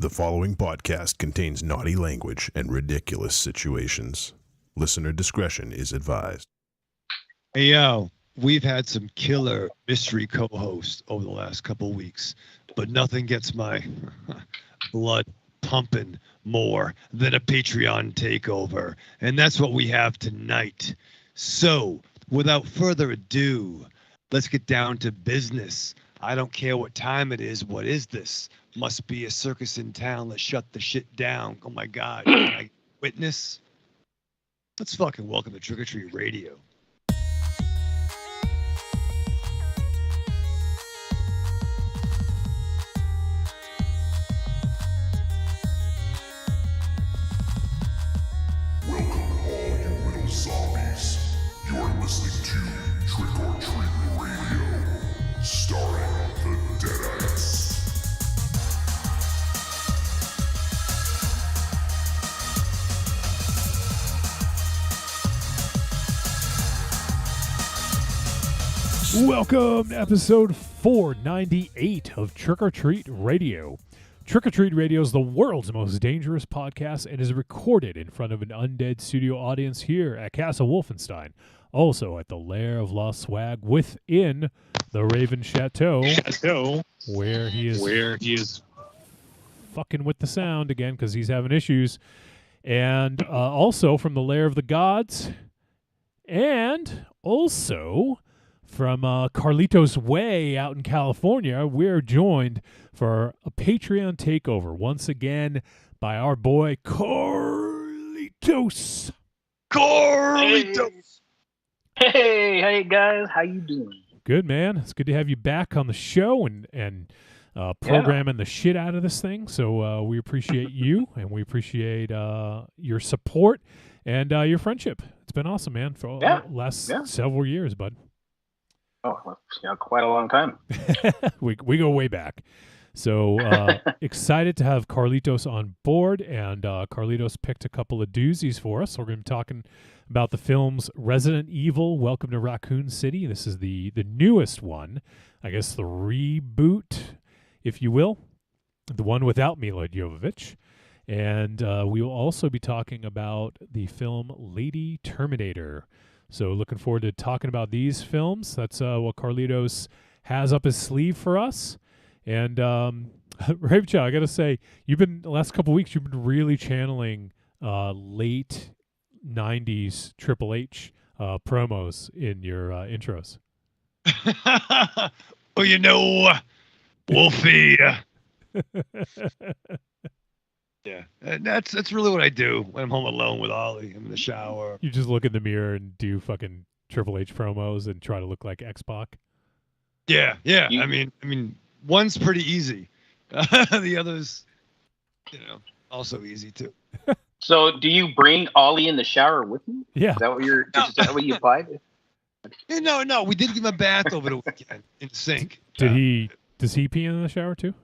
The following podcast contains naughty language and ridiculous situations. Listener discretion is advised. Hey, yo, we've had some killer mystery co-hosts over the last couple weeks, but nothing gets my blood pumping more than a Patreon takeover. And that's what we have tonight. So, without further ado, let's get down to business. I don't care what time it is. What is this? Must be a circus in town. Let's shut the shit down. Oh my God. Can I witness? Let's fucking welcome to Trick or Treat Radio. Welcome all you little zombies. You're listening to Trick or Treat Radio, starring the Deadites. Welcome to episode 498 of Trick or Treat Radio. Trick or Treat Radio is the world's most dangerous podcast and is recorded in front of an undead studio audience here at Castle Wolfenstein, also at the Lair of Lost Swag within the Raven Chateau, where he is fucking with the sound again because he's having issues, and also from the Lair of the Gods, and also from Carlitos Way out in California. We're joined for a Patreon takeover once again by our boy Carlitos. Hey guys, how you doing? Good, man. It's good to have you back on the show and programming the shit out of this thing. So we appreciate you, and we appreciate your support and your friendship. It's been awesome, man, for the last several years, bud. Oh, quite a long time. we go way back. So excited to have Carlitos on board, and Carlitos picked a couple of doozies for us. We're going to be talking about the films Resident Evil, Welcome to Raccoon City. This is the newest one, I guess the reboot, if you will, the one without Mila Jovovich. And we will also be talking about the film Lady Terminator. So looking forward to talking about these films. That's what Carlitos has up his sleeve for us. And Ravechow, I got to say, the last couple weeks, you've been really channeling late 90s Triple H promos in your intros. Well, you know, Wolfie. Yeah, and that's really what I do when I'm home alone with Ollie. I'm in the shower. You just look in the mirror and do fucking Triple H promos and try to look like X-Pac. Yeah. I mean, one's pretty easy. The other's, also easy too. So, do you bring Ollie in the shower with you? Yeah. Is that what you applied? No. We did give him a bath over the weekend in the sink. Does he pee in the shower too?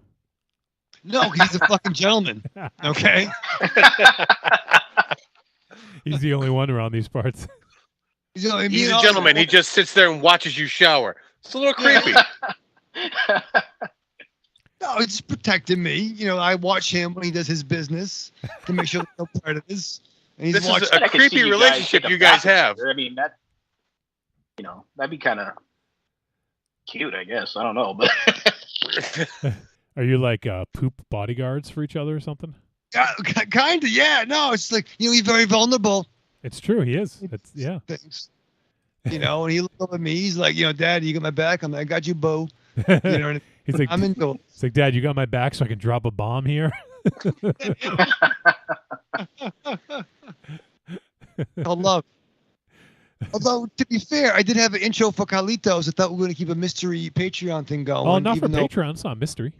No, he's a fucking gentleman. Okay. He's the only one around these parts. He's a gentleman. He just sits there and watches you shower. It's a little creepy. No, it's protecting me. I watch him when he does his business to make sure there's no predators. And he's This is a creepy relationship you guys have. I mean, that'd be kind of cute, I guess. I don't know, but. Are you like poop bodyguards for each other or something? Kind of, yeah. No, it's like, he's very vulnerable. It's true, he is. Yeah. Things. And he looked up at me. He's like, Dad, you got my back? I'm like, I got you, boo. He's like, I'm into it. It's like, Dad, you got my back so I can drop a bomb here? Although, to be fair, I did have an intro for Carlitos. I thought we were going to keep a mystery Patreon thing going. Oh, not for Patreon. It's not a mystery.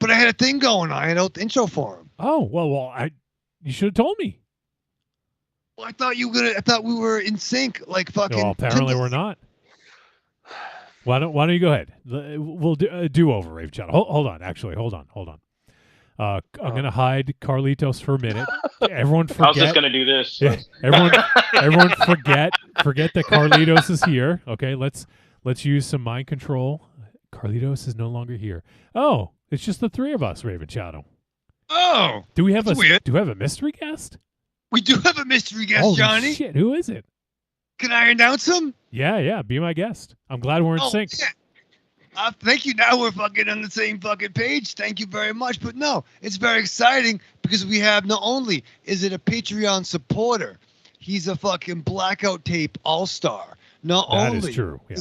But I had a thing going on. I had an intro for him. Oh, well, you should have told me. Well, I thought we were in sync, like fucking. Well, apparently we're not. Why don't you go ahead? We'll do over, Rave Chat. Hold on. I'm gonna hide Carlitos for a minute. Everyone forget. I was just gonna do this. Yeah, everyone forget that Carlitos is here. Okay, let's use some mind control. Carlitos is no longer here. Oh, it's just the three of us, Raven Shadow. Oh, Do we have that's weird. Do we have a mystery guest? We do have a mystery guest, Holy Johnny. shit! Who is it? Can I announce him? Yeah. Be my guest. I'm glad we're in sync. Yeah. Thank you. Now we're fucking on the same fucking page. Thank you very much. But no, it's very exciting because we have not only is it a Patreon supporter, he's a fucking blackout tape all-star. Not That only is true. Yeah.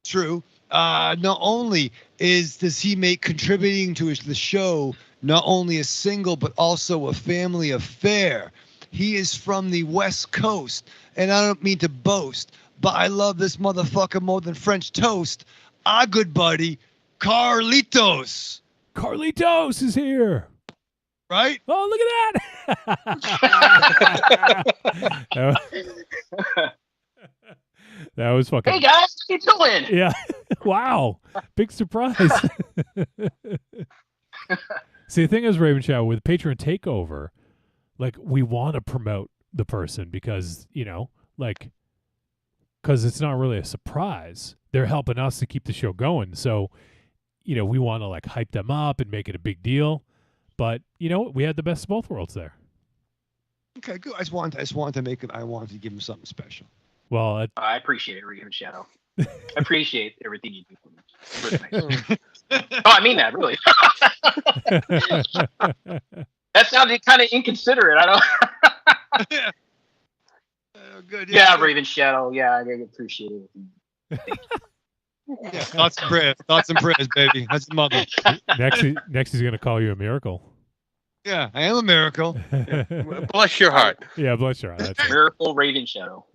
True. Not only does he make contributing to the show not only a single but also a family affair. He is from the West Coast, and I don't mean to boast, but I love this motherfucker more than French toast. Our good buddy, Carlitos. Carlitos is here. Right? Oh, look at that. That was fucking. Hey guys, how you doing? Yeah. Wow. Big surprise. See, the thing is, Raven Shadow, with Patreon Takeover, like, we want to promote the person because, because it's not really a surprise. They're helping us to keep the show going. So, we want to, like, hype them up and make it a big deal. But, we had the best of both worlds there. Okay, good. I just wanted to make it. I wanted to give him something special. Well, I appreciate it, Raven Shadow. I appreciate everything you do for me. Really nice. Oh, I mean that, really. That sounded kind of inconsiderate. I don't. Good. Yeah, Raven Shadow. Yeah, I appreciate it. Yeah, thoughts and prayers, baby. That's the mother. Next he's gonna call you a miracle. Yeah, I am a miracle. Bless your heart. Yeah, bless your heart. That's it. Miracle Raven Shadow.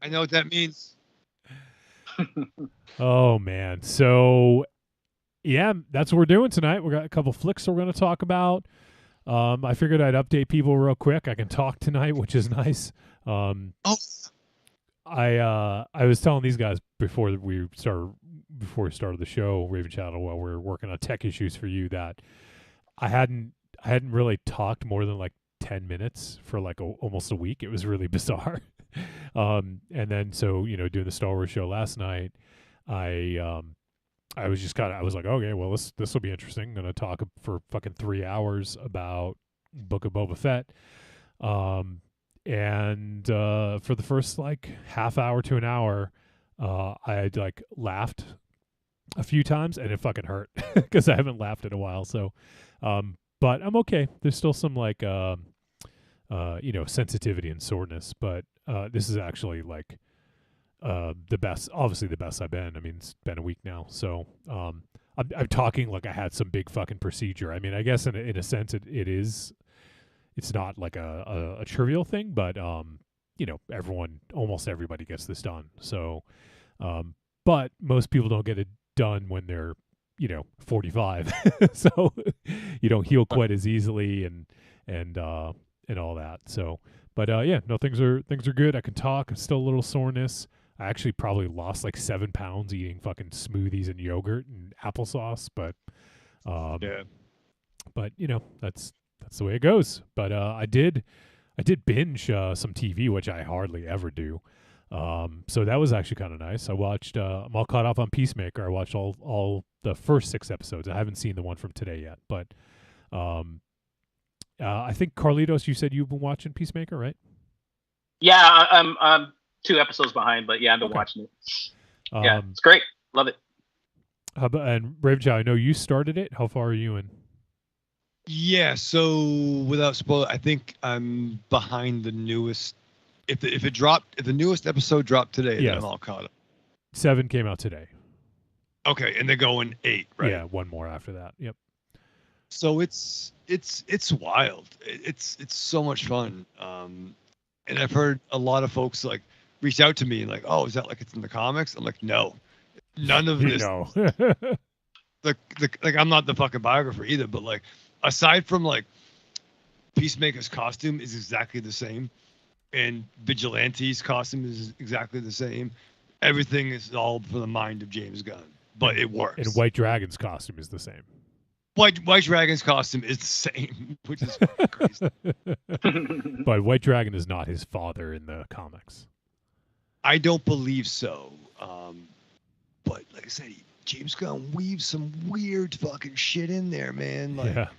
I know what that means. Oh man. So yeah, that's what we're doing tonight. We got a couple flicks we're gonna talk about. I figured I'd update people real quick. I can talk tonight, which is nice. I was telling these guys before we started the show, Raven Shadow, while we were working on tech issues for you, that I hadn't really talked more than like 10 minutes for like almost a week. It was really bizarre. And then so doing the Star Wars show last night, I was like, okay, well this will be interesting. I'm gonna talk for fucking 3 hours about Book of Boba Fett. And for the first like half hour to an hour, I had like laughed a few times and it fucking hurt because I haven't laughed in a while. So, but I'm okay. There's still some like sensitivity and soreness, but this is actually like the best I've been. I mean, it's been a week now, so I'm talking like I had some big fucking procedure. I mean, I guess in a sense it is. It's not like a trivial thing, but almost everybody gets this done. So, but most people don't get it done when they're 45, so you don't heal quite as easily and all that. So, but things are good. I can talk. Still a little soreness. I actually probably lost like 7 pounds eating fucking smoothies and yogurt and applesauce, but but that's the way it goes. But I did binge some TV, which I hardly ever do. So that was actually kind of nice. I watched. I'm all caught up on Peacemaker. I watched all the first 6 episodes. I haven't seen the one from today yet, but I think Carlitos, you said you've been watching Peacemaker, right? Yeah, I'm 2 episodes behind, but yeah, I've been watching it. Yeah, it's great. Love it. And Raven Shadow, I know you started it. How far are you in? Yeah, so without spoiler, I think I'm behind the newest. If the newest episode dropped today, then I'm all caught up. 7 came out today. Okay, and they're going 8, right? Yeah, one more after that. Yep. So it's wild. It's so much fun. And I've heard a lot of folks like reach out to me and like, oh, is that like it's in the comics? I'm like, no, none of this. No. like I'm not the fucking biographer either, but like aside from like Peacemaker's costume is exactly the same, and Vigilante's costume is exactly the same. Everything is all for the mind of James Gunn, but it works. And White Dragon's costume is the same. White Dragon's costume is the same, which is crazy. But White Dragon is not his father in the comics. I don't believe so. But like I said, James Gunn weaves some weird fucking shit in there, man. Like, yeah.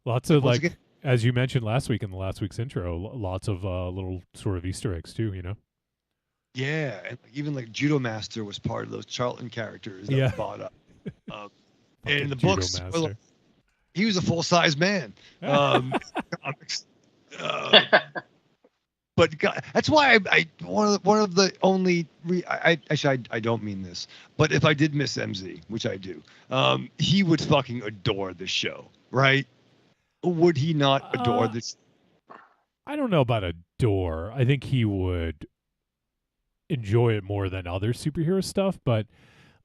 Lots of Once like, again- as you mentioned last week in the last week's intro, lots of little sort of Easter eggs too. You know. Yeah, and even like Judo Master was part of those Charlton characters that Yeah. were bought up. And in the Judo books, Master. he was a full-size man. Comics. But God, that's why I one of the only actually I don't mean this, but if I did miss MZ, which I do, he would fucking adore the show, right? Would he not adore this? I don't know about adore. I think he would enjoy it more than other superhero stuff, but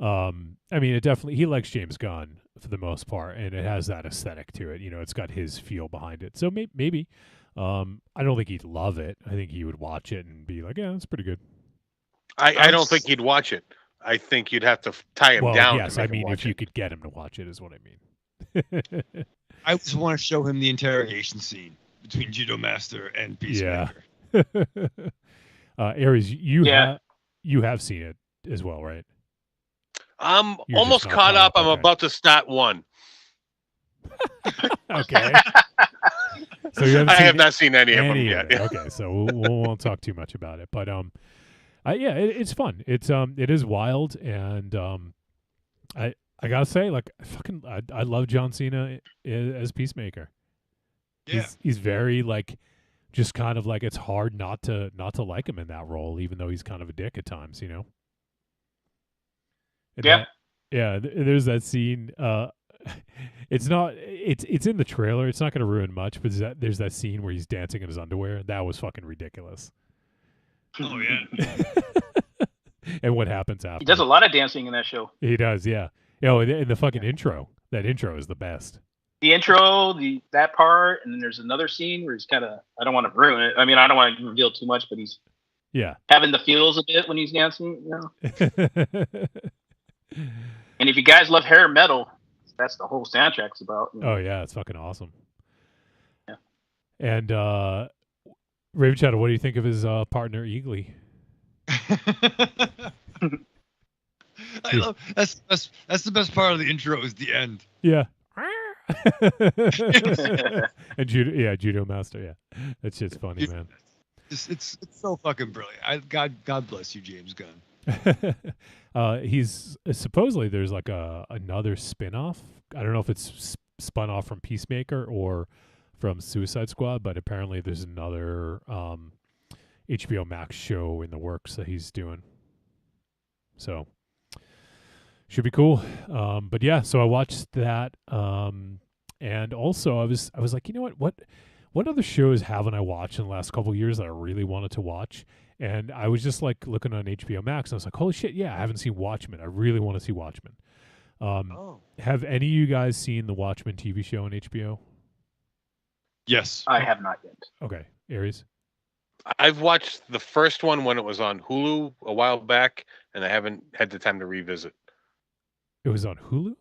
I mean, it definitely, he likes James Gunn for the most part, and it has that aesthetic to it. You know, it's got his feel behind it. So maybe. I don't think he'd love it. I think he would watch it and be like, yeah, that's pretty good. I don't think he'd watch it. I think you'd have to tie him down. Yes, to make I mean, him watch if you it. could get him to watch it, is what I mean. I just want to show him the interrogation scene between Judo Master and Peacemaker. Aries, you Yeah. have seen it as well, right? I'm You're almost just not caught up. I'm okay. about to start one. Okay. So you haven't I seen have not seen any of them any yet. of it. Okay, so we won't talk too much about it, but it's fun. It is wild, and I gotta say, like, I love John Cena as Peacemaker. Yeah. He's very like, just kind of like, it's hard not to like him in that role, even though he's kind of a dick at times, you know. And Yeah. there's that scene. It's not. It's in the trailer. It's not going to ruin much, but there's that scene where he's dancing in his underwear. That was fucking ridiculous. Oh yeah. And what happens after? He does a lot of dancing in that show. He does, yeah. In the fucking intro. That intro is the best. The intro, that part, and then there's another scene where he's kind of, I don't want to ruin it. I mean, I don't want to reveal too much, but he's having the feels a bit when he's dancing, you know. And if you guys love hair metal, that's the whole soundtrack's about. You know? Oh yeah, it's fucking awesome. Yeah. And Raven Shadow, what do you think of his partner Eagly? I love that's the best part of the intro is the end. Yeah. And Judo Master, yeah. That shit's funny, man. It's so fucking brilliant. God bless you, James Gunn. He's supposedly there's like another spin-off. I don't know if it's spun off from Peacemaker or from Suicide Squad, but apparently there's another HBO Max show in the works that he's doing. So should be cool. But yeah, so I watched that. And also I was like, you know what other shows haven't I watched in the last couple of years that I really wanted to watch? And I was just like looking on HBO Max, and I was like, holy shit, yeah, I haven't seen Watchmen. I really want to see Watchmen. Have any of you guys seen the Watchman TV show on HBO? Yes. I have not yet. Okay, Aries? I've watched the first one when it was on Hulu a while back, and I haven't had the time to revisit. It was on Hulu?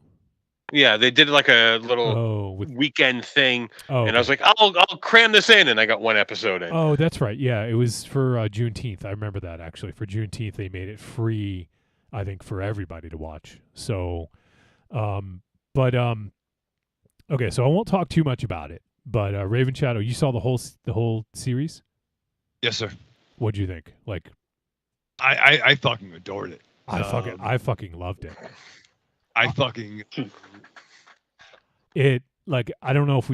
Yeah, they did like a little weekend thing, and I was like, I'll cram this in, and I got one episode in. Oh, that's right. Yeah, it was for Juneteenth. I remember that, actually. For Juneteenth, they made it free, I think, for everybody to watch. So, okay, so I won't talk too much about it. But Raven Shadow, you saw the whole series? Yes, sir. What'd you think? Like, I fucking adored it. I fucking loved it. It, like, I don't know if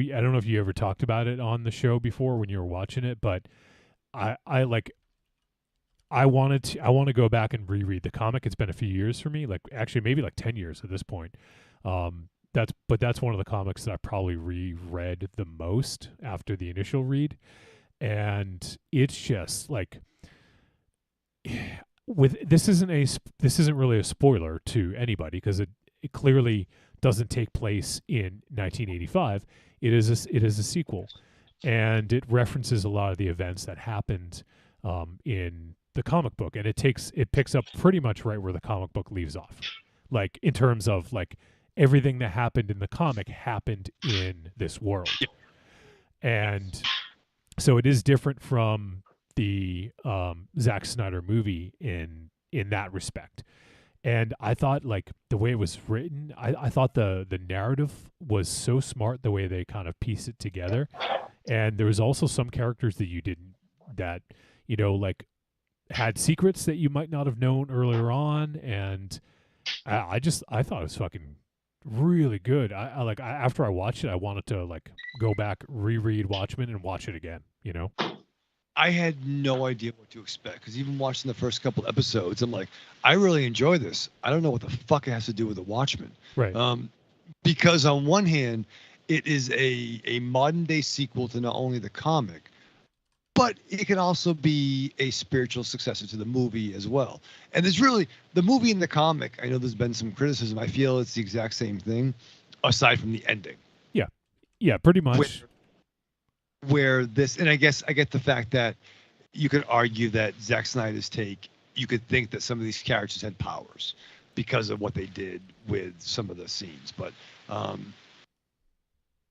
you ever talked about it on the show before when you were watching it, but I want to go back and reread the comic. It's been a few years for me, like actually maybe like 10 years at this point. That's one of the comics that I probably reread the most after the initial read. And it's just like, this isn't really a spoiler to anybody, because it clearly doesn't take place in 1985. It is a sequel, and it references a lot of the events that happened in the comic book, and it picks up pretty much right where the comic book leaves off, like in terms of like everything that happened in the comic happened in this world. And so it is different from the Zack Snyder movie in that respect. And I thought, like, the way it was written, I thought the narrative was so smart, the way they kind of piece it together. And there was also some characters that like had secrets that you might not have known earlier on. And I thought it was fucking really good. After I watched it, I wanted to like go back, reread Watchmen and watch it again, I had no idea what to expect because even watching the first couple episodes, I'm like, I really enjoy this. I don't know what the fuck it has to do with the Watchmen. Right. Because on one hand, it is a modern day sequel to not only the comic, but it can also be a spiritual successor to the movie as well. And there's really the movie and the comic. I know there's been some criticism. I feel it's the exact same thing, aside from the ending. Yeah, pretty much. Where this, and I guess I get the fact that you could argue that Zack Snyder's take, you could think that some of these characters had powers because of what they did with some of the scenes, but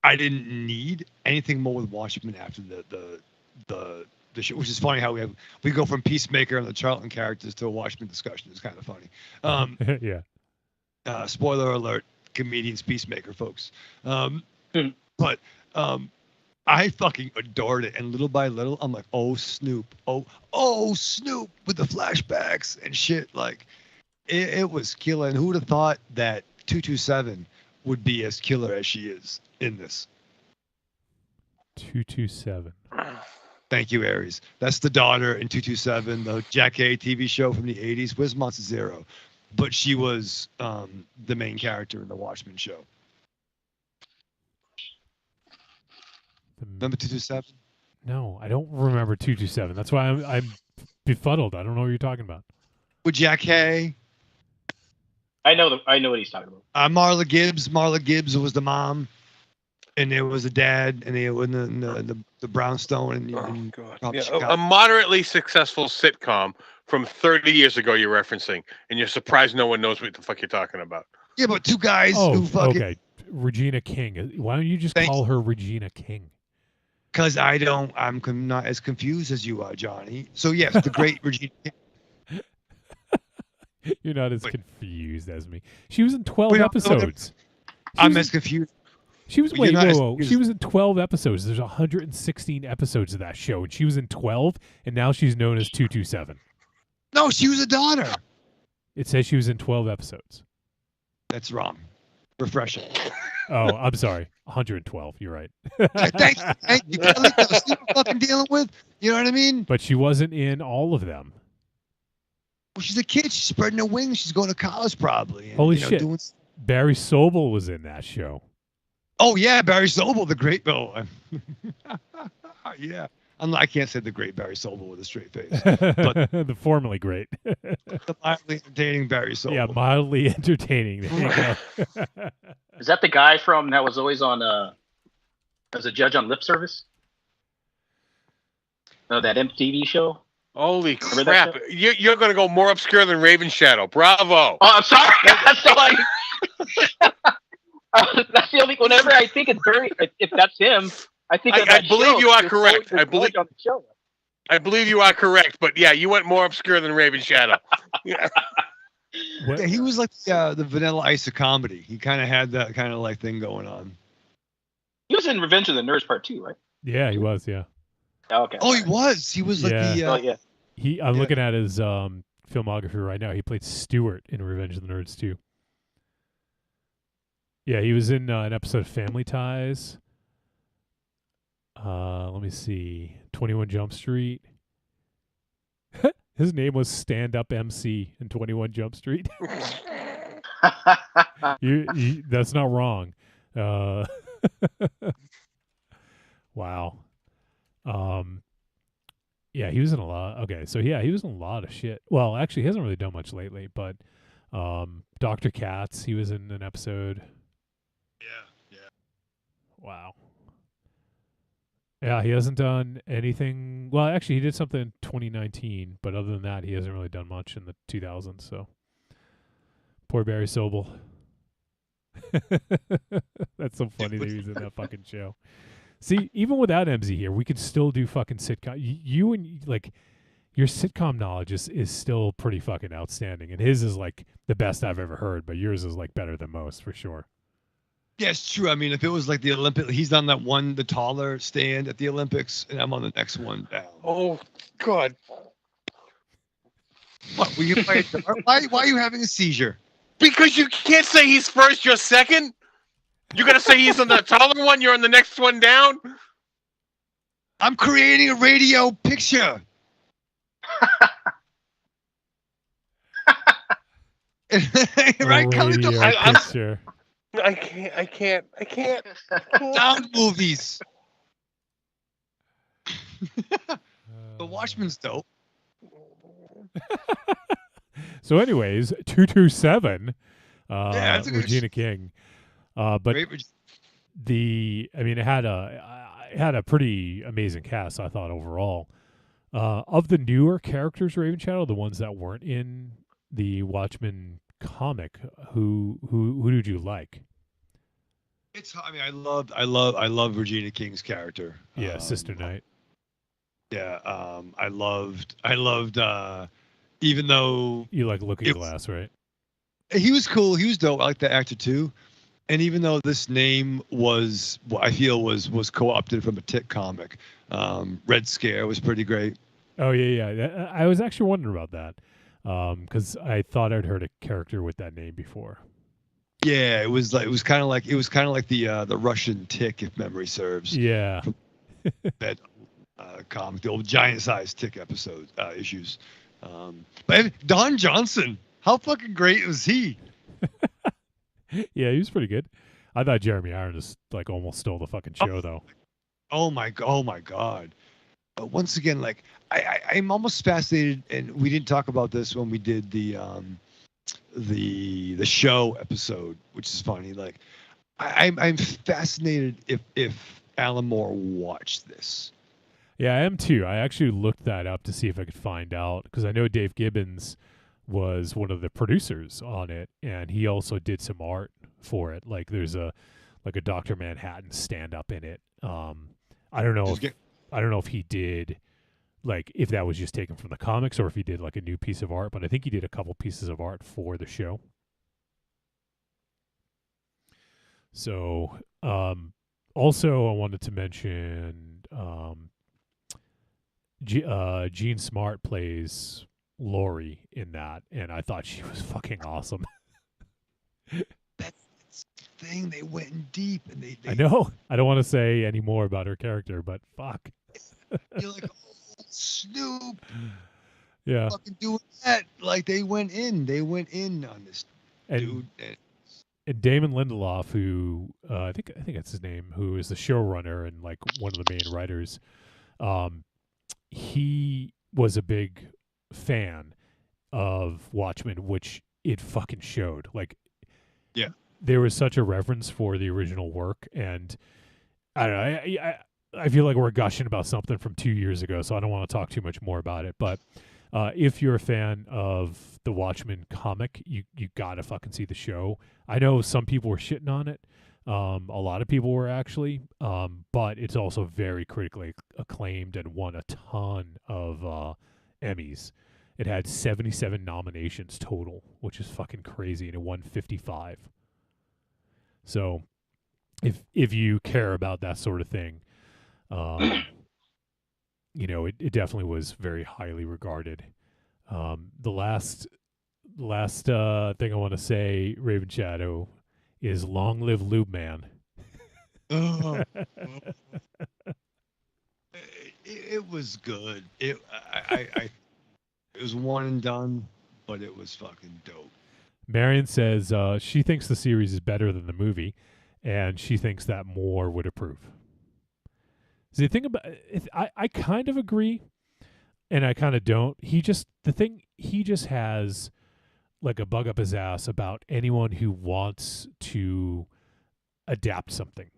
I didn't need anything more with Watchmen after the show, which is funny how we go from Peacemaker and the Charlton characters to a Watchmen discussion. It's kind of funny. Yeah. Spoiler alert: comedians Peacemaker, folks. But I fucking adored it, and little by little, I'm like, oh Snoop, oh Snoop with the flashbacks and shit. Like, it was killer. And who would have thought that 227 would be as killer as she is in this? 227. Thank you, Aries. That's the daughter in 227, the Jack A TV show from the 80s. Where's Monster Zero? But she was the main character in the Watchmen show. Remember 227? No, I don't remember 227. That's why I'm befuddled. I don't know what you're talking about. With Jack Hay. I know what he's talking about. Marla Gibbs. Marla Gibbs was the mom, and there was a dad, and they were in the brownstone. And God. Yeah, a moderately successful sitcom from 30 years ago you're referencing, and you're surprised no one knows what the fuck you're talking about. Yeah, but two guys who fucking... Okay. Regina King. Why don't you just call her Regina King? Because I'm not as confused as you are, Johnny. So yes, the great Regina King. You're not as confused as me. She was in 12 episodes. I'm as confused. She was She was in 12 episodes. There's 116 episodes of that show, and she was in 12, and now she's known as 227. No, she was a daughter. It says she was in 12 episodes. That's wrong. Refreshing. Oh, I'm sorry. 112. You're right. Thanks. You can't leave the sleep we're fucking dealing with. You know what I mean? But she wasn't in all of them. Well, she's a kid. She's spreading her wings. She's going to college probably. And, Holy shit. Barry Sobel was in that show. Oh, yeah. Barry Sobel, the great Bill. Yeah. I can't say the great Barry Sobel with a straight face. But the formerly great. The mildly entertaining Barry Sobel. Yeah, mildly entertaining. There you go. Is that the guy that was always on as a judge on Lip Service? No, that MTV show? Holy crap. You're going to go more obscure than Raven Shadow. Bravo. Oh, I'm sorry. That's the only, whenever I think it's Barry, if that's him, I think I believe you are correct. I believe you are correct, but yeah, you went more obscure than Raven Shadow. Yeah. Yeah, he was like the Vanilla Ice of comedy. He kind of had that kind of like thing going on. He was in Revenge of the Nerds Part 2, right? Yeah, he was. Yeah. Oh, okay. Oh, he was. He was like the. I'm looking at his filmography right now. He played Stuart in Revenge of the Nerds too. Yeah, he was in an episode of Family Ties. Let me see. 21 Jump Street. His name was Stand Up MC in 21 Jump Street. That's not wrong. Wow. Yeah, he was in a lot. Okay, so yeah, he was in a lot of shit. Well, actually, he hasn't really done much lately, but Dr. Katz, he was in an episode. Yeah. Wow. Yeah, he hasn't done anything. Well, actually, he did something in 2019, but other than that, he hasn't really done much in the 2000s. So, poor Barry Sobel. That's so funny that he's in that fucking show. See, even without MZ here, we could still do fucking sitcom. You and like, your sitcom knowledge is still pretty fucking outstanding, and his is like the best I've ever heard, but yours is like better than most for sure. Yeah, it's true. I mean, if it was like the Olympic, he's on that one, the taller stand at the Olympics, and I'm on the next one down. Oh God! What? Were you why are you having a seizure? Because you can't say he's first, you're second. You gotta say he's on the taller one. You're on the next one down. I'm creating a radio picture. Right, Radio picture. I can't. Sound movies. The Watchman's dope. So, anyways, 227. That's a good Regina King. But Great. it had a pretty amazing cast, I thought, overall. Of the newer characters, Raven Shadow, the ones that weren't in the Watchmen comic, who did you like? I love Regina King's character. Yeah, Sister Knight. Yeah, I loved even though You like Looking Glass, right? he was cool, he was dope. I like the actor too. And even though this name was what I feel was co-opted from a Tick comic, Red Scare was pretty great. Oh yeah. I was actually wondering about that because I thought I'd heard a character with that name before. Yeah, it was kind of like the Russian Tick, if memory serves. Yeah. That comic, the old giant-sized Tick issues. But Don Johnson, how fucking great was he? Yeah, he was pretty good. I thought Jeremy Irons like almost stole the fucking show though. Oh my god. Once again, like I'm almost fascinated, and we didn't talk about this when we did the show episode, which is funny. Like I'm fascinated if Alan Moore watched this. Yeah, I am too. I actually looked that up to see if I could find out because I know Dave Gibbons was one of the producers on it, and he also did some art for it. Like there's a Dr. Manhattan stand up in it. I don't know if he did like if that was just taken from the comics or if he did like a new piece of art, but I think he did a couple pieces of art for the show. So, also I wanted to mention Jean Smart plays Lori in that, and I thought she was fucking awesome. That's the thing. They went in deep, and they I know. I don't want to say any more about her character, but fuck. You're like, oh, Snoop. Yeah. Fucking doing that. Like they went in on this dude. And Damon Lindelof, who I think that's his name, who is the showrunner and like one of the main writers, he was a big fan of Watchmen, which it fucking showed. Like, yeah, there was such a reverence for the original work, and I don't know. I feel like we're gushing about something from 2 years ago, so I don't want to talk too much more about it. But if you're a fan of the Watchmen comic, you gotta fucking see the show. I know some people were shitting on it. A lot of people were actually, but it's also very critically acclaimed and won a ton of Emmys. It had 77 nominations total, which is fucking crazy, and it won 55. So, if you care about that sort of thing, you know, it definitely was very highly regarded. The last thing I want to say, Raven Shadow, is long live Lube Man. Oh. It was good. It was one and done, but it was fucking dope. Marion says she thinks the series is better than the movie, and she thinks that Moore would approve. See, the thing about it, I kind of agree, and I kind of don't. He just has like a bug up his ass about anyone who wants to adapt something,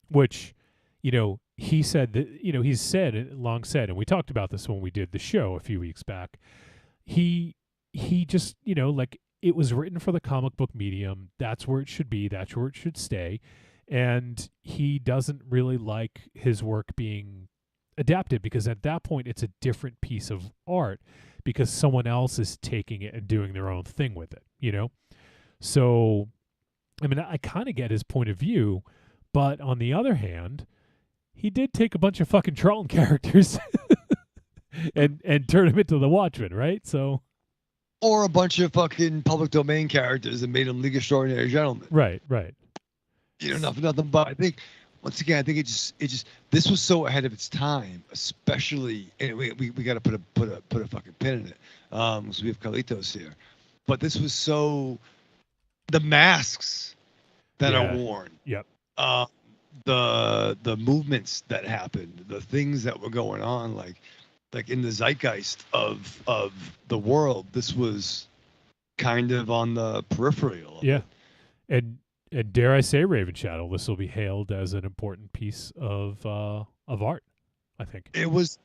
which, you know, he said that, you know, he's said, long said, and we talked about this when we did the show a few weeks back. He just, you know, like, it was written for the comic book medium. That's where it should be. That's where it should stay. And he doesn't really like his work being adapt it, because at that point it's a different piece of art because someone else is taking it and doing their own thing with it, you know? So, I mean, I kind of get his point of view, but on the other hand, he did take a bunch of fucking Charlton characters and turn them into the Watchmen, right? So, or a bunch of fucking public domain characters and made them League of Extraordinary Gentlemen. Right. You know, nothing but I think once again, I think it just this was so ahead of its time, especially, and we got to put a fucking pin in it, because we have Carlitos here. But this was so, the masks that are worn, yep, the movements that happened, the things that were going on, like in the zeitgeist of the world. This was kind of on the peripheral. Yeah, and dare I say, Raven Shadow, this will be hailed as an important piece of art, I think. It was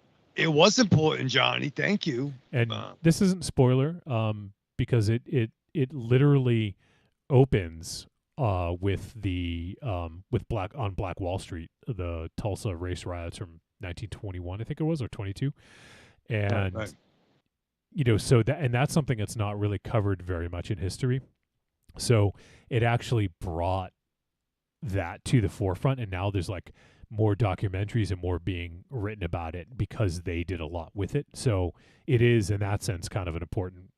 important, Johnny. Thank you. And this isn't spoiler, because it literally opens with the with Black Wall Street, the Tulsa race riots from 1921, I think it was, or 22, and right. you know, so that's something that's not really covered very much in history. So it actually brought that to the forefront, and now there's like more documentaries and more being written about it because they did a lot with it. So it is, in that sense, kind of an important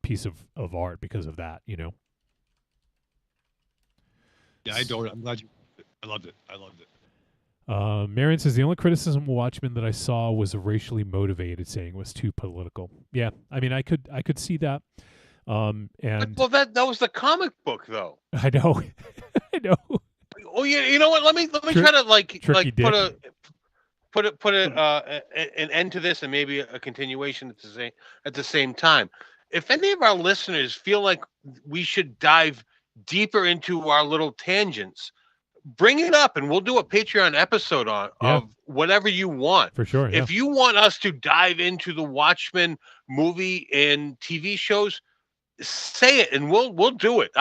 piece of art because of that, you know. Yeah, I'm glad I loved it. Marion says the only criticism of Watchmen that I saw was racially motivated, saying it was too political. Yeah, I mean, I could see that. And well, that was the comic book, though. I know, I know. Oh, yeah. You know what? Let me try to put an end to this, and maybe a continuation at the same time. If any of our listeners feel like we should dive deeper into our little tangents, bring it up, and we'll do a Patreon episode of whatever you want. For sure. If you want us to dive into the Watchmen movie and TV shows, say it, and we'll do it.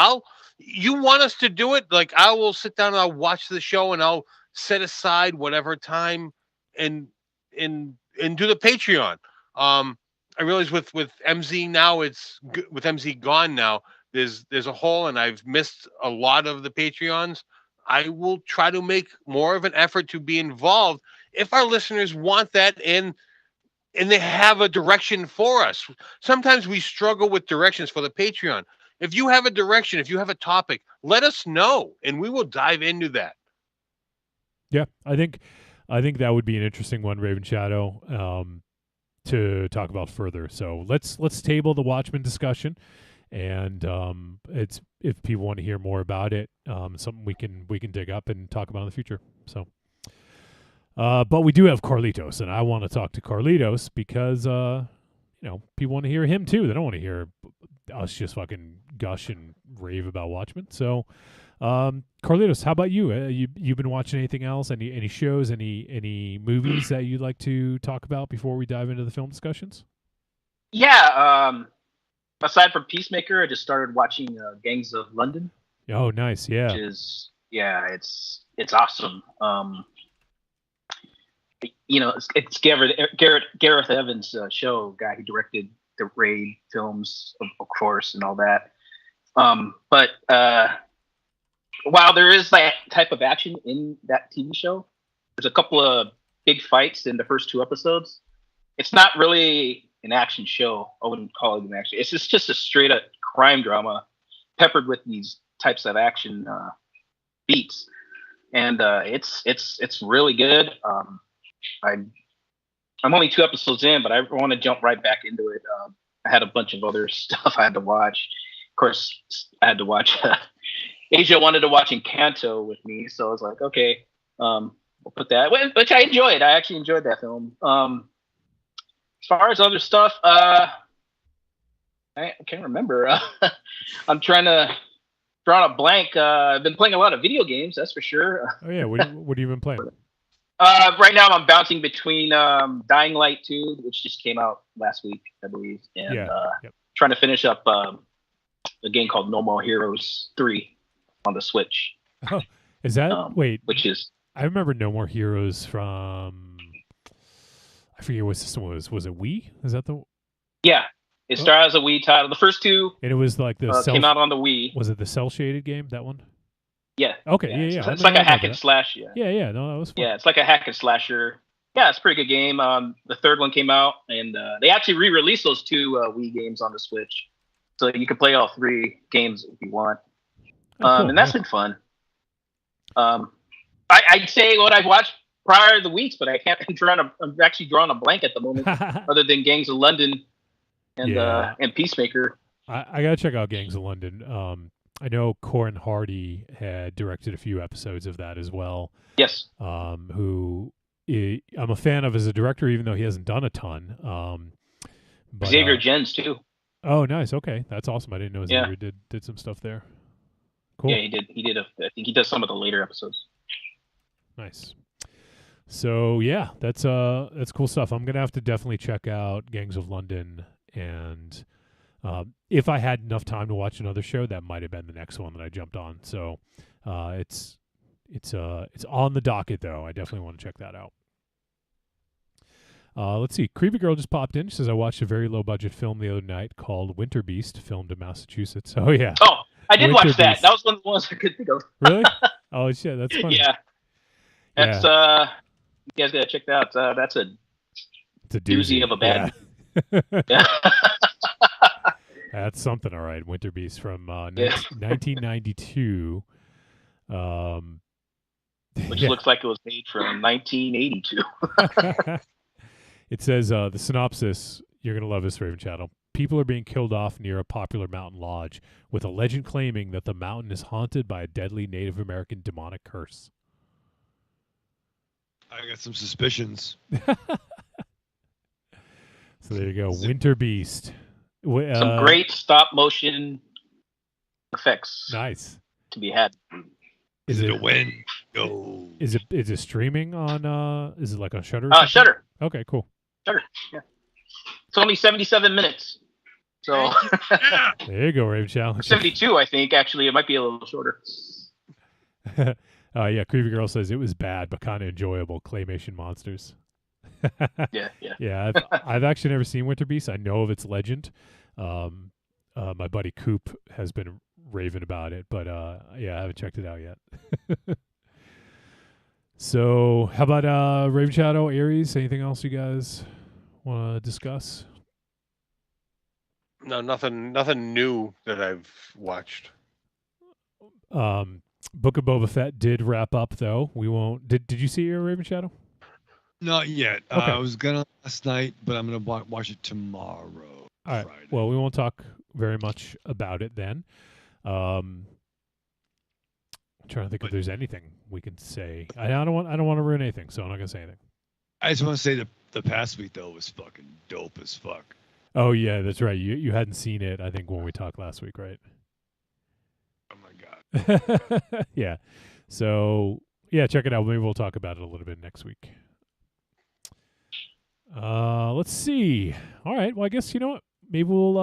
You want us to do it? Like, I will sit down and I'll watch the show, and I'll set aside whatever time and do the Patreon. I realize with MZ now, with MZ gone now, there's a hole, and I've missed a lot of the Patreons. I will try to make more of an effort to be involved if our listeners want that, and they have a direction for us. Sometimes we struggle with directions for the Patreon. If you have a direction, if you have a topic, let us know, and we will dive into that. Yeah, I think that would be an interesting one, Raven Shadow, to talk about further. So let's table the Watchmen discussion, and it's, if people want to hear more about it, something we can dig up and talk about in the future. So, but we do have Carlitos, and I want to talk to Carlitos because people want to hear him too. They don't want to hear us just fucking gush and rave about Watchmen. So, Carlitos, how about you? You've been watching anything else? Any shows? Any movies that you'd like to talk about before we dive into the film discussions? Yeah. Aside from Peacemaker, I just started watching Gangs of London. Oh, nice. Yeah. Which is, it's awesome. It's Gareth Evans' show, guy who directed the Raid films, of course, and all that. But while there is that type of action in that TV show, there's a couple of big fights in the first 2 episodes. It's not really an action show. I wouldn't call it an action. It's just a straight up crime drama peppered with these types of action beats, and it's really good. I'm only 2 episodes in, but I want to jump right back into it. I had a bunch of other stuff I had to watch. Of course, I had to watch. Asia wanted to watch Encanto with me, so I was like, okay, we'll put that. Which I enjoyed. I actually enjoyed that film. As far as other stuff, I can't remember. I'm trying to draw a blank. I've been playing a lot of video games, that's for sure. Oh yeah, what have you been playing? Right now I'm bouncing between Dying Light 2, which just came out last week, I believe, and trying to finish up a game called No More Heroes 3 on the Switch. Oh, is that which is I remember No More Heroes from. I forget what system it was. Was it Wii? Is that the? Yeah, it started as a Wii title. The first two And it was like the came out on the Wii. Was it the cell shaded game? That one? Yeah. Okay. Yeah. It's like a hack and slash. Yeah. Yeah. No, that was fun. Yeah, it's like a hack and slasher. Yeah, it's a pretty good game. The third one came out, and they actually re-released those two Wii games on the Switch, so you can play all three games if you want. Cool. And that's been fun. I'd say what I've watched prior to the weeks, but I can't. I'm actually drawing a blank at the moment, other than Gangs of London and Peacemaker. I gotta check out Gangs of London. I know Corin Hardy had directed a few episodes of that as well. Yes. Who I'm a fan of as a director, even though he hasn't done a ton. But, Xavier Gens too. Oh, nice. Okay, that's awesome. I didn't know Xavier did some stuff there. Cool. Yeah, he did. I think he does some of the later episodes. Nice. So yeah, that's cool stuff. I'm gonna have to definitely check out Gangs of London, and if I had enough time to watch another show, that might have been the next one that I jumped on. So it's on the docket though. I definitely want to check that out. Let's see. Creepy Girl just popped in. She says, I watched a very low-budget film the other night called Winterbeast, filmed in Massachusetts. Oh, yeah. Oh, I did watch that. That was one of the ones I could think of. Really? Oh, shit. That's funny. Yeah. That's, you guys got to check that out. It's a doozy of a bad. Yeah. That's something, all right. Winterbeast from 1992. Which looks like it was made from 1982. It says, the synopsis, you're going to love this, Raven Channel. People are being killed off near a popular mountain lodge, with a legend claiming that the mountain is haunted by a deadly Native American demonic curse. I got some suspicions. So there you go. Winterbeast. Some great stop-motion effects. Nice. To be had. Is it a win? Go. Is it streaming on is it like on Shudder? Shudder. Okay, cool. Shudder. Yeah. It's only 77 minutes. So there you go, Raven Challenge. 72, I think. Actually, it might be a little shorter. Yeah, Creepy Girl says it was bad but kind of enjoyable. Claymation monsters. Yeah. I've actually never seen Winterbeast. I know of its legend. My buddy Coop has been raving about it, but yeah, I haven't checked it out yet. So, how about Raven Shadow, Aries? Anything else you guys want to discuss? No, nothing new that I've watched. Book of Boba Fett did wrap up, though. We won't. Did you see your Raven Shadow? Not yet. Okay. I was gonna last night, but I'm gonna watch it tomorrow. All right. Friday. Well, we won't talk very much about it then. I'm trying to think if there's anything we can say. I don't want to ruin anything, so I'm not gonna say anything. I just want to say the past week though was fucking dope as fuck. Oh yeah, that's right. You hadn't seen it, I think, when we talked last week, right? Oh my god. Yeah. So yeah, check it out. Maybe we'll talk about it a little bit next week. Let's see. All right. Well, I guess you know what. Maybe we'll.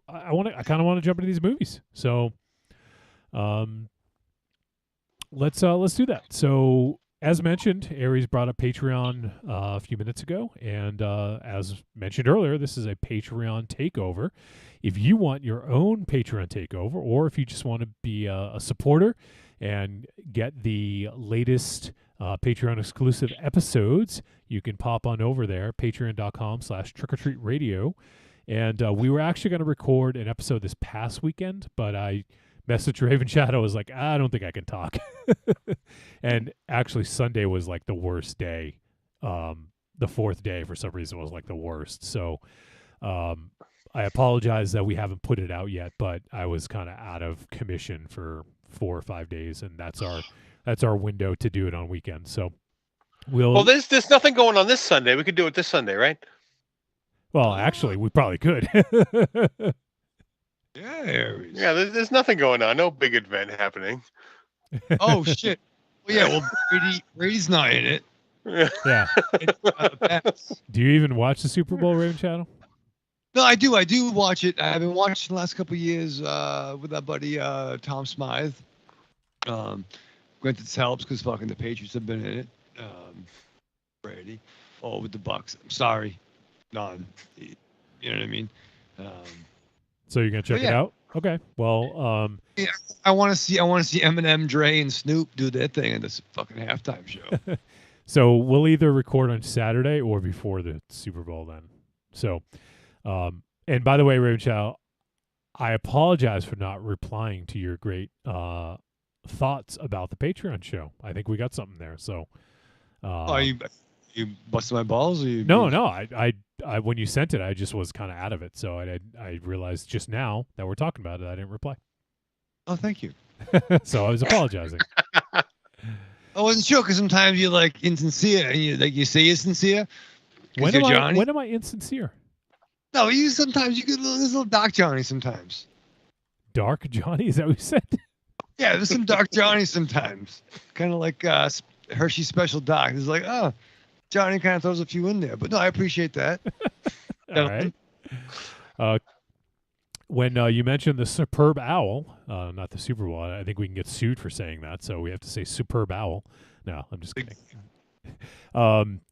I kind of want to jump into these movies. So, let's do that. So, as mentioned, Aries brought up Patreon a few minutes ago, and as mentioned earlier, this is a Patreon takeover. If you want your own Patreon takeover, or if you just want to be a supporter and get the latest Patreon exclusive episodes, you can pop on over there, patreon.com/trickortreatradio. And we were actually going to record an episode this past weekend, but I messaged Raven Shadow. I was like, I don't think I can talk. And actually Sunday was like the worst day. The fourth day for some reason was like the worst. So I apologize that we haven't put it out yet, but I was kind of out of commission for 4 or 5 days, and that's our window to do it on weekends. So well, there's nothing going on this Sunday. We could do it this Sunday, right? Well, actually, we probably could. Yeah, Aries. Yeah, there's nothing going on. No big event happening. Oh shit. Well, yeah. Well, Brady's not in it. Yeah. Do you even watch the Super Bowl, Raven Shadow? No, I do. I do watch it. I've been watching the last couple of years with that buddy Tom Smythe. Granted, this helps because fucking the Patriots have been in it. Brady. Oh, with the Bucks. I'm sorry. None. You know what I mean? So you're gonna check it out? Okay. Well, yeah, I want to see Eminem, Dre, and Snoop do their thing in this fucking halftime show. So we'll either record on Saturday or before the Super Bowl then. So, and by the way, Raven Chow, I apologize for not replying to your great thoughts about the Patreon show. I think we got something there. So, you busted my balls? Or no. I when you sent it, I just was kind of out of it. So I realized just now that we're talking about it, I didn't reply. Oh, thank you. So I was apologizing. I wasn't sure because sometimes you're like insincere and you say you're sincere. When am I insincere? No, sometimes you get this little dark Johnny sometimes. Dark Johnny? Is that what you said? Yeah, there's some dark Johnny sometimes. Kind of like Hershey Special Dark. It's like, oh, Johnny kind of throws a few in there. But no, I appreciate that. All right. When you mentioned the Superb Owl, not the Super Bowl, I think we can get sued for saying that. So we have to say Superb Owl. No, I'm just kidding.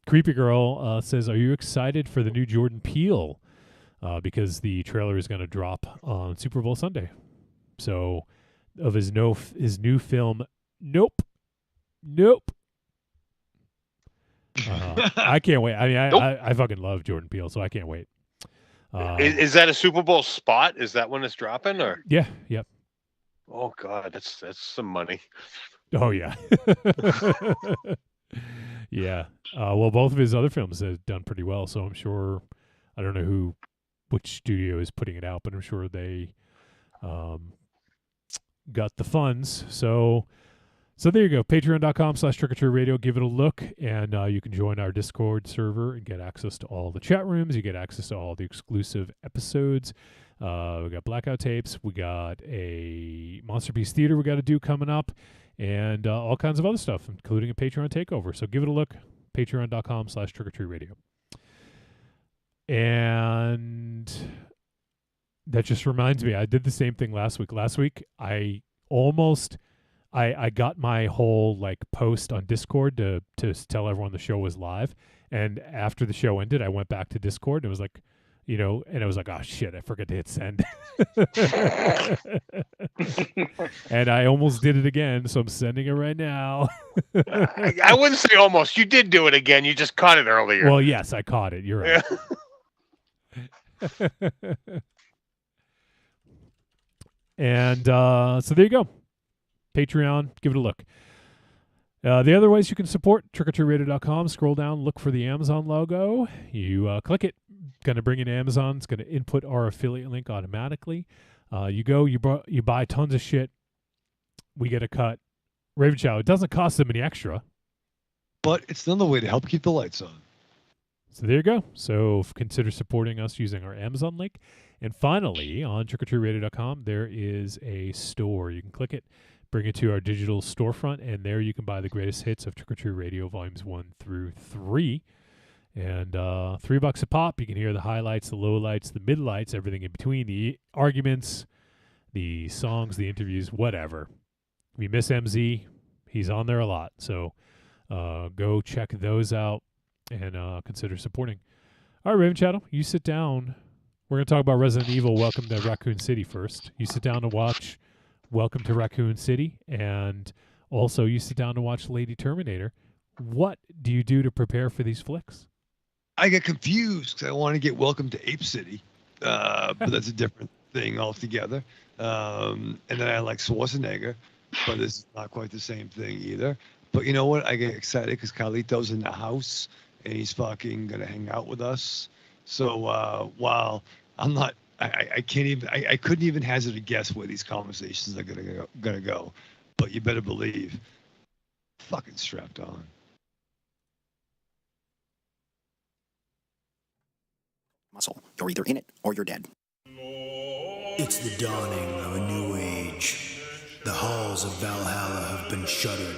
Creepy Girl says, are you excited for the new Jordan Peele? Because the trailer is going to drop on Super Bowl Sunday. So of his new film, Nope. I can't wait. I mean, I fucking love Jordan Peele, so I can't wait. Is that a Super Bowl spot? Is that when it's dropping, or? Yeah. Yep. Oh God, that's some money. Oh yeah. Yeah. Well, both of his other films have done pretty well, so I'm sure. I don't know which studio is putting it out, but I'm sure they got the funds. So there you go. Patreon.com/TrickOrTreatRadio. Give it a look, and you can join our Discord server and get access to all the chat rooms. You get access to all the exclusive episodes. We got blackout tapes. We got a Monster Beast Theater we got to do coming up, and all kinds of other stuff, including a Patreon takeover. So give it a look. Patreon.com/TrickOrTreatRadio. And that just reminds me, I did the same thing last week. Last week, I got my whole post on Discord to tell everyone the show was live. And after the show ended, I went back to Discord and it was like, and it was like, oh shit, I forgot to hit send. And I almost did it again, so I'm sending it right now. I wouldn't say almost. You did do it again. You just caught it earlier. Well, yes, I caught it. You're right. And so there you go. Patreon, give it a look. The other ways you can support, TrickOrTreatRadio.com. Scroll down, look for the Amazon logo. You click it. Going to bring in Amazon. It's going to input our affiliate link automatically. You buy tons of shit. We get a cut. Raven Chow, it doesn't cost them any extra. But it's another way to help keep the lights on. So there you go. So consider supporting us using our Amazon link. And finally, on TrickOrTreatRadio.com, there is a store. You can click it, bring it to our digital storefront, and there you can buy the greatest hits of Trick or Treat Radio Volumes 1 through 3. And $3 a pop. You can hear the highlights, the lowlights, the midlights, everything in between, the arguments, the songs, the interviews, whatever. If you miss MZ, he's on there a lot. So go check those out and consider supporting. All right, Raven Channel, you sit down. We're going to talk about Resident Evil Welcome to Raccoon City first. You sit down to watch Welcome to Raccoon City, and also you sit down to watch Lady Terminator. What do you do to prepare for these flicks? I get confused because I want to get Welcome to Ape City, but that's a different thing altogether. And then I like Schwarzenegger, but it's not quite the same thing either. But you know what? I get excited because Carlito's in the house, and he's fucking going to hang out with us. So while I'm not, I can't even, I couldn't even hazard a guess where these conversations are gonna go. But you better believe, fucking strapped on. Muscle. You're either in it or you're dead. It's the dawning of a new age. The halls of Valhalla have been shuttered.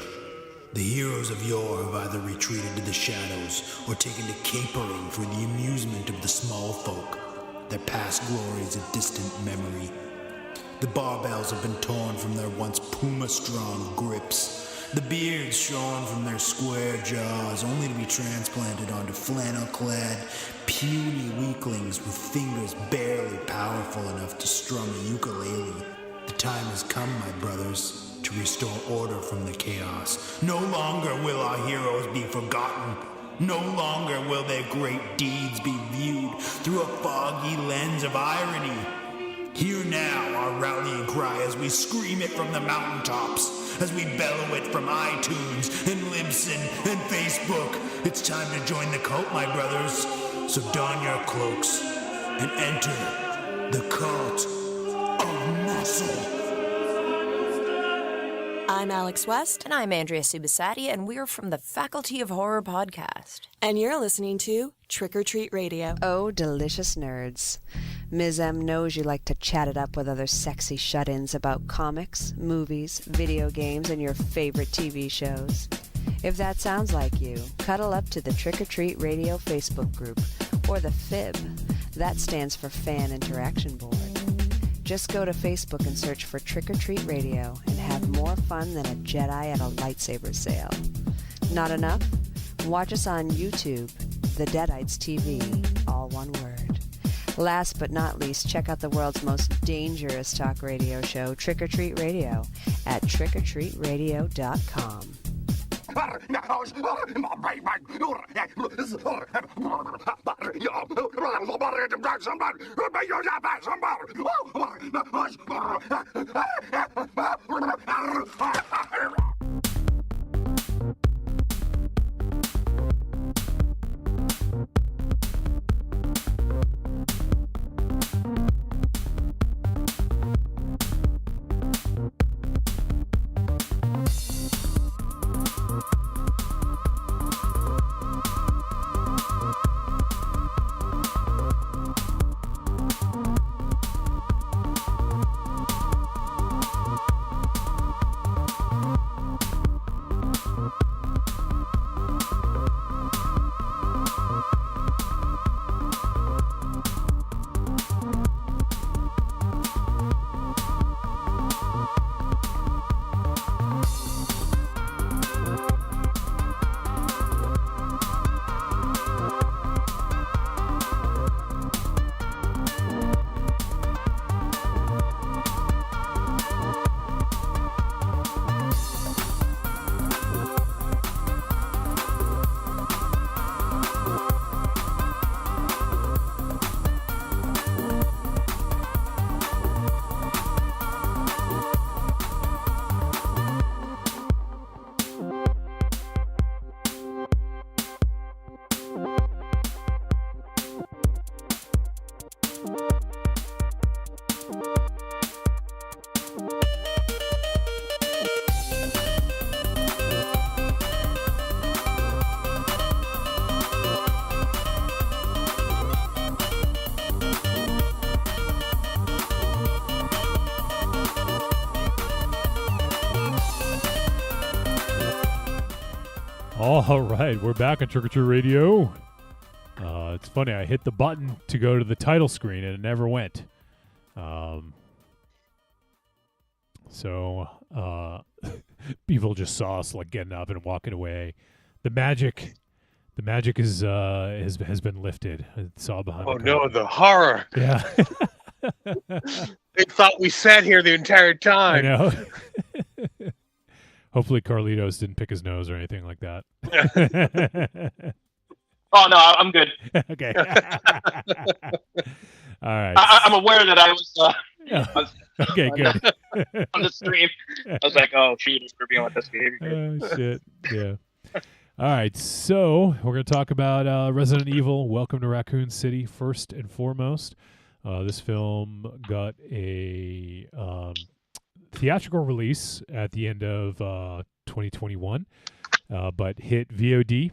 The heroes of yore have either retreated to the shadows or taken to capering for the amusement of the small folk, their past glories a distant memory. The barbells have been torn from their once puma-strong grips. the beards shorn from their square jaws, only to be transplanted onto flannel-clad, puny weaklings with fingers barely powerful enough to strum a ukulele. The time has come, my brothers, to restore order from the chaos. No longer will our heroes be forgotten. No longer will their great deeds be viewed through a foggy lens of irony. Hear now our rallying cry as we scream it from the mountaintops, as we bellow it from iTunes and Libsyn and Facebook. It's time to join the cult, my brothers. So don your cloaks and enter the cult of muscle. I'm Alex West. And I'm Andrea Subasati, and we're from the Faculty of Horror podcast. And you're listening to Trick or Treat Radio. Oh, delicious nerds. Ms. M knows you like to chat it up with other sexy shut-ins about comics, movies, video games, and your favorite TV shows. If that sounds like you, cuddle up to the Trick or Treat Radio Facebook group, or the FIB. That stands for Fan Interaction Board. Just go to Facebook and search for Trick or Treat Radio and have more fun than a Jedi at a lightsaber sale. Not enough? Watch us on YouTube, The Deadites TV, all one word. Last but not least, check out the world's most dangerous talk radio show, Trick or Treat Radio, at trickortreatradio.com. All right, we're back on Trick or Treat Radio. It's funny, I hit the button to go to the title screen and it never went. So people just saw us like getting up and walking away. The magic is has been lifted. I saw behind. Oh no, the horror! Yeah, they thought we sat here the entire time. I know. Hopefully Carlitos didn't pick his nose or anything like that. Oh, no, I'm good. Okay. All right. I'm aware that I was, okay, good. on the stream. I was like, oh, shoot, we're being with this behavior. Oh, shit. Yeah. All right. So we're going to talk about Resident Evil, Welcome to Raccoon City, first and foremost. This film got a theatrical release at the end of 2021, but hit VOD.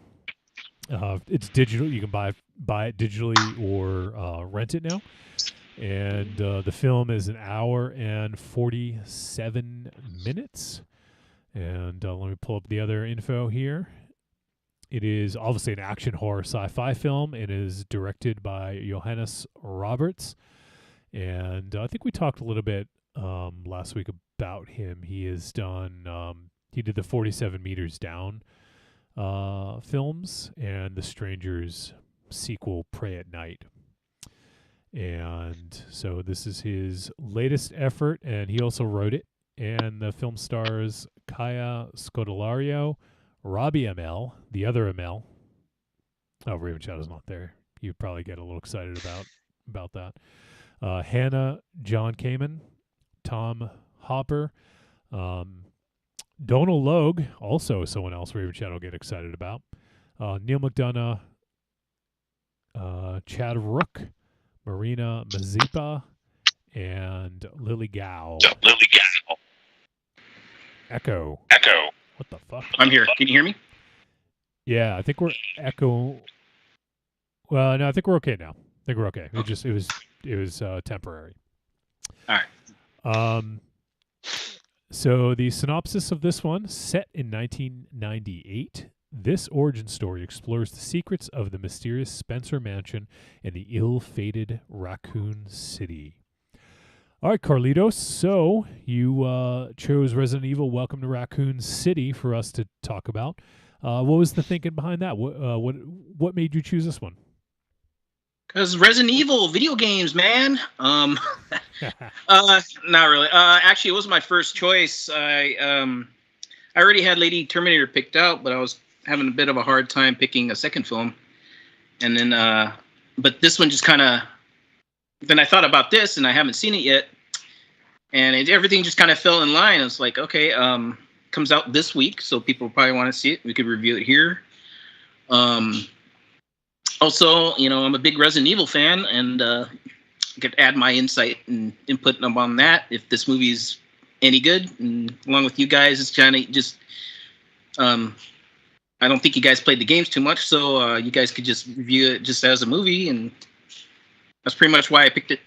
It's digital. You can buy it digitally or rent it now. And the film is an hour and 47 minutes. And let me pull up the other info here. It is obviously an action horror sci-fi film. It is directed by Johannes Roberts. And I think we talked a little bit last week about him. He has done He did the 47 Meters Down films and The Strangers sequel, Pray at Night. And so this is his latest effort, and he also wrote it. And the film stars Kaya Scodelario, Robbie ML, the other ML. Oh, Raven Shadow's not there. You'd probably get a little excited about that. Hannah John Kamen, Tom Hopper, Donal Logue, also someone else Raven Shadow get excited about. Neil McDonough, Chad Rook, Marina Mazepa, and Lily Gao. Echo. What the fuck? I'm here. Can you hear me? Yeah, I think we're echo. Well, no, I think we're okay now. I think we're okay. It was temporary. All right. So the synopsis of this one, set in 1998, this origin story explores the secrets of the mysterious Spencer Mansion in the ill-fated Raccoon City. All right, Carlitos, so you chose Resident Evil Welcome to Raccoon City for us to talk about. What was the thinking behind that? What made you choose this one? Because Resident Evil video games, man. Not really. Actually, it was my first choice. I already had Lady Terminator picked out, but I was having a bit of a hard time picking a second film. And then, but this one just kind of. Then I thought about this, and I haven't seen it yet, and everything just kind of fell in line. I was like, okay, comes out this week, so people probably want to see it. We could review it here. Also, you know, I'm a big Resident Evil fan, and I could add my insight and input on that if this movie's any good. And along with you guys, it's kind of just, I don't think you guys played the games too much, so you guys could just review it just as a movie, and that's pretty much why I picked it.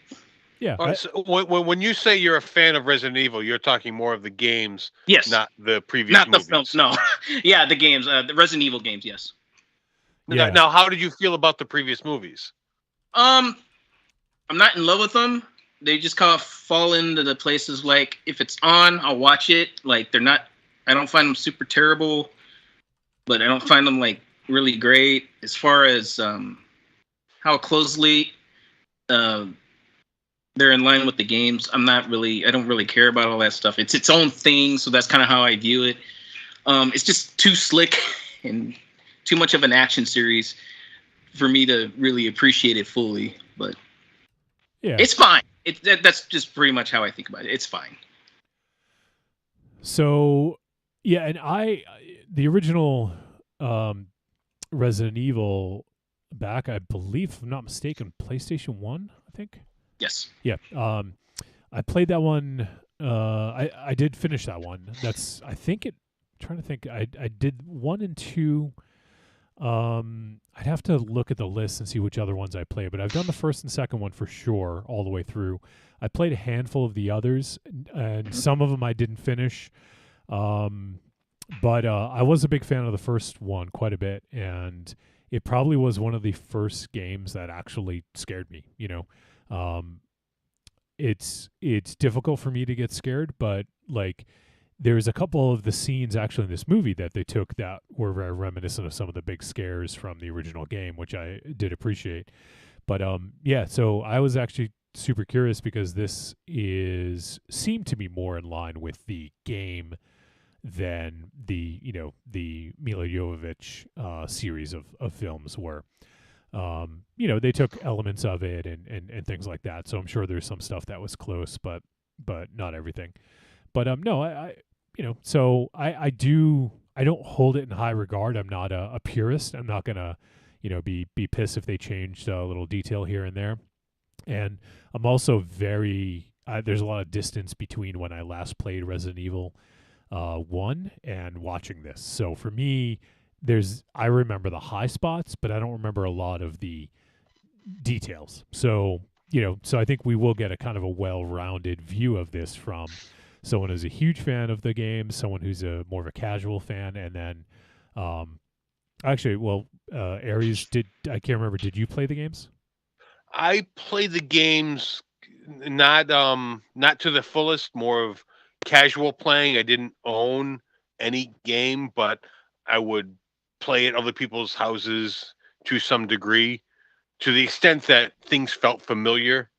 Yeah. So when you say you're a fan of Resident Evil, you're talking more of the games, yes, not the previous not movies. The films. No, yeah, the games, the Resident Evil games, yes. Yeah. Now, how did you feel about the previous movies? I'm not in love with them. They just kind of fall into the places like if it's on, I'll watch it. Like they're not. I don't find them super terrible, but I don't find them like really great as far as how closely they're in line with the games. I don't really care about all that stuff. It's its own thing, so that's kind of how I view it. It's just too slick and too much of an action series for me to really appreciate it fully. But yeah, it's fine. That's just pretty much how I think about it. It's fine. So yeah, and the original Resident Evil back, I believe, if I'm not mistaken, PlayStation 1, I think. Yes. Yeah. I played that one. I did finish that one. That's, I think it, I'm trying to think. I did 1 and 2. I'd have to look at the list and see which other ones I played, but I've done the first and second one for sure all the way through. I played a handful of the others, and some of them I didn't finish. But I was a big fan of the first one quite a bit, and it probably was one of the first games that actually scared me. You know, it's difficult for me to get scared, but like there's a couple of the scenes actually in this movie that they took that were very reminiscent of some of the big scares from the original game, which I did appreciate. But yeah, so I was actually super curious because this seemed to be more in line with the game than the Mila Jovovich series of films were. They took elements of it and things like that. So I'm sure there's some stuff that was close, but not everything. But no, I don't hold it in high regard. I'm not a purist. I'm not gonna be pissed if they changed a little detail here and there. And I'm also there's a lot of distance between when I last played Resident Evil 1 and watching this. So for me, I remember the high spots, but I don't remember a lot of the details. So I think we will get a kind of a well-rounded view of this from someone who's a huge fan of the game, someone who's more of a casual fan, and then Aries, I can't remember, did you play the games? I played the games not to the fullest, more of casual playing. I didn't own any game, but I would play at other people's houses to some degree, to the extent that things felt familiar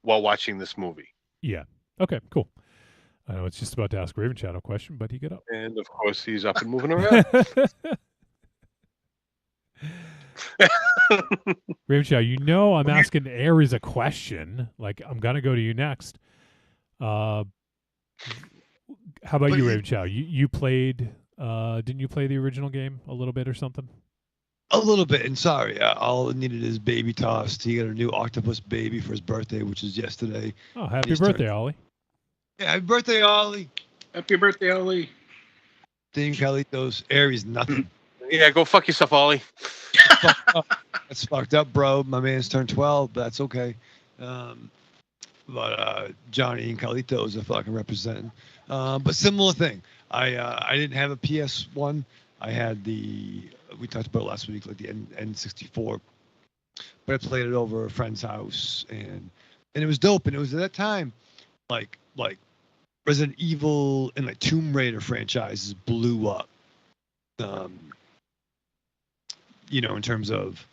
while watching this movie. Yeah. Okay, cool. I know it's just about to ask Raven Shadow a question, but he got up. And of course, he's up and moving around. Raven Shadow, you know I'm asking Aries a question. Like, I'm going to go to you next. How about you, Raven Shadow? You played, didn't you play the original game a little bit or something? A little bit, and sorry, all it needed is baby tossed. He got a new octopus baby for his birthday, which is yesterday. Oh, happy birthday, Ollie. Yeah, happy birthday, Ollie. Happy birthday, Ollie. Ding, Carlitos. Aries, nothing. Yeah, go fuck yourself, Ollie. That's fucked up, bro. My man's turned 12, but that's okay. But Johnny and Carlitos are fucking representing. But similar thing. I didn't have a PS1. I had we talked about it last week, like the N64. But I played it over a friend's house, and it was dope. And it was at that time, like Resident Evil and like Tomb Raider franchises blew up. In terms of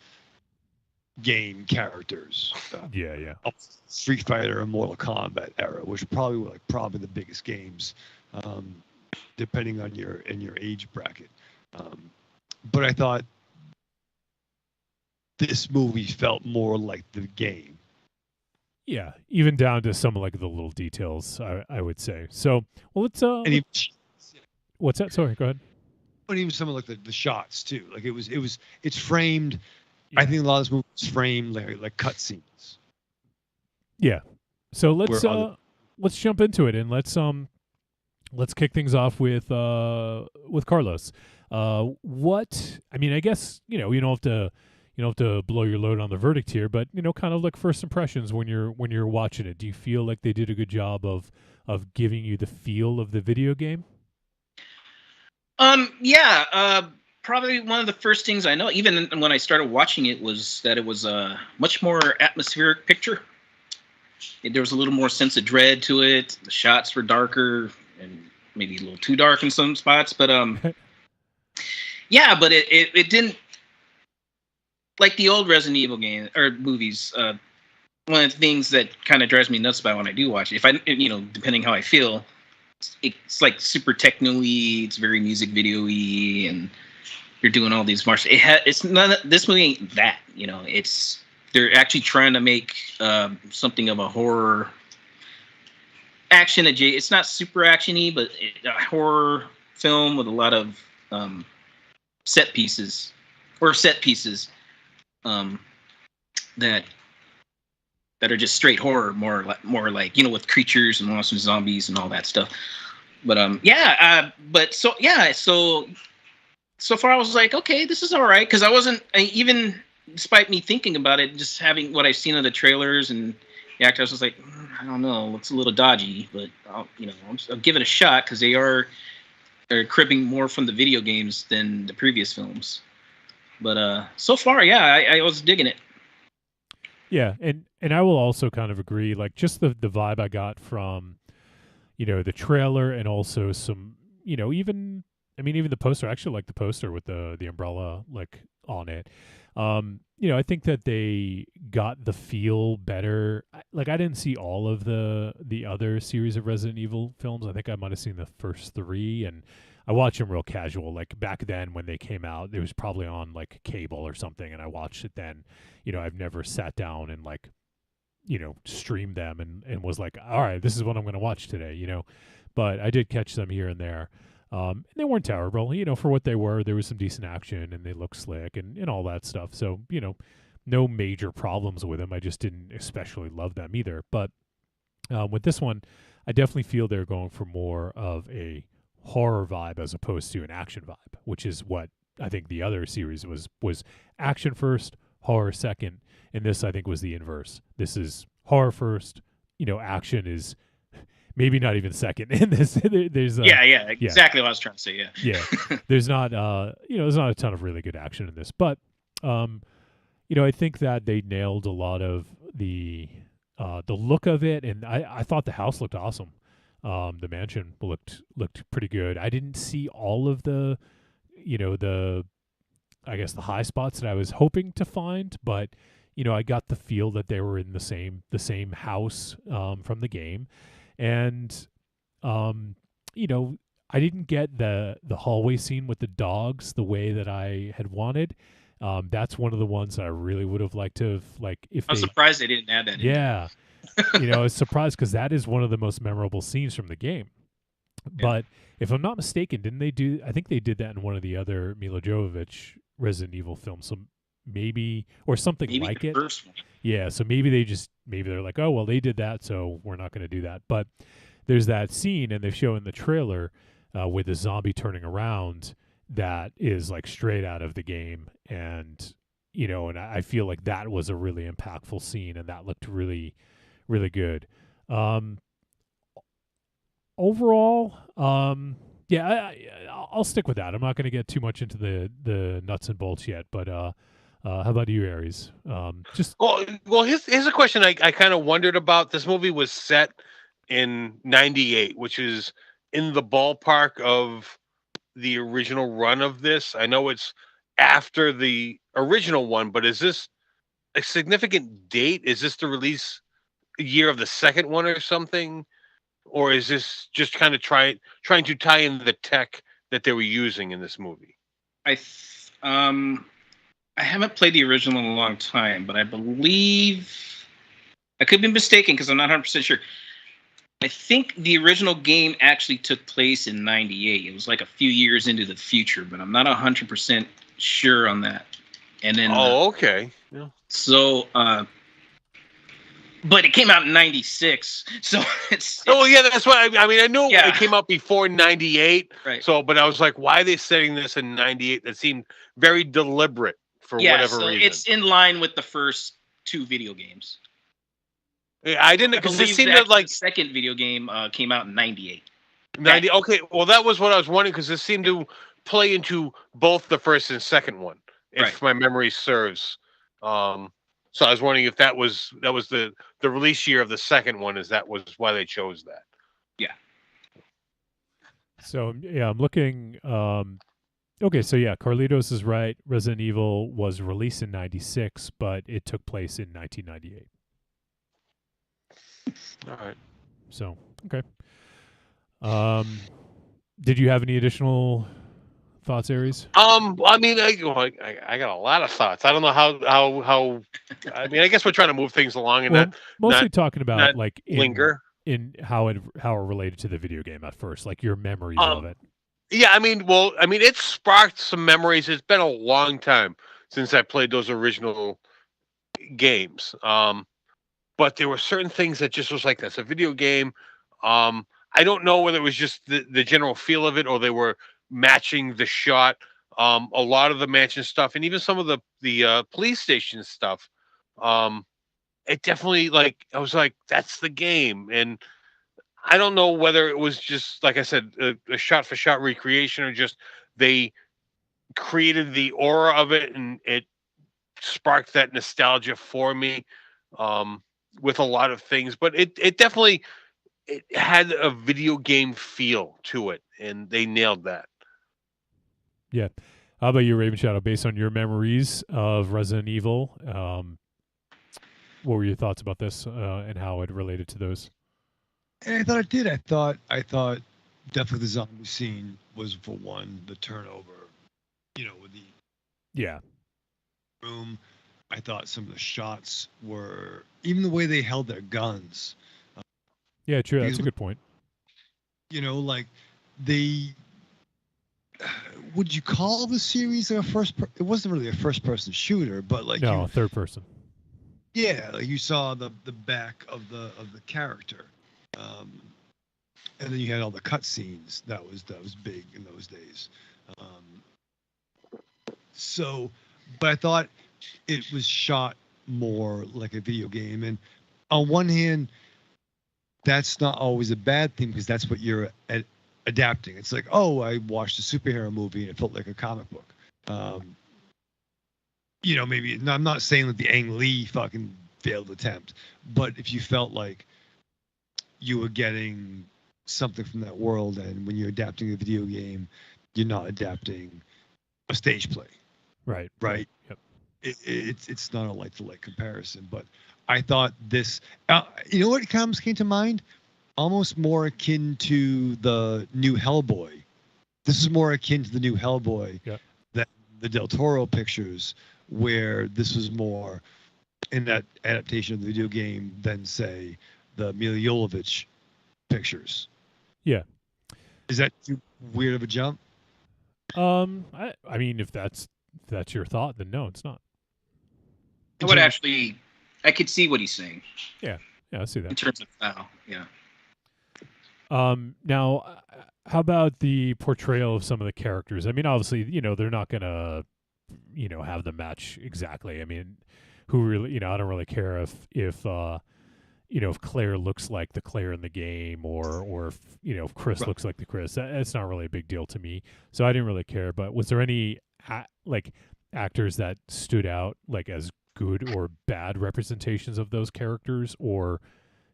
game characters. Yeah. Street Fighter and Mortal Kombat era, which are probably the biggest games, depending on your age bracket. But I thought this movie felt more like the game. Yeah, even down to some of like the little details, I would say. So, well, let's. What's that? Sorry, go ahead. And even some of like the shots too. Like it's framed. Yeah. I think a lot of this movie is framed like cutscenes. Yeah. So let's jump into it, and let's kick things off with Carlos. I guess you don't have to blow your load on the verdict here, but kind of like first impressions when you're watching it. Do you feel like they did a good job of giving you the feel of the video game? Probably one of the first things I know, even when I started watching it, was that it was a much more atmospheric picture. There was a little more sense of dread to it. The shots were darker and maybe a little too dark in some spots, but but it didn't, like the old Resident Evil game or movies. One of the things that kind of drives me nuts about when I do watch it, if I, depending how I feel, it's like super techno-y, it's very music video-y, and you're doing all these martial. It's none. This movie ain't that. They're actually trying to make something of a horror action. It's not super action-y, but a horror film with a lot of set pieces that are just straight horror, more like with creatures and monsters and zombies and all that stuff. But so far I was like, okay, this is all right, because I wasn't even, despite me thinking about it, just having what I've seen of the trailers and the actors, was like, I don't know, looks a little dodgy, but I'll give it a shot, because they're cribbing more from the video games than the previous films. But so far, I was digging it. Yeah, and I will also kind of agree, like just the vibe I got from, the trailer, and also some, even the poster. I actually like the poster with the umbrella like on it. I think that they got the feel better. Like I didn't see all of the other series of Resident Evil films. I think I might have seen the first 3, and I watched them real casual. Like back then when they came out, it was probably on like cable or something, and I watched it then. I've never sat down and like, streamed them and was like, all right, this is what I'm going to watch today, But I did catch them here and there. And they weren't terrible, for what they were. There was some decent action, and they looked slick and all that stuff. So, no major problems with them. I just didn't especially love them either. But with this one, I definitely feel they're going for more of a horror vibe as opposed to an action vibe, which is what I think the other series was action first, horror second, and this I think was the inverse. This is horror first, action is maybe not even second in this. There's exactly what I was trying to say. Yeah. There's not there's not a ton of really good action in this, but I think that they nailed a lot of the look of it, and I thought the house looked awesome. The mansion looked pretty good. I didn't see all of the, I guess the high spots that I was hoping to find, but I got the feel that they were in the same house from the game, and I didn't get the hallway scene with the dogs the way that I had wanted. That's one of the ones that I really would have liked to have, if I'm surprised they didn't add that. Yeah, I was surprised because that is one of the most memorable scenes from the game. Yeah. But if I'm not mistaken, didn't they do? I think they did that in one of the other Mila Jovovich Resident Evil films. So maybe, or something maybe like the it. First one. Yeah, so maybe they're like, oh well, they did that, so we're not going to do that. But there's that scene, and they show in the trailer with the zombie turning around that is like straight out of the game, and and I feel like that was a really impactful scene, and that looked really, really good. Overall, yeah, I'll stick with that. I'm not going to get too much into the nuts and bolts yet, but how about you, Aries? Well, here's a question I kind of wondered about. This movie was set in '98, which is in the ballpark of the original run of this. I know it's after the original one, but is this a significant date? Is this the release year of the second one or something? Or is this just kind of trying to tie in the tech that they were using in this movie? I haven't played the original in a long time, but I believe I could be mistaken because I'm not 100% sure. I think the original game actually took place in '98. It was like a few years into the future, but I'm not 100% sure on that. And then okay. Yeah. So but it came out in '96, so it's yeah, that's why. I mean, I knew it came out before '98, right? So, but I was like, why are they setting this in '98? That seemed very deliberate for whatever reason. It's in line with the first two video games. Yeah, I didn't because it seemed like the second video game came out in '98. '90. Okay, well, that was what I was wondering because it seemed to play into both the first and second one, if my memory serves. So I was wondering if that was the release year of the second one. That was why they chose that. Yeah. So yeah, I'm looking. Okay, so yeah, Carlitos is right. Resident Evil was released in '96, but it took place in 1998. All right. So okay. Did you have any additional thoughts, Aries? I mean, I got a lot of thoughts. I don't know how. I mean, I guess we're trying to move things along and mostly talking about like linger in how it related to the video game at first, like your memories of it. Yeah, I mean, it sparked some memories. It's been a long time since I played those original games. But there were certain things that just was like, that's a video game. I don't know whether it was just the general feel of it or they were matching the shot. A lot of the mansion stuff and even some of the police station stuff. It definitely I was like, that's the game. And I don't know whether it was just, like I said, a shot for shot recreation or just they created the aura of it and it sparked that nostalgia for me with a lot of things. But it definitely it had a video game feel to it, and they nailed that. Yeah. How about you, Raven Shadow? Based on your memories of Resident Evil, what were your thoughts about this and how it related to those? And I thought it did. I thought definitely the zombie scene was, for one, the turnover, with the room. I thought some of the shots were, even the way they held their guns. Yeah, true. That's a good point. Like they, would you call the series a it wasn't really a first person shooter, but no, third person. Yeah, like you saw the back of the character. And then you had all the cut scenes. That was big in those days. But I thought it was shot more like a video game. And on one hand, that's not always a bad thing because that's what you're adapting. It's like, oh, I watched a superhero movie and it felt like a comic book. Maybe I'm not saying that the Ang Lee fucking failed attempt, but if you felt like you were getting something from that world, and when you're adapting a video game, you're not adapting a stage play. Right. Yep. It's not a like-to-like comparison, but I thought this. You know what came to mind? Almost more akin to the new Hellboy. This is more akin to the new Hellboy than the Del Toro pictures, where this was more in that adaptation of the video game than, say, the Mila Jovovich pictures. Yeah. Is that too weird of a jump? I mean, if that's your thought, then no, it's not. I could see what he's saying. Yeah, I see that. In terms of style, yeah. Now, how about the portrayal of some of the characters? I mean, obviously, they're not gonna, have them match exactly. I mean, who really, I don't really care if Claire looks like the Claire in the game, or if Chris looks like the Chris. That's not really a big deal to me. So I didn't really care. But was there any actors that stood out as good or bad representations of those characters, or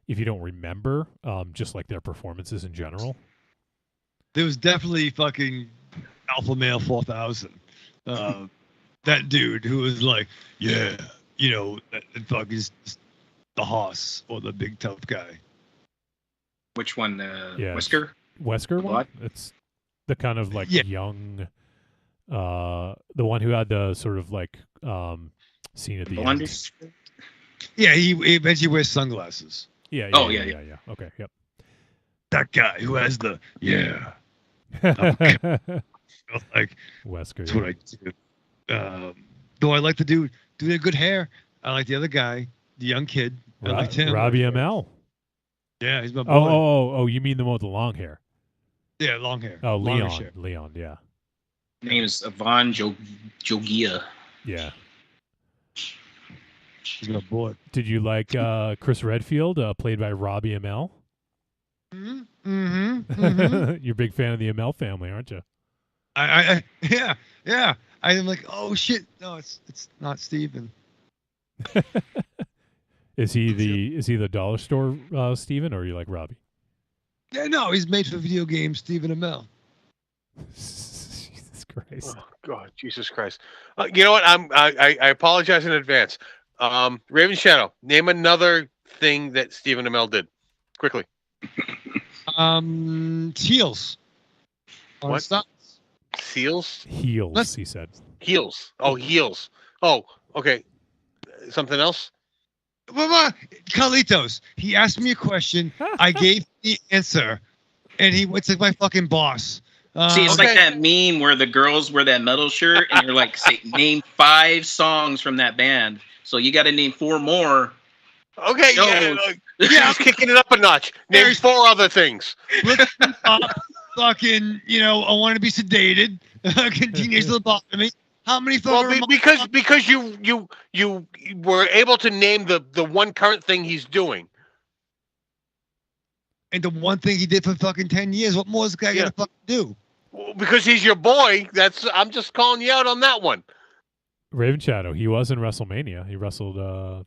if you don't remember, just their performances in general? There was definitely fucking Alpha Male 4000. That dude who was like, that fuck is the Hoss, or the big tough guy. Which one? Wesker? Wesker one? It's the kind of young, the one who had the sort of scene at the end. Yeah, he eventually wears sunglasses. Yeah. Okay, yep. That guy who has the Wesker. That's what I do. Though I like the dude had good hair. I like the other guy, the young kid. I liked him. Robbie ML. Yeah, he's my boy. Oh, you mean the one with the long hair? Yeah, long hair. Oh, Leon. Hair. Leon, yeah. His name is Ivan Jogia. Yeah. He's my boy. Did you like Chris Redfield, played by Robbie ML? Mm-hmm. You're a big fan of the ML family, aren't you? Yeah. I'm like, oh shit, no, it's not Steven. Is he the dollar store Steven, or are you like Robbie? Yeah, no, he's made for video games, Steven Amell. Jesus Christ. Oh God, Jesus Christ. You know what? I apologize in advance. Raven Shadow, name another thing that Stephen Amell did. Quickly. Heels. What? Seals? Heels, he said. Heels. Oh, heels. Oh, okay. Something else? Carlitos, he asked me a question. I gave the answer, and he went to my fucking boss. See, it's like that meme where the girls wear that metal shirt, and you're like, say, name 5 songs from that band. So you got to name 4 more. Okay, yeah, kicking it up a notch. Name 4 other things. Fucking, I want to be sedated. Teenage lobotomy. How many? Because you were able to name the one current thing he's doing, and the one thing he did for fucking 10 years. What more is the guy gonna fucking do? Well, because he's your boy. I'm just calling you out on that one. Raven Shadow. He was in WrestleMania. He wrestled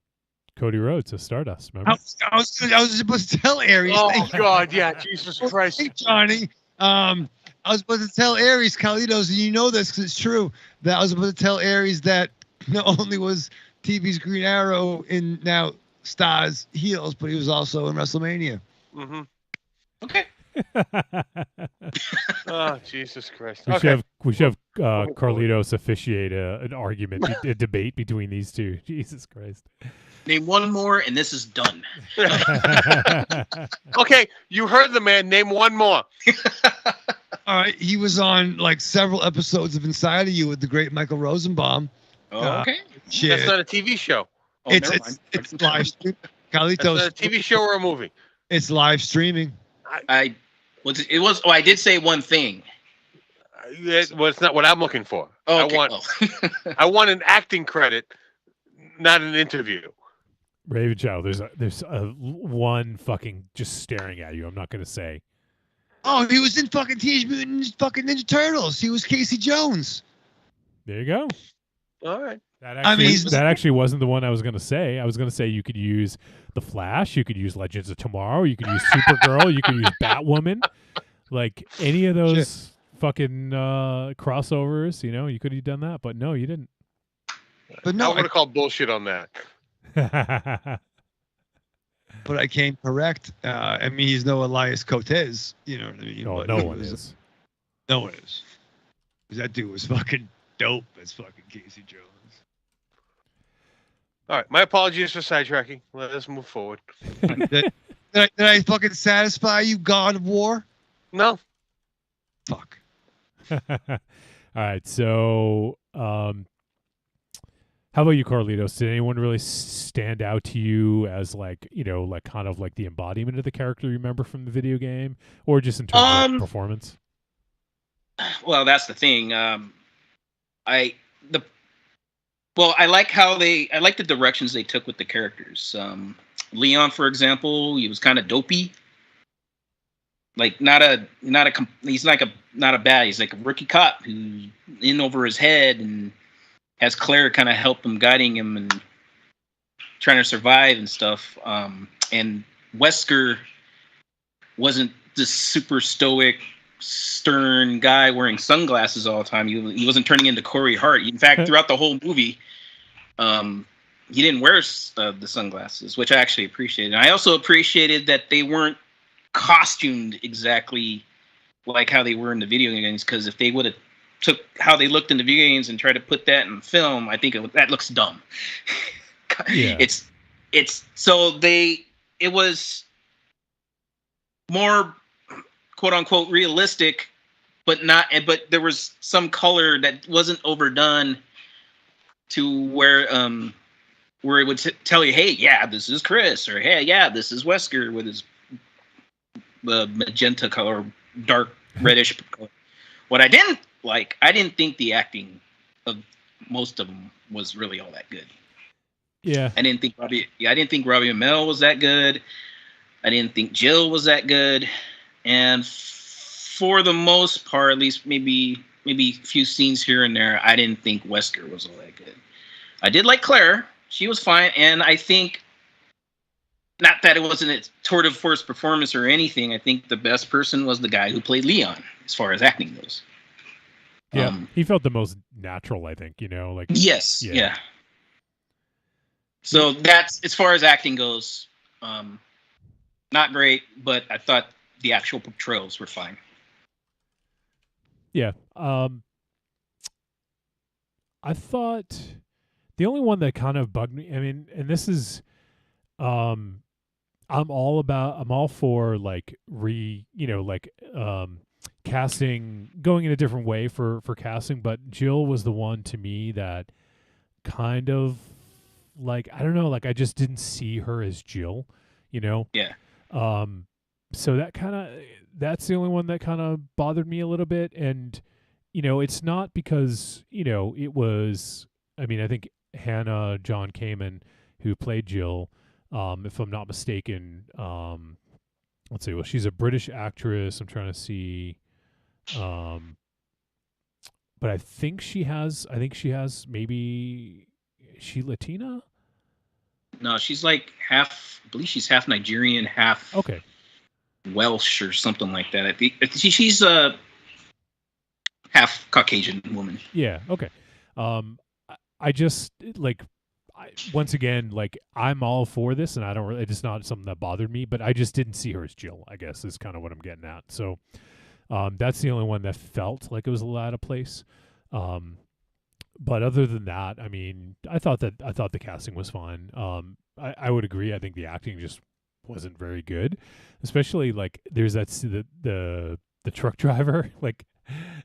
Cody Rhodes at Stardust. Remember? I was supposed to tell Aries. Oh God, yeah, Jesus Christ, hey, Johnny. I was supposed to tell Aries, Carlitos, and you know this because it's true, that I was supposed to tell Aries that not only was TV's Green Arrow in now Star's heels, but he was also in WrestleMania. Mm-hmm. Okay. Oh, Jesus Christ. We should have Carlitos officiate an argument, a debate between these two. Jesus Christ. Name 1 more, and this is done. Okay, you heard the man. Name 1 more. All right, he was on several episodes of Inside of You with the great Michael Rosenbaum. Oh, okay. That's not a TV show. Oh, it's live stream. Carlitos. That's not a TV show or a movie. It's live streaming. I did say one thing. Well, it's not what I'm looking for. Oh, okay. I want an acting credit, not an interview. Raven Shadow, there's one fucking just staring at you. I'm not gonna say. Oh, he was in fucking Teenage Mutant fucking Ninja Turtles. He was Casey Jones. There you go. All right. That actually wasn't the one I was going to say. I was going to say you could use the Flash, you could use Legends of Tomorrow, you could use Supergirl, you could use Batwoman, like any of those fucking crossovers. You know, you could have done that, but no, you didn't. But no, I'm going to call bullshit on that. But I came correct. I mean, he's no Elias Cotes. You know what I mean? Oh, no one is. No one is. That dude was fucking dope as fucking Casey Jones. All right, my apologies for sidetracking. Let us move forward. Did I fucking satisfy you, God of War? No. Fuck. All right, so how about you, Carlitos? Did anyone really stand out to you as like, you know, like kind of like the embodiment of the character you remember from the video game, or just in terms of performance? Well, that's the thing. I like the directions they took with the characters. Leon, for example, he was kind of dopey. Like he's not a bad. He's like a rookie cop who's in over his head and has Claire kind of help him, guiding him and trying to survive and stuff. And Wesker wasn't this super stoic, stern guy wearing sunglasses all the time. He wasn't turning into Corey Hart. In fact, throughout the whole movie, he didn't wear the sunglasses, which I actually appreciated. And I also appreciated that they weren't costumed exactly like how they were in the video games, because if they would have took how they looked in the video games and tried to put that in film, I think that looks dumb. Yeah. It was more quote unquote realistic, but there was some color that wasn't overdone to where it would tell you, hey, yeah, this is Chris, or hey, yeah, this is Wesker with his magenta color, dark reddish color. What I didn't think the acting of most of them was really all that good. Yeah. I didn't think Robbie Amell was that good. I didn't think Jill was that good. And for the most part, at least maybe a few scenes here and there, I didn't think Wesker was all that good. I did like Claire. She was fine. And I think, not that it wasn't a tour de force performance or anything, I think the best person was the guy who played Leon, as far as acting goes. Yeah, he felt the most natural, I think, you know, like. Yes, yeah. So that's, as far as acting goes, not great, but I thought the actual portrayals were fine. Yeah. I thought the only one that kind of bugged me, I mean, and this is, I'm all for like casting, going in a different way for casting, but Jill was the one to me that kind of like, I don't know, like I just didn't see her as Jill, you know? Yeah. So that's the only one that kind of bothered me a little bit. And, you know, it's not because, you know, it was, I mean, I think Hannah John Kamen, who played Jill, if I'm not mistaken, let's see, well, she's a British actress. I'm trying to see, but I think she has maybe, is she Latina? No, she's like I believe she's half Nigerian, half Welsh or something like that. I think she's a half Caucasian woman. Yeah. Okay. I just once again, like I'm all for this, and I don't really. It's not something that bothered me, but I just didn't see her as Jill, I guess, is kind of what I'm getting at. So, that's the only one that felt like it was a lot out of place. But other than that, I mean, I thought the casting was fine. I would agree. I think the acting just wasn't very good, especially like there's the truck driver. Like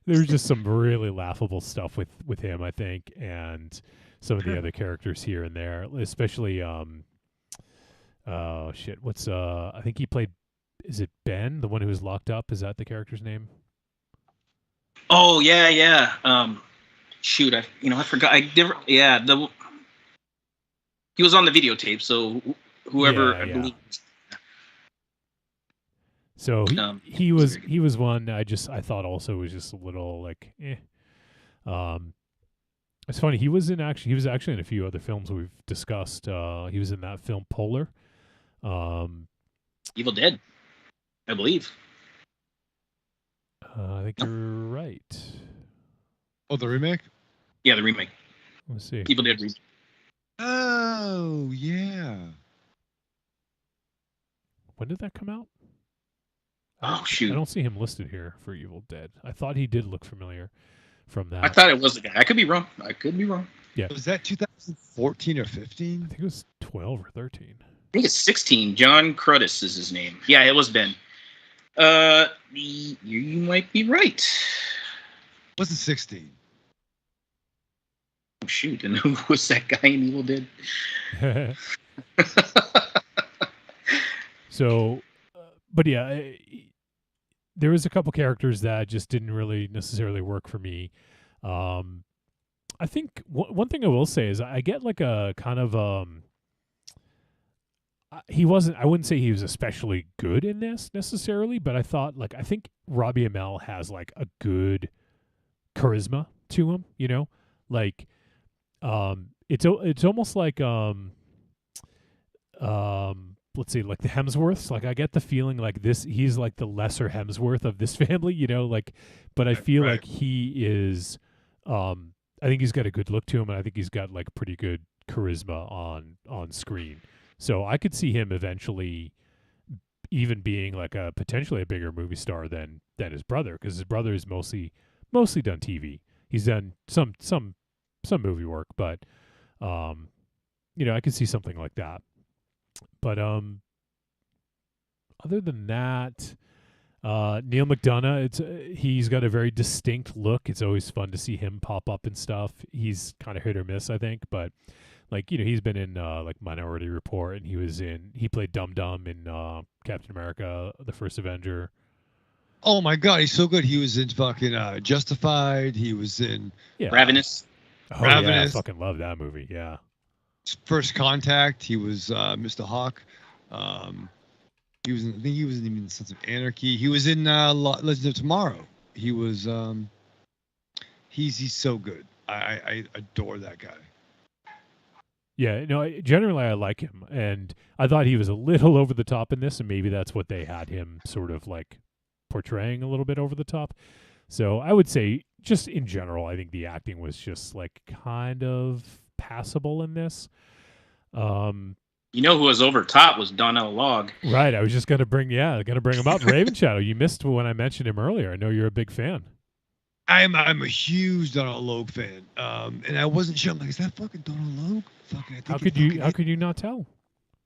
there's just some really laughable stuff with him, I think, and some of the other characters here and there, especially I think he played, is it Ben, the one who was locked up? Is that the character's name? Oh yeah. Shoot, I forgot. He was on the videotape, so whoever I believe. So he was one I thought also was just a little like It's funny. He was actually in a few other films we've discussed. He was in that film Polar. Evil Dead, I believe. I think you're right. Oh, the remake? Yeah, the remake. Let's see. Evil Dead remake. Oh, yeah. When did that come out? Oh, shoot. I don't see him listed here for Evil Dead. I thought he did look familiar from that. I thought it was the guy. I could be wrong. Yeah. Was that 2014 or 15? I think it was 12 or 13. I think it's 16. John Crudis is his name. Yeah, it was Ben. You might be right. Was it 16? Oh, shoot. And who was that guy in Evil Dead? So, but yeah, there was a couple characters that just didn't really necessarily work for me. I think one thing I will say is I get like a kind of I wouldn't say he was especially good in this necessarily, but I think Robbie Amell has like a good charisma to him, you know? Like it's almost like let's see, like the Hemsworths. Like I get the feeling like he's like the lesser Hemsworth of this family, you know, like, but I feel like he is I think he's got a good look to him, and I think he's got like pretty good charisma on screen. So I could see him eventually even being like potentially a bigger movie star than his brother, because his brother is mostly done TV. He's done some movie work, but you know, I could see something like that. But other than that, Neil McDonough, he's got a very distinct look. It's always fun to see him pop up and stuff. He's kind of hit or miss, I think, but like, you know, he's been in like Minority Report, and he played Dum Dum in Captain America: The First Avenger. Oh my God, he's so good. He was in fucking Justified. He was in Ravenous. Oh, Ravenous. Yeah, I fucking love that movie. Yeah. First Contact. He was Mr. Hawk. I think he was even in Sons of Anarchy. He was in Legends of Tomorrow. He was he's so good. I adore that guy. Yeah, no, generally I like him, and I thought he was a little over the top in this, and maybe that's what they had him sort of like portraying a little bit over the top. So I would say, just in general, I think the acting was just like kind of passable in this. You know who was over top was Donnell Logg. Right, I was just gonna bring him up. Raven Shadow. You missed when I mentioned him earlier. I know you're a big fan. I'm a huge Donald Logue fan, and I wasn't sure. I'm like, is that fucking Donald Logue? Fucking, how could you not tell?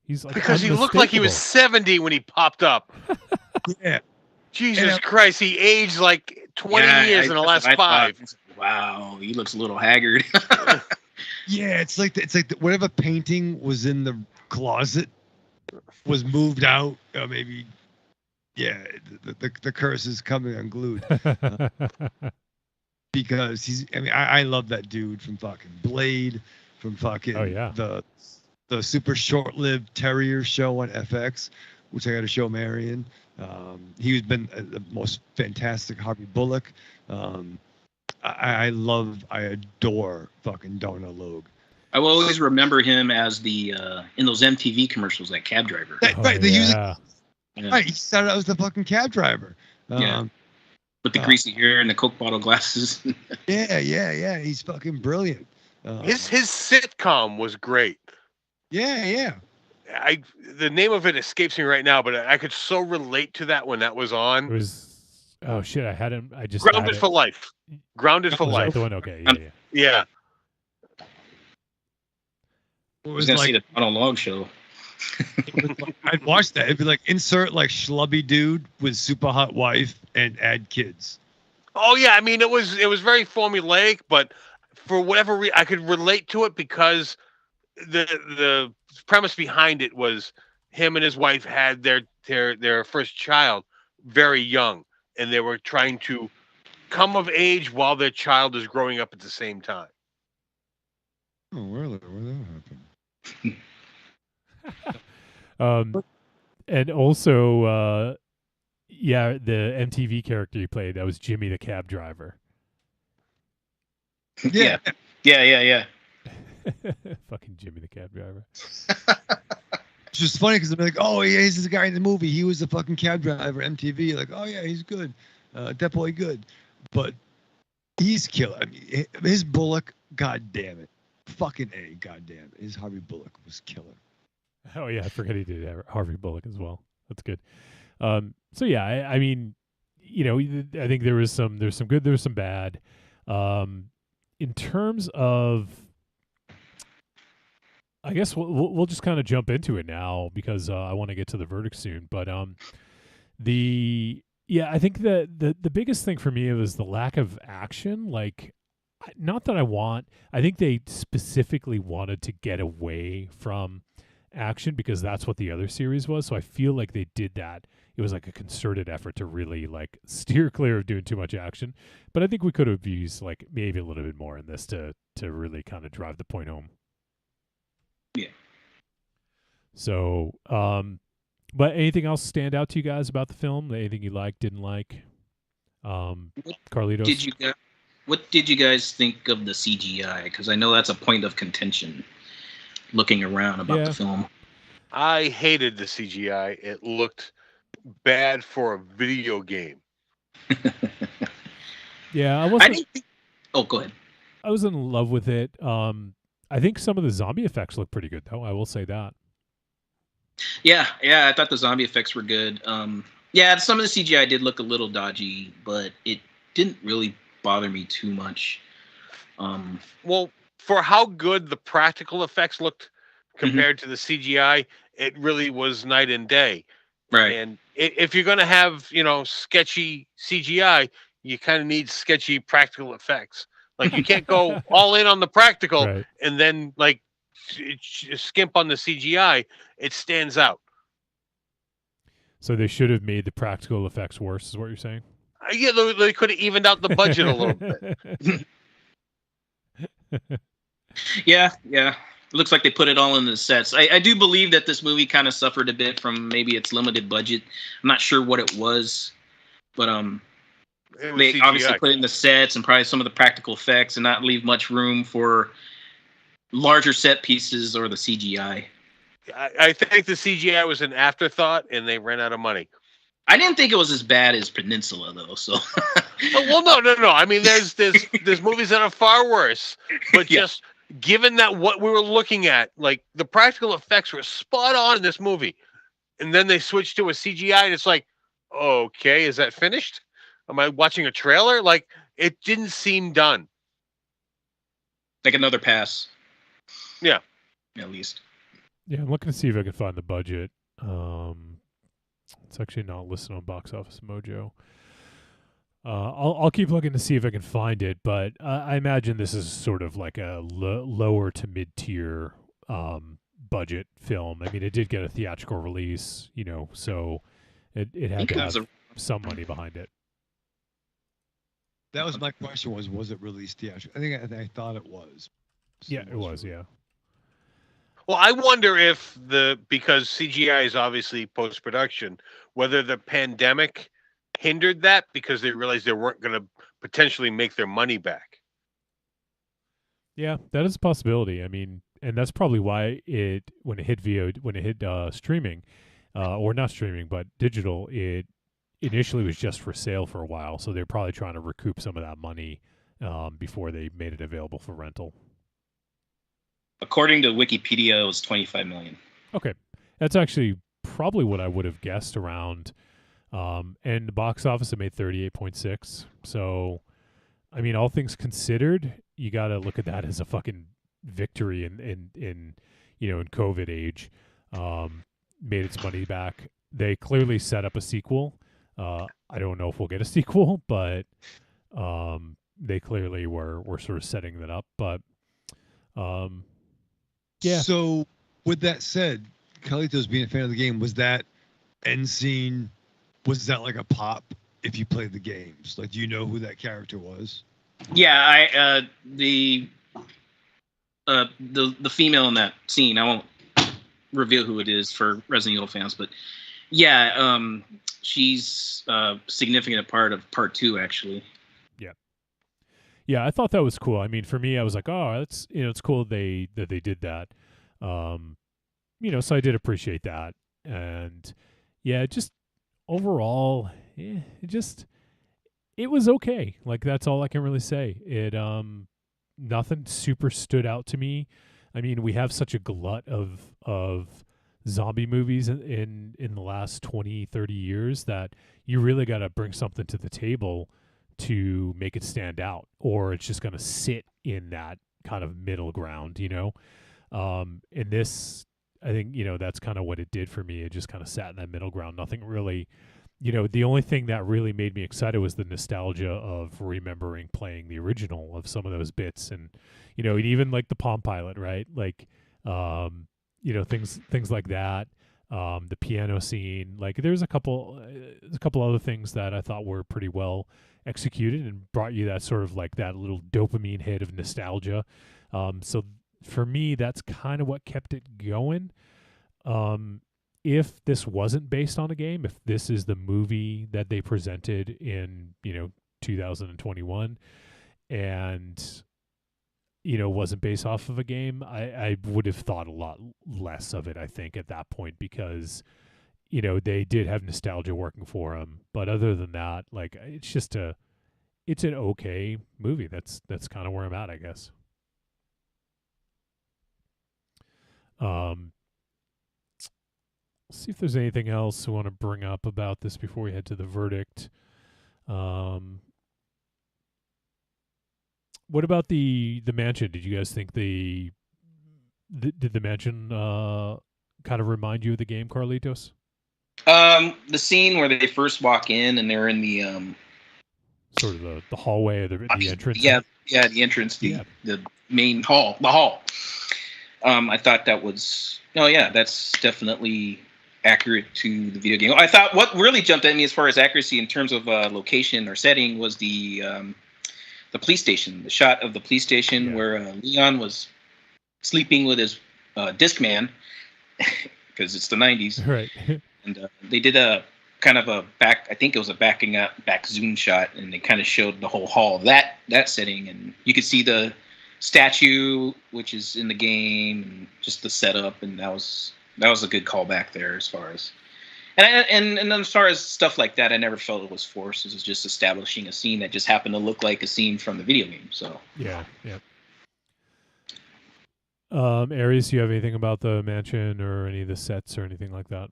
He's like, because he looked like he was 70 when he popped up. Yeah, Jesus Christ, he aged like 20 years in the last 5. Wow, he looks a little haggard. Yeah, it's like whatever painting was in the closet was moved out. Maybe, yeah, the curse is coming unglued. Because I love that dude from fucking Blade, from fucking the super short-lived Terrier show on FX, which I got to show Marion. He's been the most fantastic Harvey Bullock. I adore fucking Donna Logue. I will always remember him as the in those MTV commercials, that cab driver. Right, he started out as the fucking cab driver. With the greasy hair and the Coke bottle glasses. Yeah. He's fucking brilliant. His sitcom was great. Yeah. The name of it escapes me right now, but I could so relate to that when that was on. It was I had him. I just Grounded for Life. Grounded for Life. The one? Okay. Yeah. I was gonna see the Donald Logg show. I'd watch that. It'd be like, insert like schlubby dude with super hot wife and add kids. Oh yeah, I mean it was very formulaic, but for whatever reason I could relate to it because the premise behind it was him and his wife had their first child very young, and they were trying to come of age while their child is growing up at the same time. Oh, really? Where that happened? And also, the MTV character he played, that was Jimmy the cab driver. Yeah. Yeah. Fucking Jimmy the cab driver. It's just funny because they're like, oh yeah, he's the guy in the movie. He was the fucking cab driver, MTV. Like, oh yeah, he's good, definitely good. But he's killer. I mean, his Bullock, god damn it, fucking A, god damn it. His Harvey Bullock was killer. Oh yeah, I forget he did Harvey Bullock as well. That's good. So yeah, I mean, you know, I think there's some good, there's some bad. In terms of, I guess we'll just kind of jump into it now because I want to get to the verdict soon. But I think the biggest thing for me was the lack of action. Like, not that I think they specifically wanted to get away from action because that's what the other series was. So I feel like they did that. It was like a concerted effort to really like steer clear of doing too much action. But I think we could have used like maybe a little bit more in this to really kind of drive the point home. Yeah. So, but anything else stand out to you guys about the film? Anything you liked, didn't like? Carlitos? What did you guys think of the CGI? Because I know that's a point of contention looking around about the film. I hated the CGI. It looked bad for a video game. Yeah, I wasn't. Oh, go ahead. I was in love with it. I think some of the zombie effects look pretty good, though. I will say that. Yeah, I thought the zombie effects were good. Yeah, some of the CGI did look a little dodgy, but it didn't really bother me too much. Well, for how good the practical effects looked compared to the CGI, it really was night and day. Right. And if you're going to have, sketchy CGI, you kind of need sketchy practical effects. Like, you can't go all in on the practical and then, like, skimp on the CGI. It stands out. So they should have made the practical effects worse, is what you're saying? Yeah, they could have evened out the budget a little bit. Yeah. It looks like they put it all in the sets. I do believe that this movie kind of suffered a bit from maybe its limited budget. I'm not sure what it was, but they CGI. Obviously put in the sets and probably some of the practical effects and not leave much room for larger set pieces or the CGI. I think the CGI was an afterthought and they ran out of money. I didn't think it was as bad as Peninsula, though. So, well, no. I mean, there's movies that are far worse, but just given that what we were looking at, like the practical effects were spot on in this movie, and then they switched to a CGI, and it's like, okay, is that finished? Am I watching a trailer? Like, it didn't seem done. Like another pass. Yeah. At least. Yeah, I'm looking to see if I can find the budget. It's actually not listed on Box Office Mojo. I'll keep looking to see if I can find it, but I imagine this is sort of like a lower to mid-tier budget film. I mean, it did get a theatrical release, so it had to have some money behind it. That was my question: was it released theatrically? I thought it was. Yeah, it was. Yeah. Well, I wonder if because CGI is obviously post-production, whether the pandemic hindered that because they realized they weren't going to potentially make their money back. Yeah, that is a possibility. I mean, and that's probably why when it hit streaming, or not streaming, but digital, it initially was just for sale for a while. So they're probably trying to recoup some of that money before they made it available for rental. According to Wikipedia, it was $25 million. Okay, that's actually probably what I would have guessed around. And the box office, it made 38.6. So, I mean, all things considered, you got to look at that as a fucking victory in COVID age. Made its money back. They clearly set up a sequel. I don't know if we'll get a sequel, but they clearly were sort of setting that up. But yeah. So, with that said, Carlitos being a fan of the game, was that end scene? Was that like a pop if you played the games? Like, do you know who that character was? Yeah, the female in that scene. I won't reveal who it is for Resident Evil fans, but yeah, she's a significant part of Part 2, actually. Yeah, I thought that was cool. I mean, for me, I was like, oh, that's it's cool that they did that. So I did appreciate that, and yeah, just overall, it was okay. Like that's all I can really say. It nothing super stood out to me. I mean, we have such a glut of zombie movies in the last 20, 30 years that you really got to bring something to the table to make it stand out, or it's just going to sit in that kind of middle ground, in this, I think, that's kind of what it did for me. It just kind of sat in that middle ground. Nothing really, the only thing that really made me excited was the nostalgia of remembering playing the original of some of those bits. And, even like the Palm Pilot, right? Like, things like that. The piano scene, like there's a couple other things that I thought were pretty well executed and brought you that sort of like that little dopamine hit of nostalgia. So for me, that's kind of what kept it going. If this wasn't based on a game, if this is the movie that they presented in, 2021 and, wasn't based off of a game, I would have thought a lot less of it, I think, at that point, because, they did have nostalgia working for them. But other than that, like, it's an okay movie. That's kind of where I'm at, I guess. Let's see if there's anything else we want to bring up about this before we head to the verdict. What about the mansion? Did you guys think did the mansion kind of remind you of the game, Carlitos? The scene where they first walk in and they're in the sort of the hallway or the entrance. Yeah, the entrance, the main hall, the hall. I thought that was that's definitely accurate to the video game. I thought what really jumped at me as far as accuracy in terms of location or setting was the police station. The shot of the police station where Leon was sleeping with his Discman because it's the 90s, right? And they did a kind of a back. I think it was a back zoom shot, and they kind of showed the whole hall of that setting, and you could see the statue which is in the game, and just the setup, and that was a good callback there as far as. And as far as stuff like that, I never felt it was forced. It was just establishing a scene that just happened to look like a scene from the video game. So yeah. Aries, do you have anything about the mansion or any of the sets or anything like that?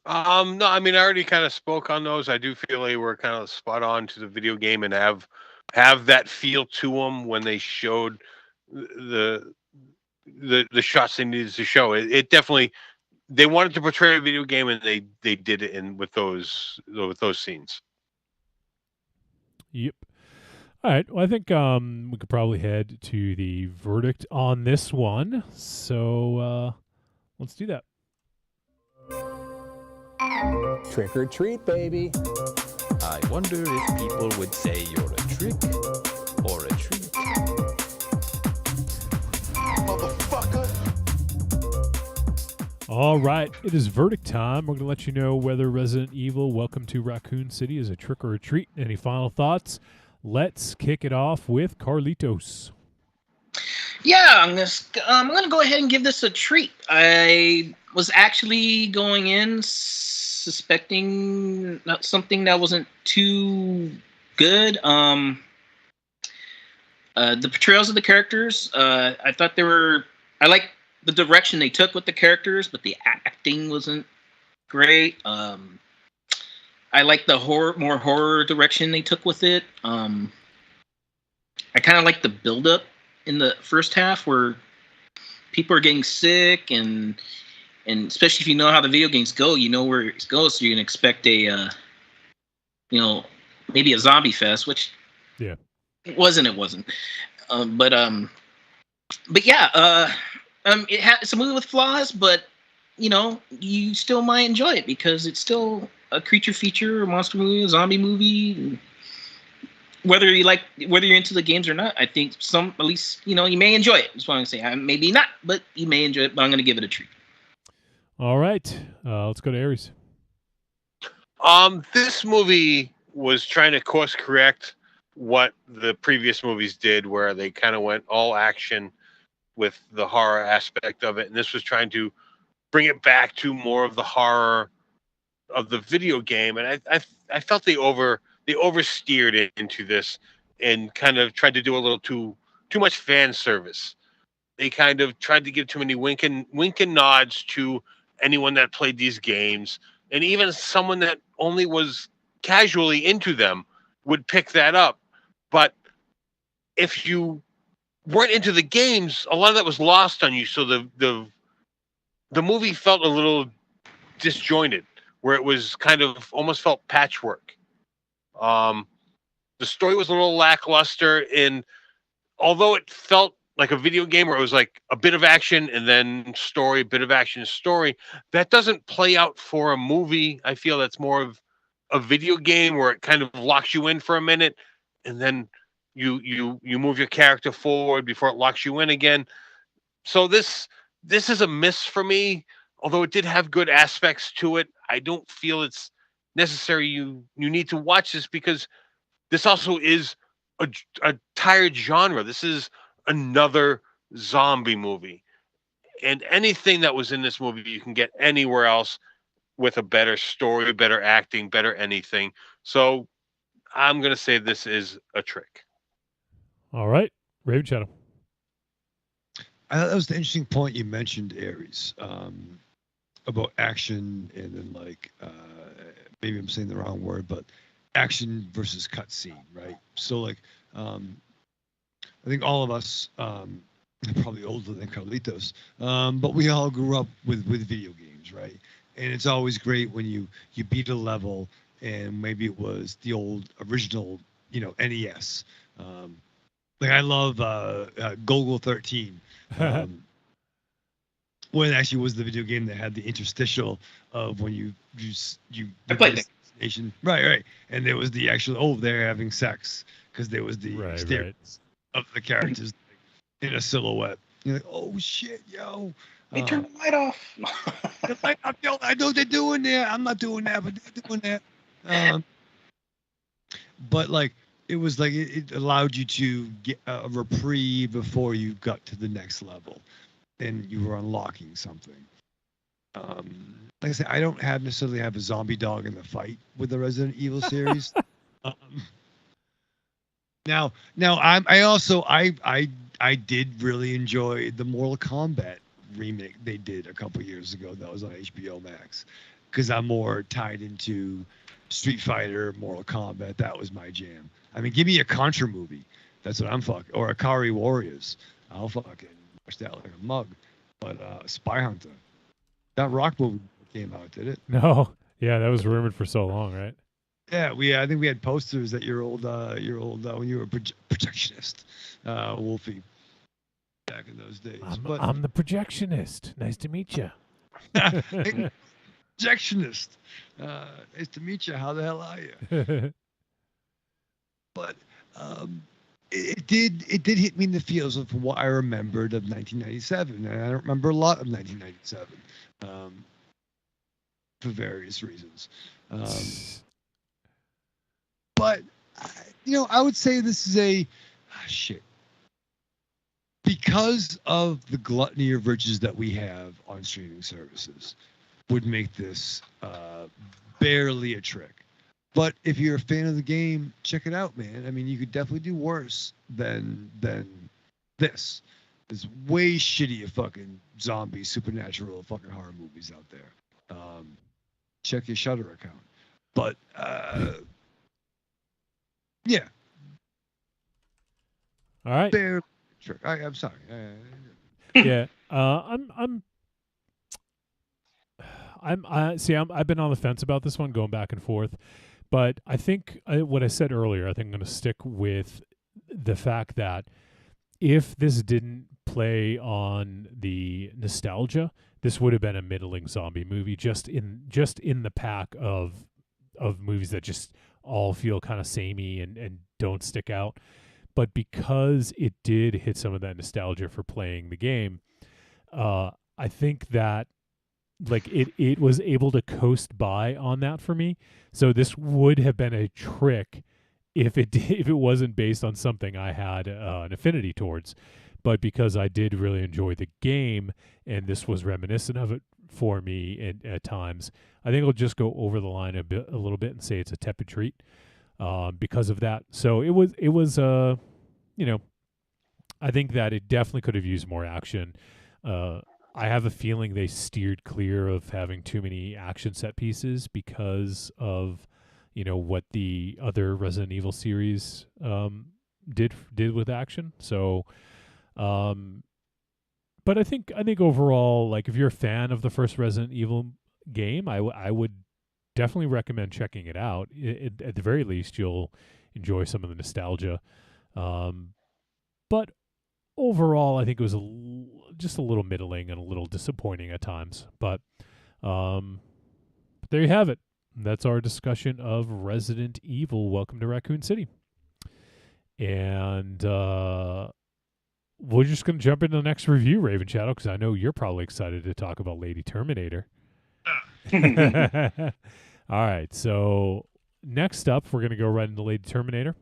No, I mean, I already kind of spoke on those. I do feel they were kind of spot on to the video game and have that feel to them when they showed the shots they needed to show. It definitely, they wanted to portray a video game, and they did it with those scenes. Yep. All right. Well, I think we could probably head to the verdict on this one. So let's do that. Trick or treat, baby. I wonder if people would say you're a trick or a treat. Motherfucker. All right, it is verdict time. We're going to let you know whether Resident Evil Welcome to Raccoon City is a trick or a treat. Any final thoughts? Let's kick it off with Carlitos. Yeah, I'm gonna go ahead and give this a treat. I was actually going in suspecting something that wasn't too good. The portrayals of the characters, I thought I liked the direction they took with the characters, but the acting wasn't great. I like the more horror direction they took with it. I kind of like the build-up in the first half where people are getting sick, and especially if you know how the video games go, you know where it goes, so you can expect a, maybe a zombie fest, which it wasn't. But yeah, it's a movie with flaws, but you still might enjoy it because it's still a creature feature, a monster movie, a zombie movie. Whether you're into the games or not, I think at least you may enjoy it. That's what I'm going to say. Maybe not, but you may enjoy it. But I'm going to give it a treat. All right, let's go to Aries. This movie was trying to course correct what the previous movies did, where they kind of went all action with the horror aspect of it, and this was trying to bring it back to more of the horror of the video game. And I felt they oversteered it into this and kind of tried to do a little too much fan service. They kind of tried to give too many wink and nods to anyone that played these games, and even someone that only was casually into them would pick that up. But if you weren't into the games, a lot of that was lost on you. So the movie felt a little disjointed, where it was kind of almost felt patchwork. The story was a little lackluster, and although it felt like a video game where it was like a bit of action and then story, bit of action, story, that doesn't play out for a movie. I feel that's more of a video game where it kind of locks you in for a minute, and then you move your character forward before it locks you in again. So this is a miss for me. Although it did have good aspects to it, I don't feel it's necessary. You need to watch this because this also is a tired genre. This is another zombie movie, and anything that was in this movie you can get anywhere else with a better story, better acting, better anything. So I'm gonna say this is a trick. All right, Raven Shadow. That was the interesting point you mentioned, Aries, about action and then like maybe I'm saying the wrong word, but action versus cutscene, right? So like I think all of us, probably older than Carlitos, but we all grew up with video games, right? And it's always great when you beat a level, and maybe it was the old original, NES. Like I love Golgo 13. When it actually was the video game that had the interstitial of when you I played it. Nation. Right. And there was the actual, they're having sex, because there was the exteriors of the characters in a silhouette. You're like, oh shit, yo. They turned the light off. The light off, yo, I know they're doing that. I'm not doing that, but they're doing that. But like, it was like it allowed you to get a reprieve before you got to the next level, and you were unlocking something. Like I said, I don't necessarily have a zombie dog in the fight with the Resident Evil series. Now I did really enjoy the Mortal Kombat remake they did a couple years ago. That was on HBO Max, because I'm more tied into Street Fighter, Mortal Kombat. That was my jam. I mean, give me a Contra movie. That's what I'm fucking. Or Akari Warriors. I'll fucking watch that like a mug. But Spy Hunter. That Rock movie came out, did it? No. Yeah, that was rumored for so long, right? Yeah, I think we had posters at your old when you were a projectionist, Wolfie, back in those days. I'm the projectionist. Nice to meet you. Projectionist. Nice to meet you. How the hell are you? But it did hit me in the feels of what I remembered of 1997, and I don't remember a lot of 1997 for various reasons. But I would say this is shit. Because of the gluttony of riches that we have on streaming services, would make this barely a trick. But if you're a fan of the game, check it out, man. I mean, you could definitely do worse than this. There's way shittier fucking zombie, supernatural fucking horror movies out there. Check your Shudder account. But yeah. All right. Barely a trick. I'm sorry. Yeah. I've been on the fence about this one, going back and forth. But I think what I said earlier, I think I'm going to stick with the fact that if this didn't play on the nostalgia, this would have been a middling zombie movie, just in the pack of movies that just all feel kind of samey and don't stick out. But because it did hit some of that nostalgia for playing the game, I think that like it was able to coast by on that for me. So this would have been a trick if it wasn't based on something I had an affinity towards, but because I did really enjoy the game, and this was reminiscent of it for me at times, I think I'll just go over the line a little bit and say it's a tepid treat because of that. So it was I think that it definitely could have used more action. I have a feeling they steered clear of having too many action set pieces because of, what the other Resident Evil series did with action. So, but I think overall, like if you're a fan of the first Resident Evil game, I would definitely recommend checking it out. At the very least, you'll enjoy some of the nostalgia. But overall, I think it was just a little middling and a little disappointing at times. But there you have it. That's our discussion of Resident Evil. Welcome to Raccoon City. And we're just going to jump into the next review, Raven Shadow, because I know you're probably excited to talk about Lady Terminator. All right, so next up, we're going to go right into Lady Terminator.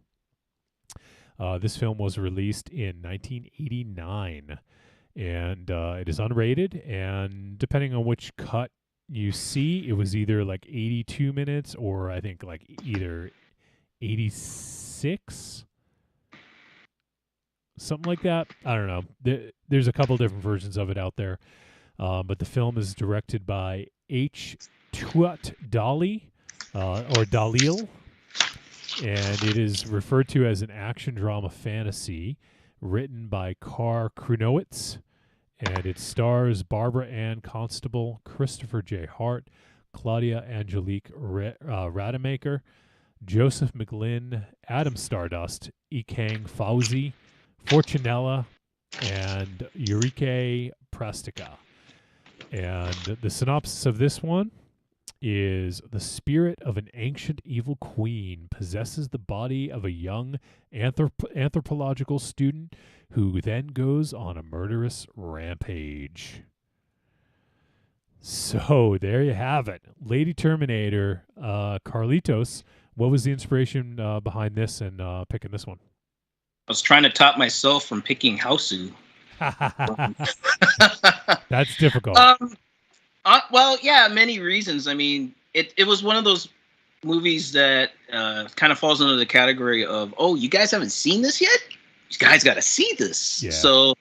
This film was released in 1989, and it is unrated, and depending on which cut you see, it was either like 82 minutes or I think like either 86, something like that. I don't know. There's a couple different versions of it out there, but the film is directed by H. Tuat Dali, or Dalil, and it is referred to as an action drama fantasy written by Kar Krunowitz, and it stars Barbara Ann Constable, Christopher J. Hart, Claudia Angelique Rademacher, Joseph McGlynn, Adam Stardust, Ikang Fauzi, Fortunella, and Eureka Prastica. And the synopsis of this one is: the spirit of an ancient evil queen possesses the body of a young anthropological student who then goes on a murderous rampage. So there you have it. Lady Terminator. Carlitos, what was the inspiration behind this and picking this one? I was trying to top myself from picking Hausu. That's difficult. Well, yeah, many reasons. I mean, it was one of those movies that kind of falls under the category of, oh, you guys haven't seen this yet? You guys got to see this. Yeah. So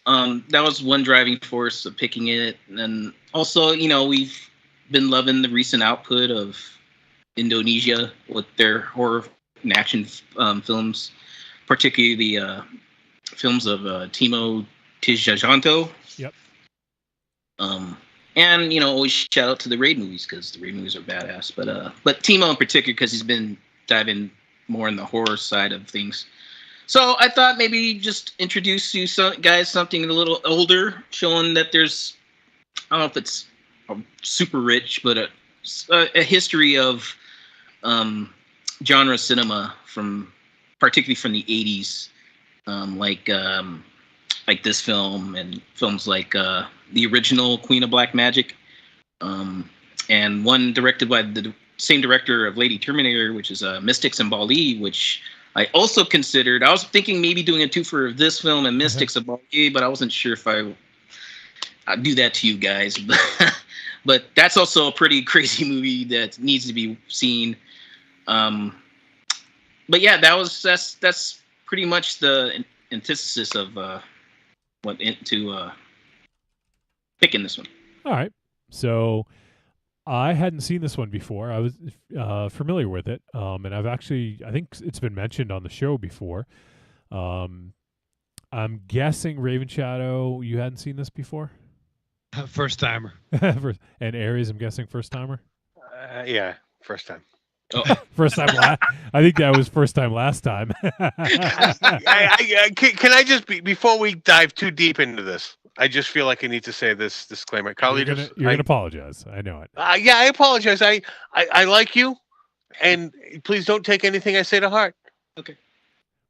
that was one driving force of picking it. And also, we've been loving the recent output of Indonesia with their horror and action films, particularly the films of Timo Tjahjanto. Yep. And always shout out to the Raid movies because the Raid movies are badass. But Timo in particular because he's been diving more in the horror side of things. So I thought maybe just introduce you guys something a little older, showing that there's, I don't know if it's super rich, but a history of genre cinema particularly from the 80s, like this film and films like the original Queen of Black Magic, and one directed by the same director of Lady Terminator, which is Mystics and Bali, which I also considered. I was thinking maybe doing a twofer of this film and Mystics of Bali, but I wasn't sure if I'd do that to you guys. But that's also a pretty crazy movie that needs to be seen. But yeah, that's pretty much the antithesis of what into picking this one. All right, so I hadn't seen this one before. I was familiar with it, and I think it's been mentioned on the show before. I'm guessing Raven Shadow, you hadn't seen this before? First timer. And Aries, I'm guessing first timer? Yeah, first time. Oh. First time I think that was first time last time. Can I just before we dive too deep into this, I just feel like I need to say this disclaimer. Carlitos, you're gonna apologize. I know it. Yeah, I apologize. I like you, and please don't take anything I say to heart. Okay.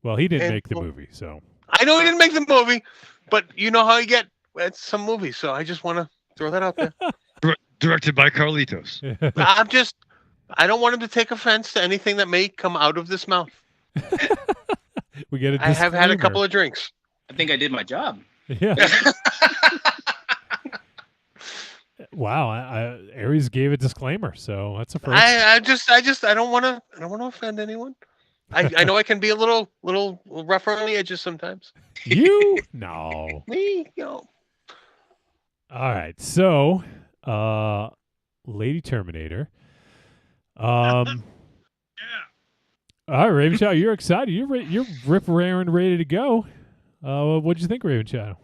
Well, he didn't make the movie, so. I know he didn't make the movie, but you know how you get at some movies, so I just want to throw that out there. Directed by Carlitos. I don't want him to take offense to anything that may come out of this mouth. We get a I have had a disclaimer. couple of drinks. I think I did my job. Yeah. Wow. Aries gave a disclaimer, so that's a first. I don't want to offend anyone. I know I can be a little rough around the edges sometimes. You? No. Me? No. All right. So, Lady Terminator. All right, Raven Shadow, you're excited. You're rip raring ready to go. What'd you think, Raven Shadow?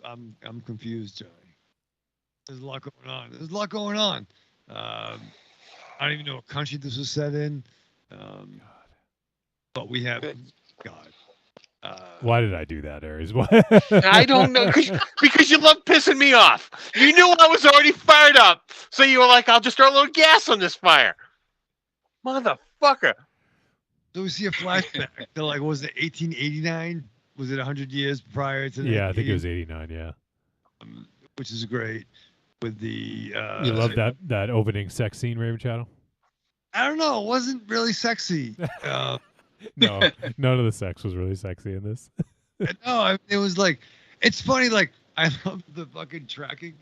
I'm confused, Johnny. There's a lot going on. I don't even know what country this was set in. But we have God. Why did I do that, Aries? I don't know, because you love pissing me off. You knew I was already fired up, so you were like, "I'll just throw a little gas on this fire." Motherfucker. So we see a flashback to was it 1889? Was it 100 years prior to that? Yeah, I think it was 89. Yeah, which is great. With the you love that opening sex scene, Raven Shadow? I don't know. It wasn't really sexy. No, none of the sex was really sexy in this. No, it was it's funny. I love the fucking tracking.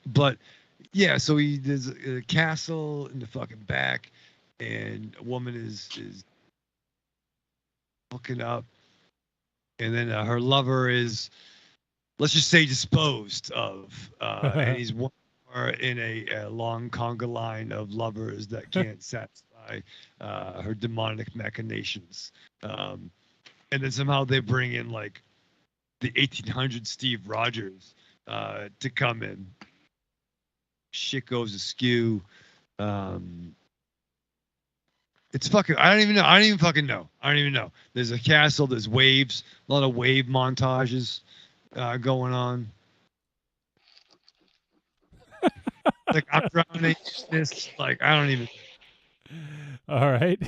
But yeah, so there's a castle in the fucking back, and a woman is hooking up, and then her lover is, let's just say, disposed of, and he's one more in a long conga line of lovers that can't satisfy her demonic machinations. And then somehow they bring in the 1800s Steve Rogers to come in. Shit goes askew. It's fucking. I don't even fucking know. I don't even know. There's a castle. There's waves. A lot of wave montages going on. I'm drowning. This I don't even. All right.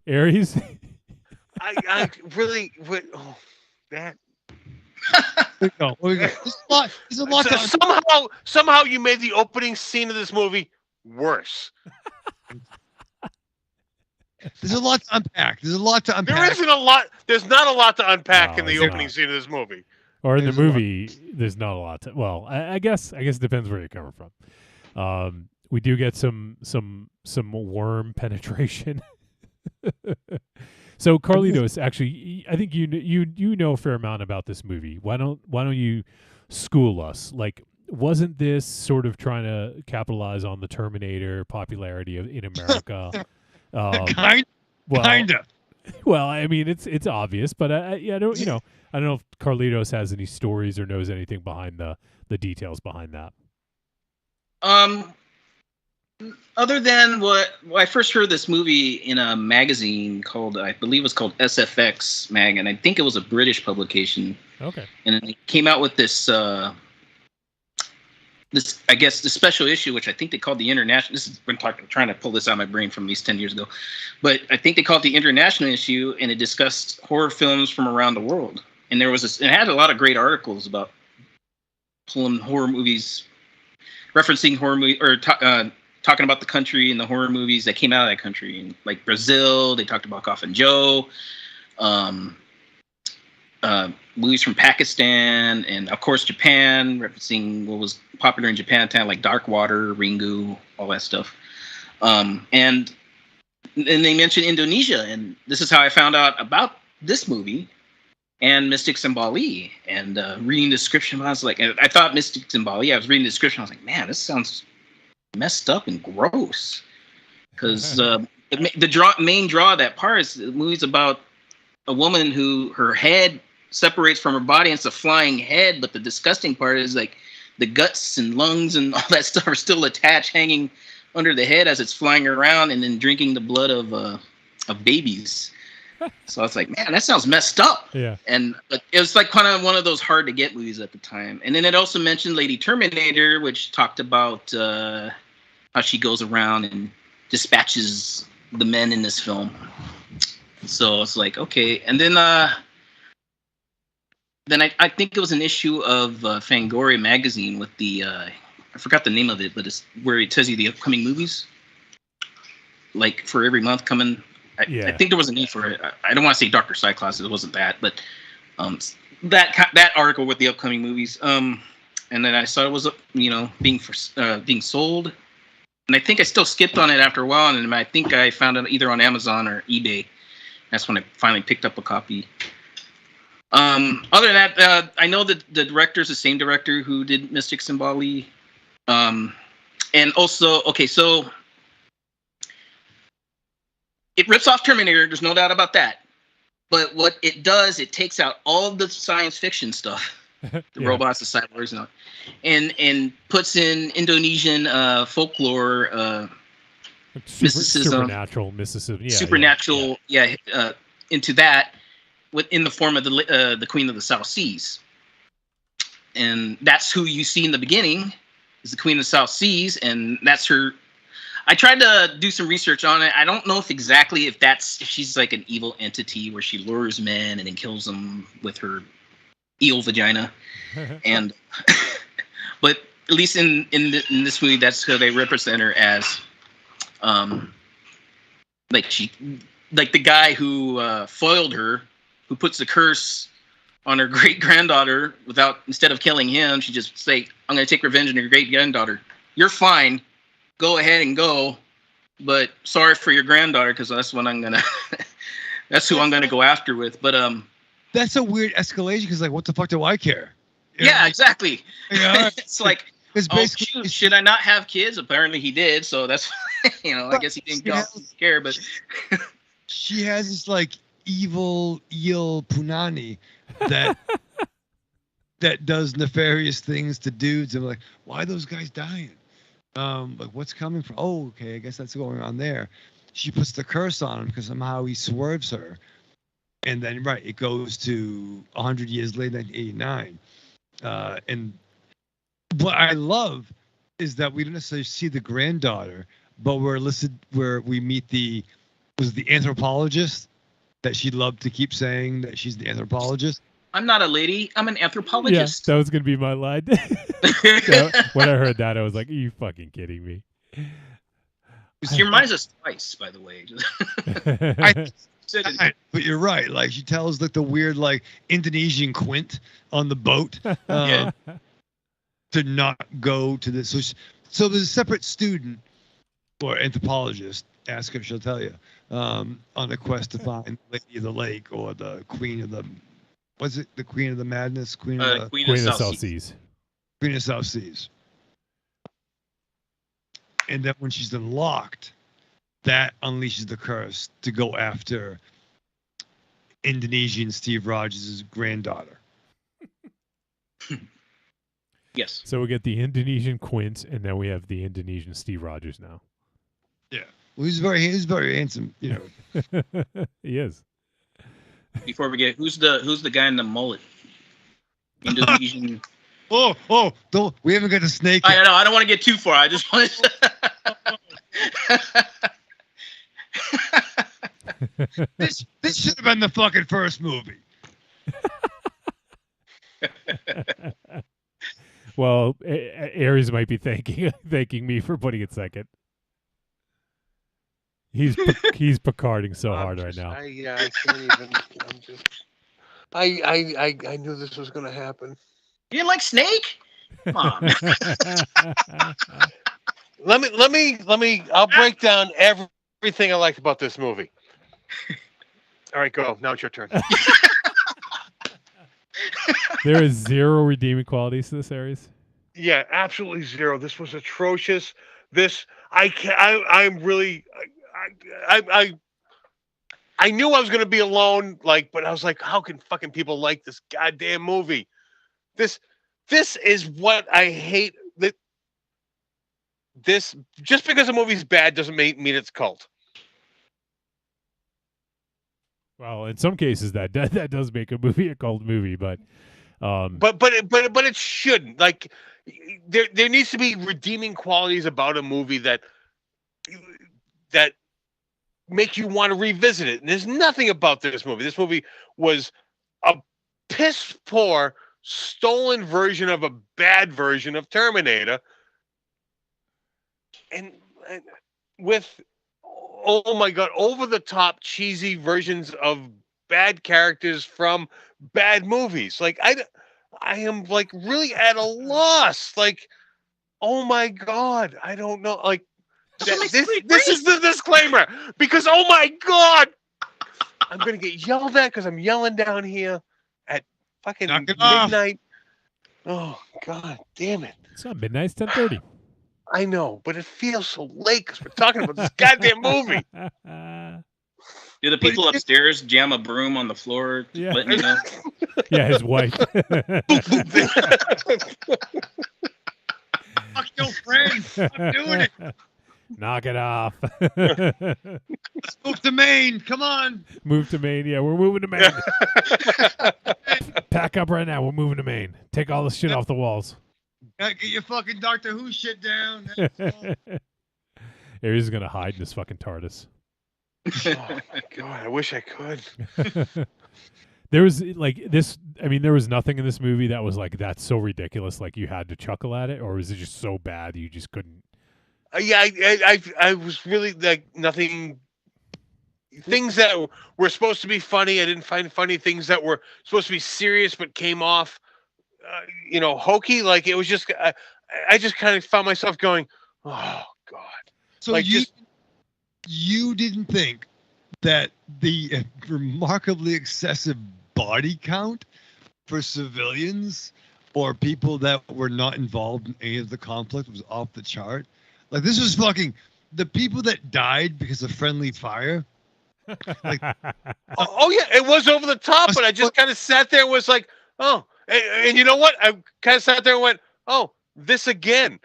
Aries. I really would. Oh, that. No, there's a lot somehow you made the opening scene of this movie worse. There's a lot to unpack. There isn't a lot. There's not a lot to unpack in the opening scene of this movie. Or in the movie, there's not a lot to. Well, I guess it depends where you're coming from. We do get some worm penetration. So Carlitos, actually, I think you know a fair amount about this movie. Why don't you school us? Wasn't this sort of trying to capitalize on the Terminator popularity in America? Kinda. Well, I mean, it's obvious, but I don't know if Carlitos has any stories or knows anything behind the details behind that. Other than what I first heard this movie in a magazine called, I believe it was called SFX Mag, and I think it was a British publication. Okay. And it came out with this I guess the special issue, which I think they called the International. Trying to pull this out of my brain from at least 10 years ago, but I think they called it the International issue, and it discussed horror films from around the world. And there was it had a lot of great articles about pulling horror movies, referencing horror movie or talking about the country and the horror movies that came out of that country. And Brazil, they talked about Coffin Joe, movies from Pakistan, and of course Japan, referencing what was popular in Japan at the time, like Dark Water, Ringu, all that stuff. And they mentioned Indonesia, and this is how I found out about this movie and Mystics in Bali. And reading the description, I was I thought Mystics in Bali. I was reading the description, I was like, man, this sounds messed up and gross. Because the main draw of that part is the movie's about a woman who her head separates from her body, and it's a flying head, but the disgusting part is the guts and lungs and all that stuff are still attached, hanging under the head as it's flying around, and then drinking the blood of babies. So I was like, man, that sounds messed up. Yeah. And it was kind of one of those hard to get movies at the time. And then it also mentioned Lady Terminator, which talked about how she goes around and dispatches the men in this film. So it's okay. And then I think it was an issue of Fangoria magazine with the I forgot the name of it, but it's where it tells you the upcoming movies, like for every month coming. I think there was a name for it. I don't want to say Dr. Cyclops. It wasn't that, but that article with the upcoming movies. And then I saw it was being sold, and I think I still skipped on it after a while. And I think I found it either on Amazon or eBay. That's when I finally picked up a copy. Other than that, I know that the director is the same director who did Mystic Symboli. And also, okay, so it rips off Terminator. There's no doubt about that. But what it does, it takes out all of the science fiction stuff, the robots, the cyborgs, and puts in Indonesian folklore, mysticism, supernatural mysticism, into that, in the form of the Queen of the South Seas, and that's who you see in the beginning. Is the Queen of the South Seas, and that's her. I tried to do some research on it. I don't know if she's like an evil entity where she lures men and then kills them with her eel vagina, and but at least in this movie, that's how they represent her as, like the guy who foiled her, who puts the curse on her great granddaughter instead of killing him, she just say, "I'm going to take revenge on your great granddaughter. You're fine. Go ahead and go, but sorry for your granddaughter because that's what that's who I'm going to go after with." But that's a weird escalation because like, what the fuck do I care? Yeah, exactly. Yeah, it's like, it's basically, should I not have kids? Apparently he did, so that's I guess he didn't care, but she has this like evil eel punani that does nefarious things to dudes, and like, why are those guys dying? Like, what's coming from? Oh, okay, I guess that's going on there. She puts the curse on him because somehow he swerves her, and then it goes to 100 years later, 1989. And what I love is that we don't necessarily see the granddaughter, but we're listed where we meet the anthropologist that she loved to keep saying that she's the anthropologist. I'm not a lady. I'm an anthropologist. Yeah, that was going to be my line. When I heard that, I was like, are you fucking kidding me? Your mind's a spice, by the way. But you're right. Like, she tells like the weird like Indonesian quint on the boat to not go to this. So there's a separate student or anthropologist. Ask her, she'll tell you. On a quest to find Lady of the Lake or the Queen of the. Was it the Queen of the Madness? Queen of the South Seas. Queen of South Seas. And then when she's unlocked, that unleashes the curse to go after Indonesian Steve Rogers' granddaughter. Yes. So we get the Indonesian Quint, and then we have the Indonesian Steve Rogers now. Yeah. Well, he's very handsome, you know. He is. Before we get, who's the guy in the mullet? Indonesian. Don't, we haven't got the snake. I know. I don't want to get too far. I just want to. This should have been the fucking first movie. Well, Aries might be thanking me for putting it second. He's Picarding so hard right now. I can't even. I knew this was going to happen. You didn't like Snake? Come on. Let me. I'll break down everything I liked about this movie. All right, go. Now it's your turn. There is zero redeeming qualities to this series. Yeah, absolutely zero. This was atrocious. I'm really. I knew I was going to be alone, but I was like, how can fucking people like this goddamn movie? This is what I hate. This just because a movie's bad doesn't mean it's cult. Well, in some cases that does make a movie a cult movie, but it shouldn't. Like, there needs to be redeeming qualities about a movie that make you want to revisit it. And there's nothing about this movie. This movie was a piss poor, stolen version of a bad version of Terminator and with, oh my God, over the top cheesy versions of bad characters from bad movies. Like I am like really at a loss. Like, oh my God, I don't know. Like this is the disclaimer, because oh my God, I'm gonna get yelled at because I'm yelling down here at fucking midnight. Oh God, damn it! It's not midnight. It's 10:30. I know, but it feels so late because we're talking about this goddamn movie. Do the people upstairs jam a broom on the floor? Yeah. Letting you know? Yeah, his wife. Fuck your friend. I'm doing it. Knock it off. Let's move to Maine. Come on. Move to Maine. Yeah, we're moving to Maine. Pack up right now. We're moving to Maine. Take all the shit off the walls. Get your fucking Doctor Who shit down. Aries is going to hide in this fucking TARDIS. Oh my God, I wish I could. There was like this. I mean, there was nothing in this movie that was like, that's so ridiculous. Like you had to chuckle at it, or was it just so bad you just couldn't? Yeah, I was really like nothing. Things that were supposed to be funny, I didn't find funny. Things that were supposed to be serious but came off, hokey. Like it was just, I just kind of found myself going, oh God. So like you didn't think that the remarkably excessive body count for civilians or people that were not involved in any of the conflict was off the chart? Like this was fucking the people that died because of friendly fire. Like, oh yeah, it was over the top, but I just kind of sat there and was like, oh, and you know what? I kind of sat there and went, oh, this again.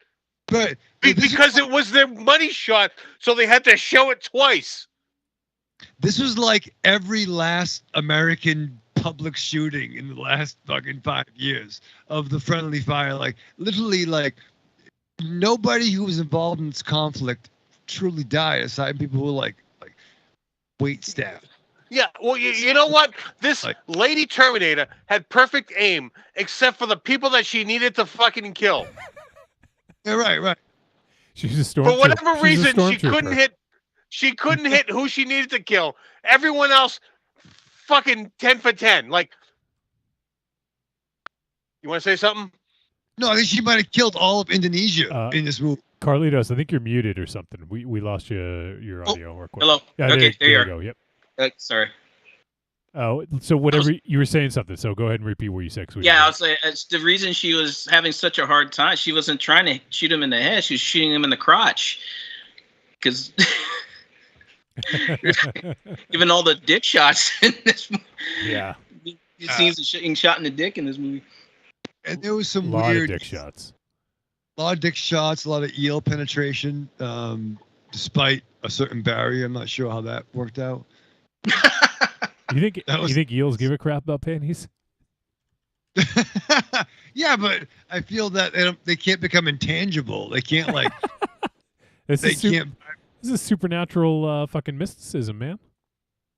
But because it was their money shot, so they had to show it twice. This was like every last American public shooting in the last fucking 5 years of the friendly fire. Like literally, like nobody who was involved in this conflict truly died, aside from people who were like wait staff. Yeah, well, you know what? This lady Terminator had perfect aim, except for the people that she needed to fucking kill. Yeah, right. She's a stormtrooper. For whatever reason, she couldn't hit who she needed to kill. Everyone else, fucking 10 for 10. Like, you want to say something? No, I think she might have killed all of Indonesia in this movie. Carlitos, I think you're muted or something. We lost your audio. Or hello. Yeah, okay, there you are. Go. Yep. Sorry. Oh, so whatever you were saying something. So go ahead and repeat what you said. Yeah, I'll say it's the reason she was having such a hard time. She wasn't trying to shoot him in the head. She was shooting him in the crotch. Because even all the dick shots in this movie. Yeah. It seems getting shot in the dick in this movie. And there was some weird weird dick shots. A lot of dick shots, a lot of eel penetration, despite a certain barrier. I'm not sure how that worked out. You think eels give a crap about panties? Yeah, but I feel that they can't become intangible. They can't like. This is supernatural fucking mysticism, man.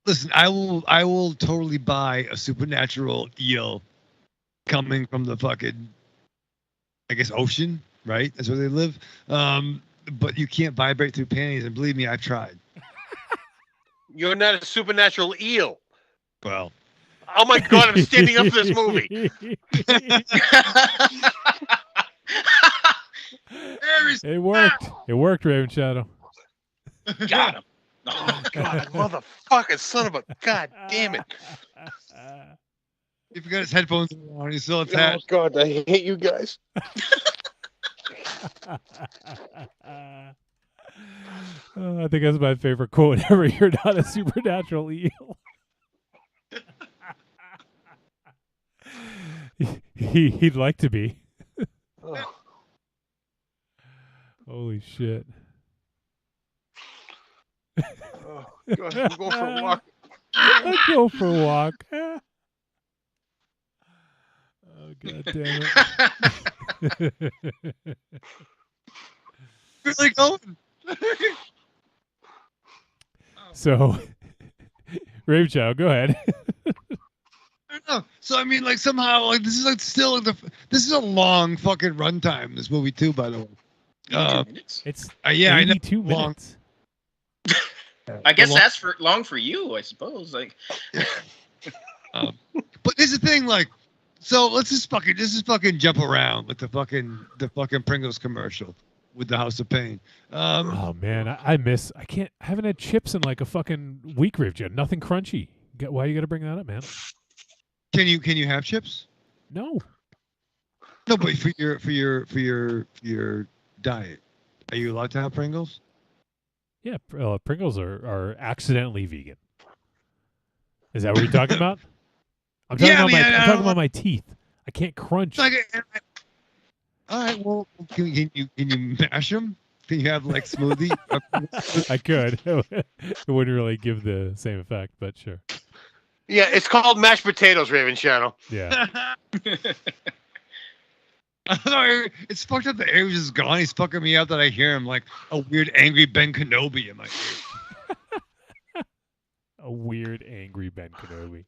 Listen, I will totally buy a supernatural eel coming from the fucking, I guess, ocean, right? That's where they live. But you can't vibrate through panties, and believe me, I've tried. You're not a supernatural eel. Well. Oh my God, I'm standing up for this movie. It worked. It worked, Raven Shadow. Got him. Oh God, motherfucker, son of a God damn it. He forgot his headphones on. He's still attached. Oh God, I hate you guys. I think that's my favorite quote ever. You're not a supernatural eel. He'd like to be. Oh. Holy shit. Oh God, I'm going for a walk. I'd go for a walk. Oh God damn it. Really going? So, Ravechow, go ahead. I don't know. So I mean, like somehow, like this is like still this is a long fucking runtime. This movie too, by the way. minutes. It's yeah, I know. 82 minutes. I guess that's for long for you, I suppose. Like, but there's the thing, like, so let's just fucking jump around with the fucking Pringles commercial with the House of Pain. Oh man, I haven't had chips in like a fucking week, Rivja. Nothing crunchy. Why you got to bring that up, man? Can you have chips? No. No, but for your diet, are you allowed to have Pringles? Yeah, Pringles are accidentally vegan. Is that what you're talking about? I'm talking about my teeth. I can't crunch. All right, well, can you mash them? Can you have like smoothie? I could. It wouldn't really give the same effect, but sure. Yeah, it's called mashed potatoes, Raven Shadow. Yeah. It's fucked up that Aries is gone. He's fucking me up that I hear him like a weird angry Ben Kenobi in my ear. A weird angry Ben Kenobi.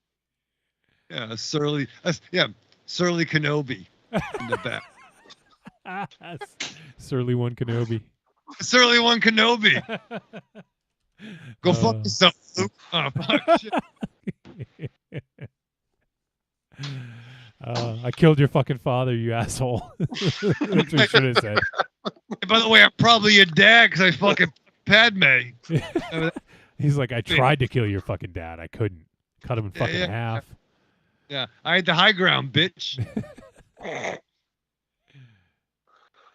Yeah, surly Kenobi in the back. Surly one Kenobi. Surly one Kenobi. Go fuck yourself, Luke. Oh, fuck shit. I killed your fucking father, you asshole. That's what you should have said. By the way, I'm probably your dad because I fucking Padme. He's like, I tried to kill your fucking dad. I couldn't. Cut him in fucking half. Yeah, I had the high ground, bitch.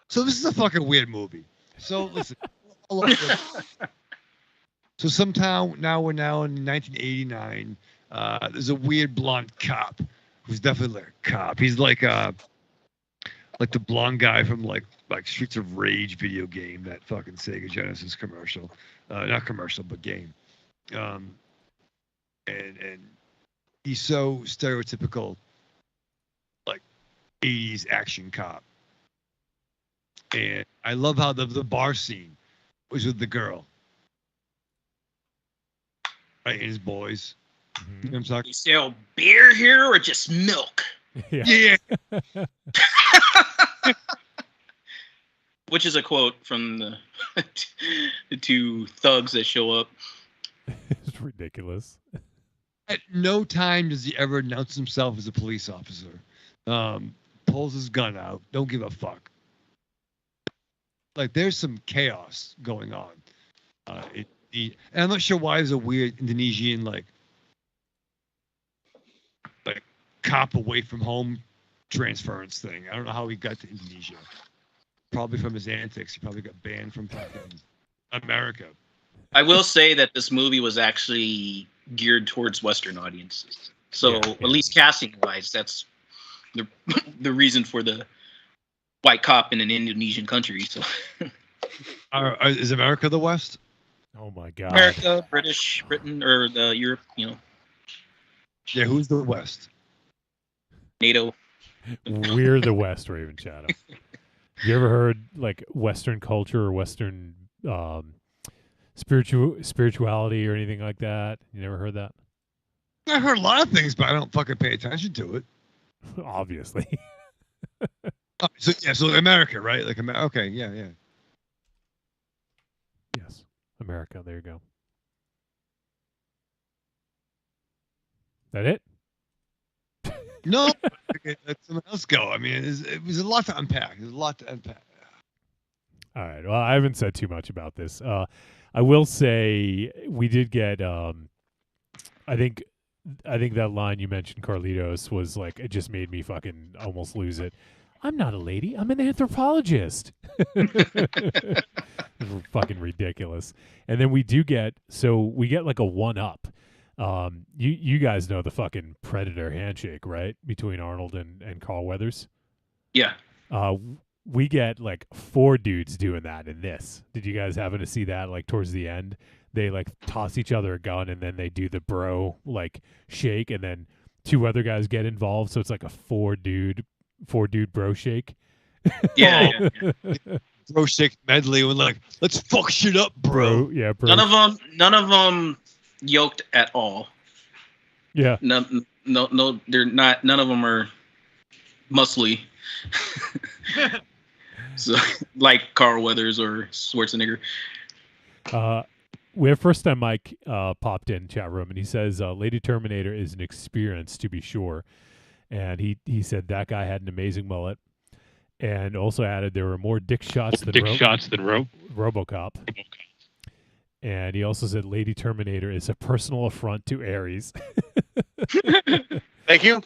So this is a fucking weird movie. So listen. So sometime we're now in 1989. There's a weird blonde cop who's definitely like a cop. He's like the blonde guy from like Streets of Rage video game, that fucking Sega Genesis commercial. Not commercial, but game. And he's so stereotypical, like 80s action cop. And I love how the bar scene was with the girl. Right, and his boys. Mm-hmm. You know what I'm talking? You sell beer here or just milk? Yeah. Which is a quote from the two thugs that show up. It's ridiculous. At no time does he ever announce himself as a police officer. Pulls his gun out. Don't give a fuck. Like, there's some chaos going on. And I'm not sure why there's a weird Indonesian like cop away from home transference thing. I don't know how he got to Indonesia. Probably from his antics. He probably got banned from fucking America. I will say that this movie was actually geared towards Western audiences. So at least casting wise, that's the reason for the white cop in an Indonesian country. So is America the West? Oh my God. America, Britain, or the Europe, you know. Yeah, who's the West? NATO. We're the West, Raven Shadow. You ever heard like Western culture or Western spirituality or anything like that? You never heard that? I heard a lot of things, but I don't fucking pay attention to it. Obviously. So America, right? Like okay, yeah. Yes, America. There you go. That it? No, let someone else go. I mean, it was a lot to unpack. There's a lot to unpack. All right. Well, I haven't said too much about this. I will say we did get. I think that line you mentioned, Carlitos, was like, it just made me fucking almost lose it. I'm not a lady. I'm an anthropologist. Fucking ridiculous. And then we get like a 1-up. You guys know the fucking Predator handshake, right? Between Arnold and Carl Weathers. Yeah. We get like 4 dudes doing that in this. Did you guys happen to see that? Like towards the end, they like toss each other a gun and then they do the bro like shake, and then 2 other guys get involved. So it's like a 4 dude bro shake. Yeah. Bro shake medley with like, let's fuck shit up, bro. Yeah, bro. None of them yoked at all. Yeah. No, they're not. None of them are muscly. So, like Carl Weathers or Schwarzenegger. We have first time Mike popped in chat room, and he says Lady Terminator is an experience to be sure, and he said that guy had an amazing mullet, and also added there were more dick shots than RoboCop. And he also said Lady Terminator is a personal affront to Ares. Thank you.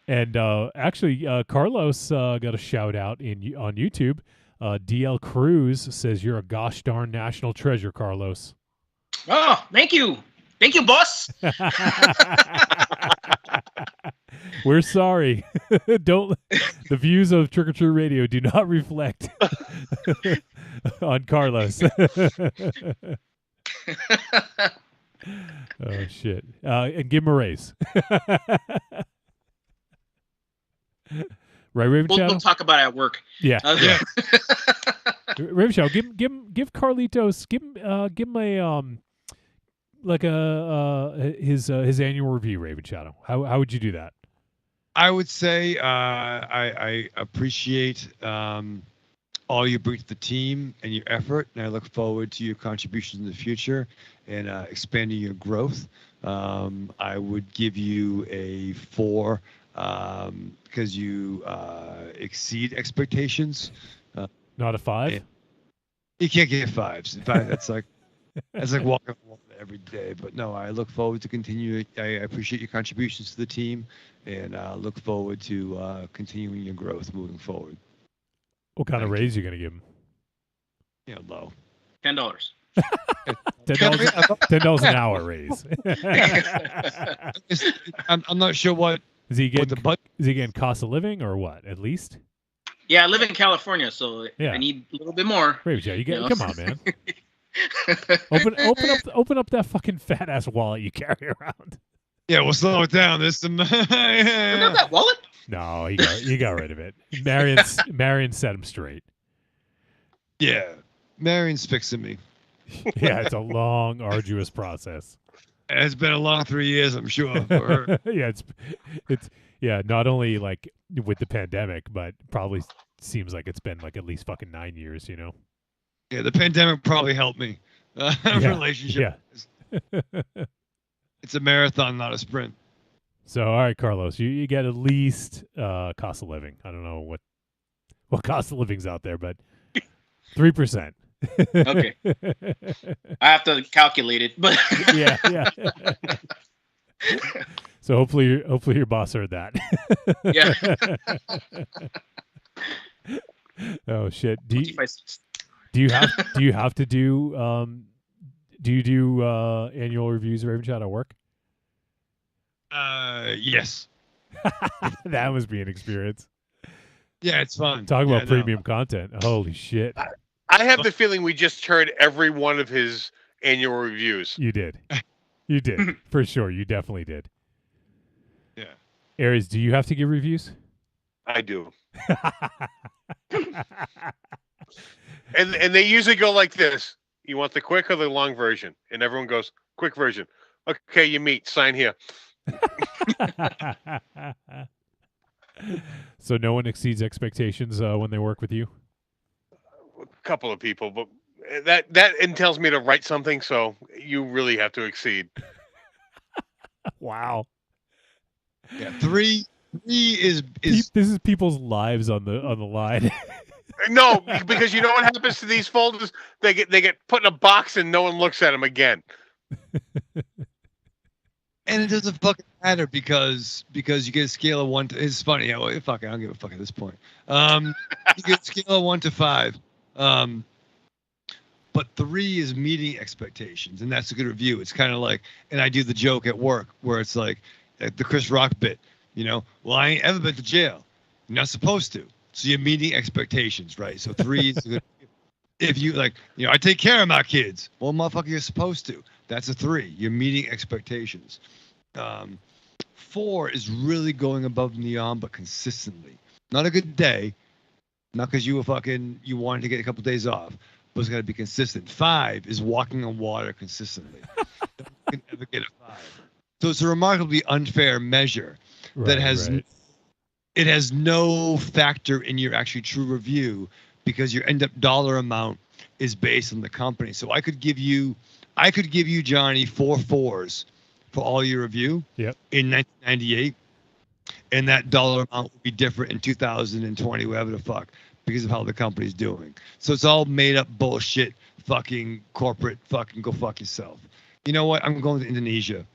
And actually, Carlos got a shout out on YouTube. DL Cruz says you're a gosh darn national treasure, Carlos. Oh, thank you, boss. We're sorry. The views of Trick or Treat Radio do not reflect on Carlos. Oh shit! And give him a raise. Right, Raven Shadow? We'll talk about it at work. Yeah. Raven Shadow, give Carlitos, give him a his annual review, Raven Shadow. How would you do that? I would say I appreciate all you bring to the team and your effort, and I look forward to your contributions in the future and expanding your growth. I would give you a 4 because you exceed expectations. Not a 5? You can't get 5s. In fact, that's like walking on water every day. But no, I look forward to continue. I appreciate your contributions to the team, and look forward to continuing your growth moving forward. What kind of raise are you going to give him? Low. $10. $10 an hour raise. I'm not sure what is he getting cost of living or what? At least. Yeah, I live in California, so I need a little bit more. Come on, man. open up that fucking fat ass wallet you carry around. Yeah, we'll slow it down. There's some. Not that wallet. No, he got rid of it. Marion set him straight. Yeah, Marion's fixing me. Yeah, it's a long, arduous process. It's been a long 3 years, I'm sure. For her. Yeah, it's not only like with the pandemic, but probably seems like it's been like at least fucking 9 years. Yeah, the pandemic probably helped me. Relationship. Yeah. It's a marathon, not a sprint. So, all right, Carlos, you get at least cost of living. I don't know what cost of living's out there, but 3%. Okay. I have to calculate it, but yeah. So hopefully your boss heard that. Yeah. Oh shit. Do you have to do annual reviews of Raven Shadow work? Yes. That must be an experience. Yeah, it's fun. Talk about premium content. Holy shit. I have the feeling we just heard every one of his annual reviews. You did. For sure. You definitely did. Yeah. Aries, do you have to give reviews? I do. and they usually go like this. You want the quick or the long version? And everyone goes, quick version. Okay, you meet. Sign here. So no one exceeds expectations when they work with you? A couple of people, but that entails me to write something, so you really have to exceed. Wow. Yeah, three is this is people's lives on the line. No, because you know what happens to these folders? They get put in a box and no one looks at them again. And it doesn't fucking matter because you get a scale of 1 to. It's funny. Yeah, well, fuck it. I don't give a fuck at this point. You get a scale of 1 to 5. But 3 is meeting expectations, and that's a good review. It's kind of like, and I do the joke at work where it's like the Chris Rock bit, well, I ain't ever been to jail. You're not supposed to. So you're meeting expectations, right? So 3 is a good. If you I take care of my kids. Well, motherfucker, you're supposed to. That's a 3. You're meeting expectations. 4 is really going above and beyond, but consistently. Not a good day. Not because you wanted to get a couple days off, but it's got to be consistent. 5 is walking on water consistently. You can never get a 5. So it's a remarkably unfair measure that has. Right. it has no factor in your actually true review because your end up dollar amount is based on the company. So I could give you Johnny 4 4s for all your review in 1998, and that dollar amount would be different in 2020, whatever the fuck, because of how the company's doing. So it's all made up bullshit, fucking corporate, fucking go fuck yourself. You know what? I'm going to Indonesia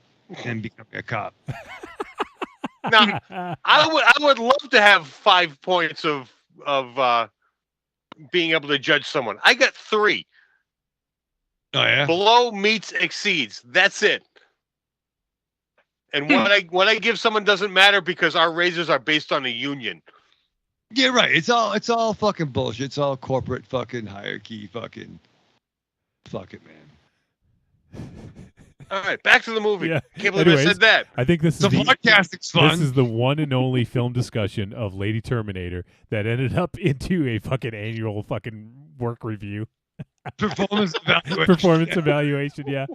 and becoming a cop. Now, I would love to have 5 points of being able to judge someone. I got 3. Oh yeah. Below, meets, exceeds. That's it. And what I give someone doesn't matter because our raises are based on a union. Yeah, right. It's all fucking bullshit. It's all corporate fucking hierarchy. Fucking fuck it, man. All right, back to the movie. Yeah. Can't believe I said that. I think this is podcasting's fun. This is the one and only film discussion of Lady Terminator that ended up into a fucking annual fucking work review. Performance evaluation. Performance evaluation, yeah.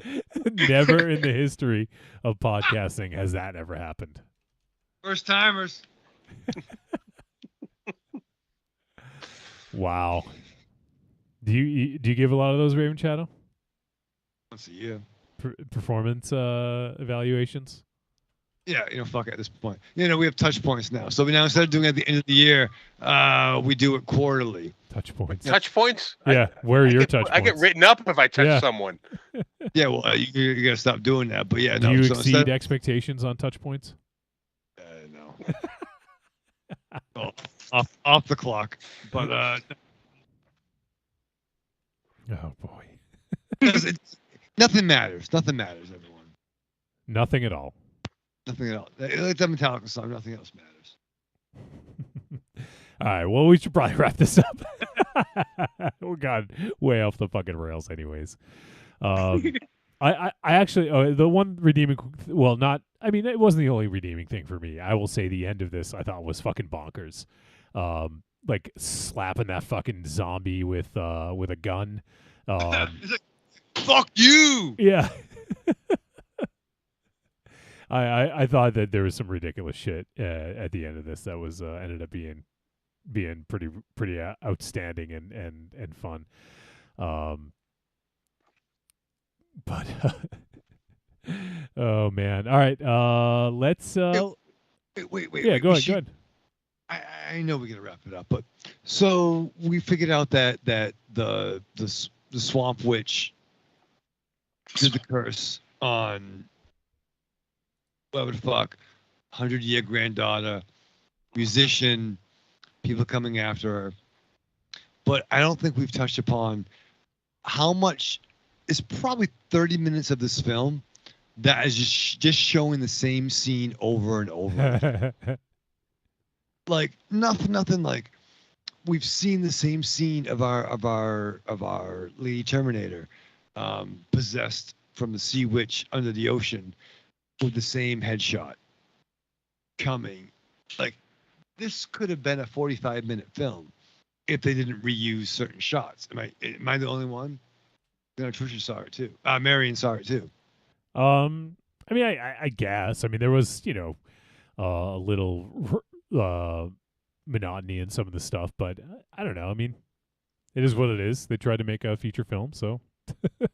Never in the history of podcasting has that ever happened. First timers. Wow. Do you give a lot of those, Raven Shadow? Once a year. Performance evaluations? Yeah, fuck it at this point. We have touch points now. So now instead of doing it at the end of the year, we do it quarterly. Touch points. Touch points? Yeah. Where are your touch points? I get written up if I touch someone. Yeah, well, you got to stop doing that. But yeah, do you exceed expectations on touch points? No. off the clock. But oh boy. Nothing matters. Nothing matters, everyone. Nothing at all. Nothing at all. Like the Metallica song, nothing else matters. All right, well, we should probably wrap this up. We got way off the fucking rails anyways. I actually, the one redeeming, well, not, I mean, it wasn't the only redeeming thing for me. I will say the end of this I thought was fucking bonkers. Like slapping that fucking zombie with a gun. Fuck you! Yeah. I thought that there was some ridiculous shit at the end of this that was ended up being pretty outstanding and fun. But oh man! All right, let's. Wait. Yeah, go ahead. I know we're gonna wrap it up, but so we figured out that the swamp witch did the curse on whatever the fuck, 100-year granddaughter, musician, people coming after her. But I don't think we've touched upon how much is probably 30 minutes of this film that is just showing the same scene over and over. Like nothing like we've seen the same scene of our Lady Terminator possessed from the sea witch under the ocean with the same headshot coming. Like this could have been a 45-minute film if they didn't reuse certain shots. Am I the only one? No, Trisha saw it too. Marion saw it too. I mean, I guess. I mean, there was, a little monotony in some of the stuff, but I don't know. I mean, it is what it is. They tried to make a feature film, so. A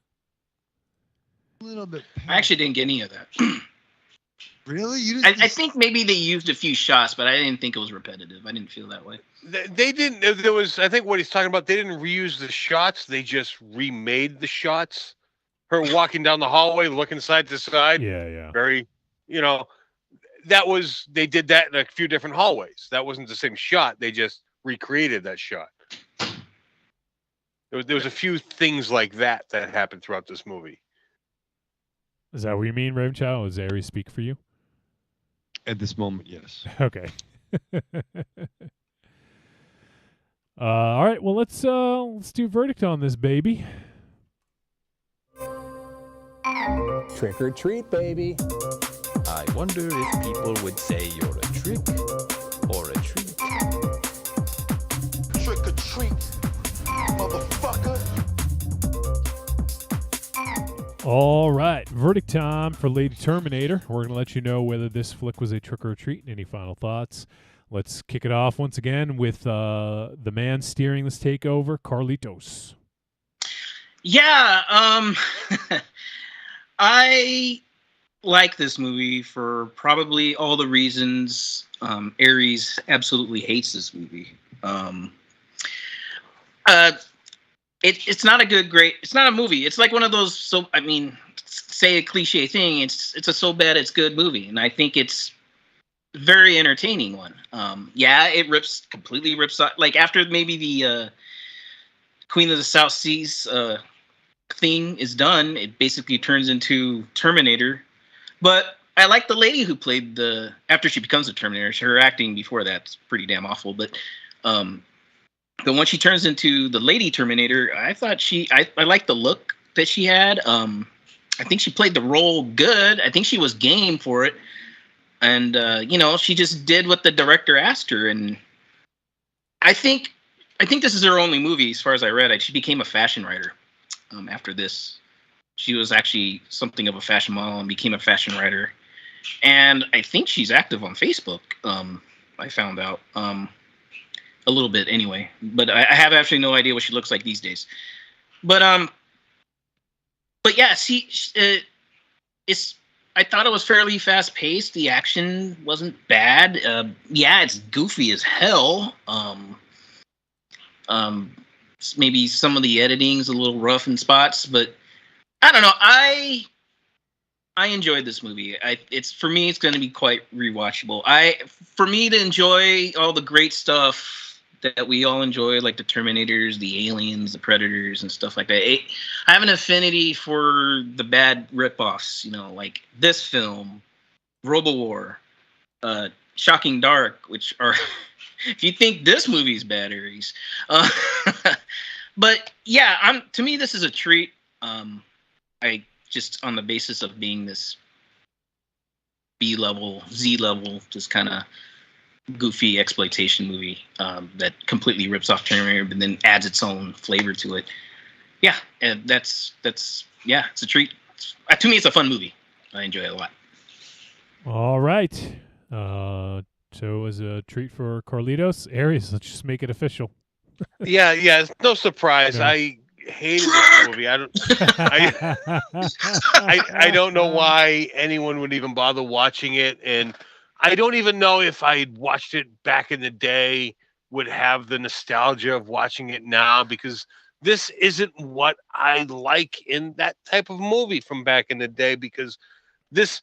little bit. I actually didn't get any of that. Really? You didn't? I think maybe they used a few shots, but I didn't think it was repetitive. I didn't feel that way. They didn't. There was, I think, what he's talking about. They didn't reuse the shots. They just remade the shots. Her walking down the hallway, looking side to side. Yeah. Very, they did that in a few different hallways. That wasn't the same shot. They just recreated that shot. There was a few things like that happened throughout this movie. Is that what you mean, Raven Chow? Does Aries speak for you? At this moment, yes. Okay. All right. Well, let's do verdict on this baby. Trick or treat, baby. I wonder if people would say you're a trick or a treat. Trick or treat, motherfucker. All right, verdict time for Lady Terminator. We're going to let you know whether this flick was a trick or a treat. Any final thoughts? let's kick it off once again with the man steering this takeover, Carlitos. Yeah, I like this movie for probably all the reasons Aries absolutely hates this movie. It's not it's not a movie. It's like one of those, say a cliche thing. It's a so bad it's good movie, and I think it's very entertaining one. It completely rips off. Like after maybe the Queen of the South Seas thing is done, it basically turns into Terminator. But I like the lady who played after she becomes a Terminator. Her acting before that's pretty damn awful. But when she turns into the lady Terminator, I thought I liked the look that she had. I think she played the role good. I think she was game for it. And, she just did what the director asked her. And I think this is her only movie, as far as I read. She became a fashion writer after this. She was actually something of a fashion model and became a fashion writer. And I think she's active on Facebook. I found out a little bit anyway. But I have actually no idea what she looks like these days. But yeah, I thought it was fairly fast paced. The action wasn't bad. It's goofy as hell. Maybe some of the editing's a little rough in spots, but I don't know. I enjoyed this movie. For me, it's going to be quite rewatchable. For me to enjoy all the great stuff that we all enjoy, like the Terminators, the Aliens, the Predators, and stuff like that. I have an affinity for the bad ripoffs, like this film, RoboWar, Shocking Dark, which are, if you think this movie's bad, Aries. But yeah, to me, this is a treat. I just, on the basis of being this B-level, Z-level, just kind of goofy exploitation movie that completely rips off Terminator but then adds its own flavor to it. Yeah, and that's it's a treat. To me, it's a fun movie. I enjoy it a lot. All right. So it was a treat for Carlitos. Aries, let's just make it official. Yeah, it's no surprise. Yeah. I hated this movie. I don't know why anyone would even bother watching it, and I don't even know if I'd watched it back in the day would have the nostalgia of watching it now, because this isn't what I like in that type of movie from back in the day, because this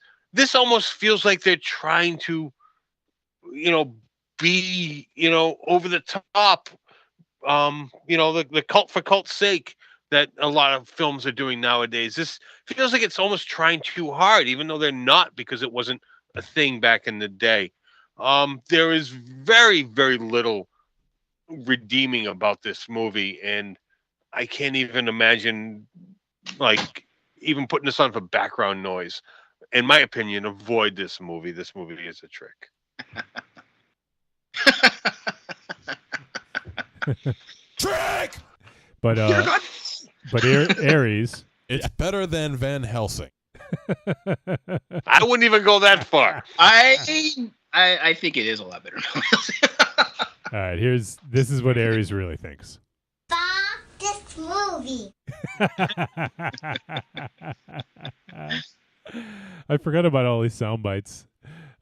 almost feels like they're trying to, be, over the top, the cult for cult's sake that a lot of films are doing nowadays. This feels like it's almost trying too hard, even though they're not, because it wasn't a thing back in the day. There is very, very little redeeming about this movie, and I can't even imagine even putting this on for background noise. In my opinion, avoid this movie. This movie is a trick. Trick! But Aries, it's better than Van Helsing. I wouldn't even go that far. I think it is a lot better. All right, this is what Aries really thinks. Stop this movie. I forgot about all these sound bites.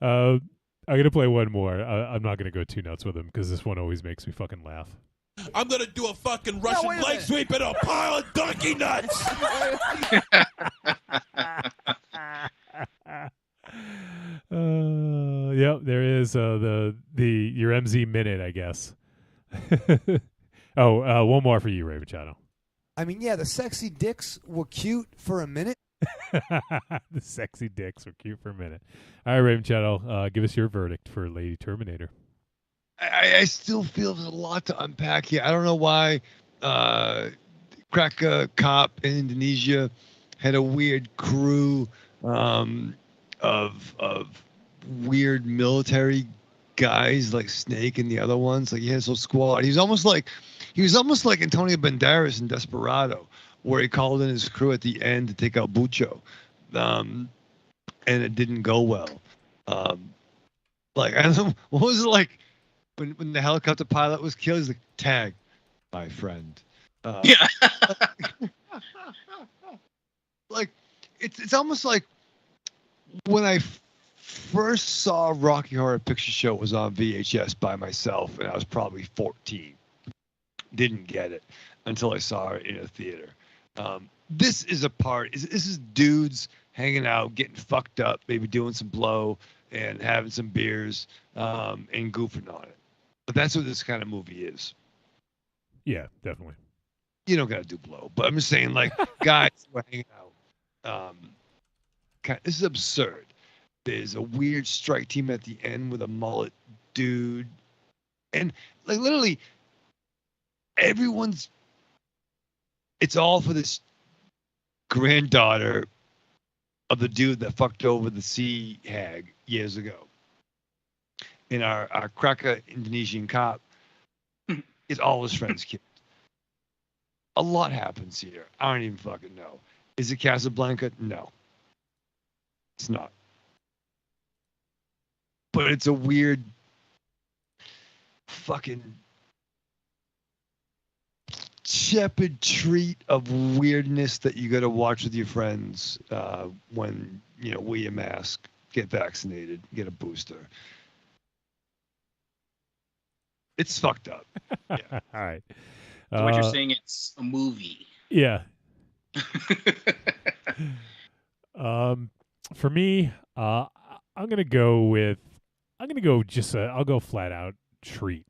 I'm gonna play one more. I'm not gonna go too nuts with him because this one always makes me fucking laugh. I'm gonna do a fucking Russian leg sweep in a pile of donkey nuts. Yep, there is your MZ minute, I guess. One more for you, Raven Shadow. I mean, yeah, the sexy dicks were cute for a minute. The sexy dicks were cute for a minute. All right, Raven Shadow, give us your verdict for Lady Terminator. I still feel there's a lot to unpack here. I don't know why crack cop in Indonesia had a weird crew of weird military guys like Snake and the other ones. Like he had so squad. He was almost like Antonio Banderas in Desperado, where he called in his crew at the end to take out Bucho, and it didn't go well. I don't know, what was it like? when the helicopter pilot was killed, he's like, "Tag, my friend." Yeah. Like it's almost like when I first saw Rocky Horror Picture Show was on VHS by myself, and I was probably 14. Didn't get it until I saw it in a theater. This is this is dudes hanging out, getting fucked up, maybe doing some blow and having some beers, and goofing on it. But that's what this kind of movie is. Yeah, definitely. You don't gotta do blow, but I'm just saying, like, guys who are hanging out. This is absurd. There's a weird strike team at the end with a mullet dude, and like literally everyone's. It's all for this granddaughter of the dude that fucked over the sea hag years ago. And our cracker Indonesian cop is all his friends' kids. A lot happens here. I don't even fucking know. Is it Casablanca? No. It's not. But it's a weird fucking shepherd treat of weirdness that you got to watch with your friends when, wear your mask, get vaccinated, get a booster. It's fucked up. Yeah. All right. So what you're saying, it's a movie. Yeah. For me, I'm gonna go I'll go flat out treat.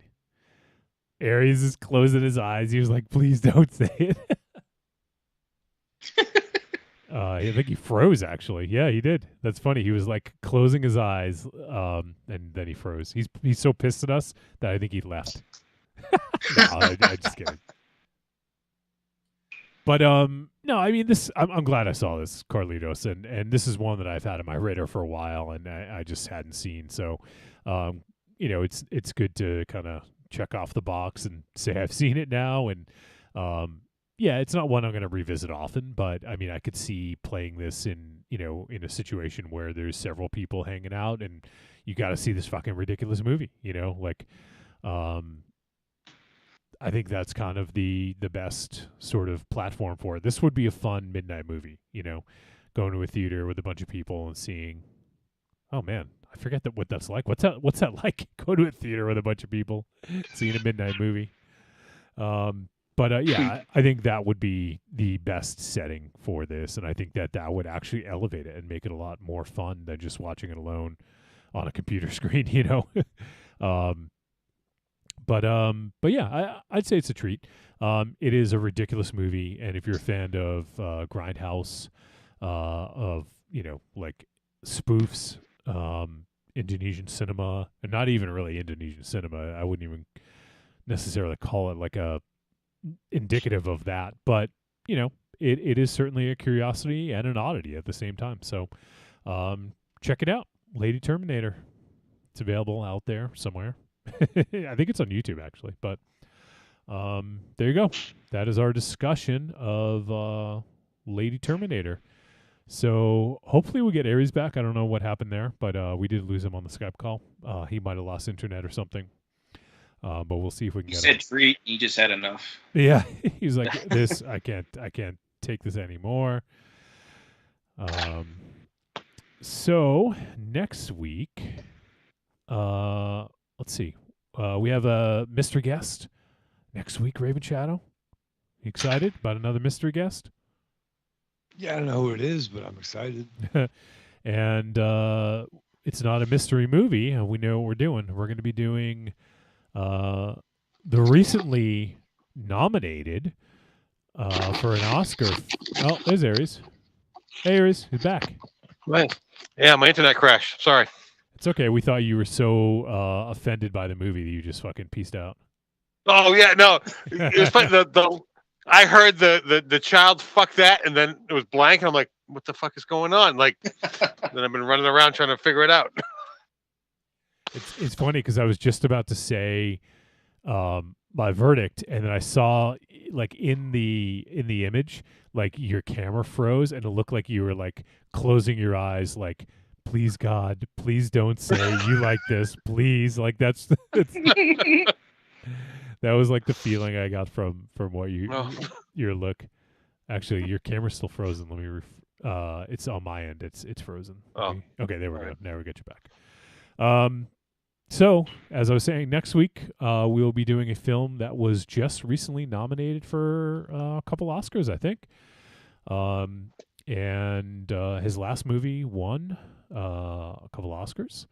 Aries is closing his eyes. He was like, "Please don't say it." I think he froze. Actually, yeah, he did. That's funny. He was like closing his eyes, and then he froze. He's so pissed at us that I think he left. No, I just kidding. But no, I mean this. I'm glad I saw this, Carlitos, and this is one that I've had on my radar for a while, and I just hadn't seen. So, it's good to kind of check off the box and say I've seen it now. And yeah, it's not one I'm going to revisit often, but I mean, I could see playing this in a situation where there's several people hanging out, and you got to see this fucking ridiculous movie. I think that's kind of the best sort of platform for it. This would be a fun midnight movie, going to a theater with a bunch of people and seeing, oh man, I forget what that's like. What's that like? Go to a theater with a bunch of people, seeing a midnight movie. But yeah, I think that would be the best setting for this, and I think that would actually elevate it and make it a lot more fun than just watching it alone on a computer screen, But yeah, I'd say it's a treat. It is a ridiculous movie, and if you're a fan of Grindhouse, of like spoofs, Indonesian cinema, and not even really Indonesian cinema, I wouldn't even necessarily call it like a indicative of that, but it is certainly a curiosity and an oddity at the same time. So check it out, Lady Terminator. It's available out there somewhere. I think it's on YouTube actually, but there you go. That is our discussion of Lady Terminator. So hopefully we get Aries back. I don't know what happened there, but we did lose him on the Skype call. He might have lost internet or something. But we'll see if we can get him. You said treat. You just had enough. Yeah, he's like, this. I can't take this anymore. So next week, let's see. We have a mystery guest next week. Raven Shadow. You excited about another mystery guest? Yeah, I don't know who it is, but I'm excited. And it's not a mystery movie, and we know what we're doing. We're going to be doing the recently nominated for an Oscar. Oh, there's Aries. Hey, Aries, he's back. Right. Yeah, my internet crashed. Sorry. It's okay. We thought you were so offended by the movie that you just fucking peaced out. Oh yeah, no. It was funny. I heard the child fuck that, and then it was blank, and I'm like, what the fuck is going on? Like, then I've been running around trying to figure it out. It's funny because I was just about to say my verdict, and then I saw like in the image, like your camera froze, and it looked like you were like closing your eyes, like please God, please don't say you like this, please. Like that's that was like the feeling I got from what your look. Actually, your camera's still frozen. Let me it's on my end. It's frozen. Okay, there we go. Now we get you back. So, as I was saying, next week we'll be doing a film that was just recently nominated for a couple Oscars, I think. And his last movie won a couple Oscars.